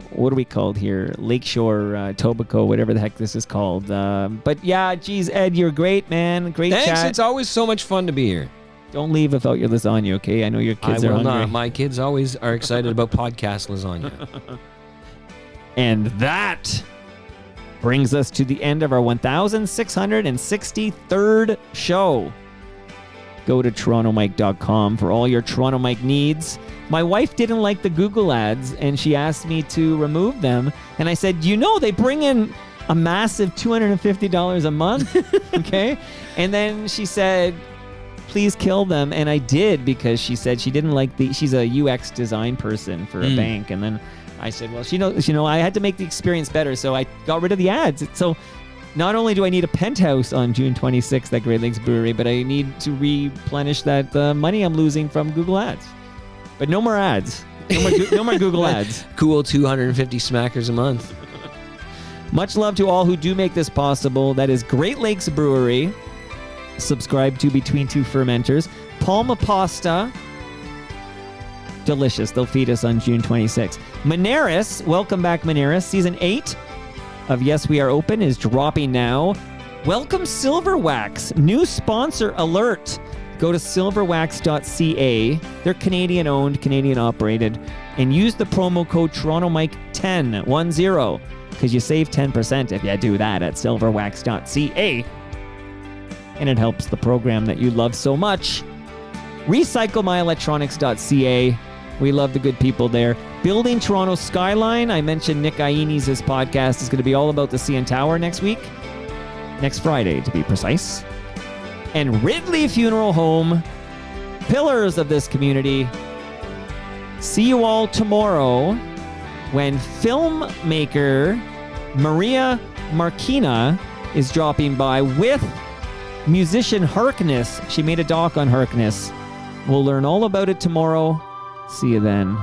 what are we called here? Lakeshore, Tobacco, whatever the heck this is called. But yeah, geez, Ed, you're great, man. Great Thanks. chat. It's always so much fun to be here. Don't leave without your lasagna, okay? I know your kids are hungry. Not. My kids always are excited about podcast lasagna. And that brings us to the end of our 1,663rd show. Go to TorontoMike.com for all your Toronto Mike needs. My wife didn't like the Google ads, and she asked me to remove them. And I said, they bring in a massive $250 a month, okay? And then she said, please kill them. And I did, because she said she didn't like she's a UX design person for a bank. And then I said, well, she knows, I had to make the experience better. So I got rid of the ads. So not only do I need a penthouse on June 26th at Great Lakes Brewery, but I need to replenish that money I'm losing from Google ads. But no more ads. No more Google ads. Cool 250 smackers a month. Much love to all who do make this possible. That is Great Lakes Brewery. Subscribe to Between Two Fermenters. Palma Pasta. Delicious. They'll feed us on June 26th. Maneris. Welcome back, Maneris. Season 8 of Yes, We Are Open is dropping now. Welcome Silver Wax. New sponsor alert. Go to silverwax.ca. They're Canadian-owned, Canadian-operated. And use the promo code TorontoMike10, 10, because you save 10% if you do that at silverwax.ca. And it helps the program that you love so much. RecycleMyElectronics.ca. We love the good people there. Building Toronto Skyline. I mentioned Nick Ianni's podcast is going to be all about the CN Tower next week. Next Friday, to be precise. And Ridley Funeral Home. Pillars of this community. See you all tomorrow when filmmaker Maria Marquina is dropping by with musician Harkness. She made a doc on Harkness. We'll learn all about it tomorrow. See you then.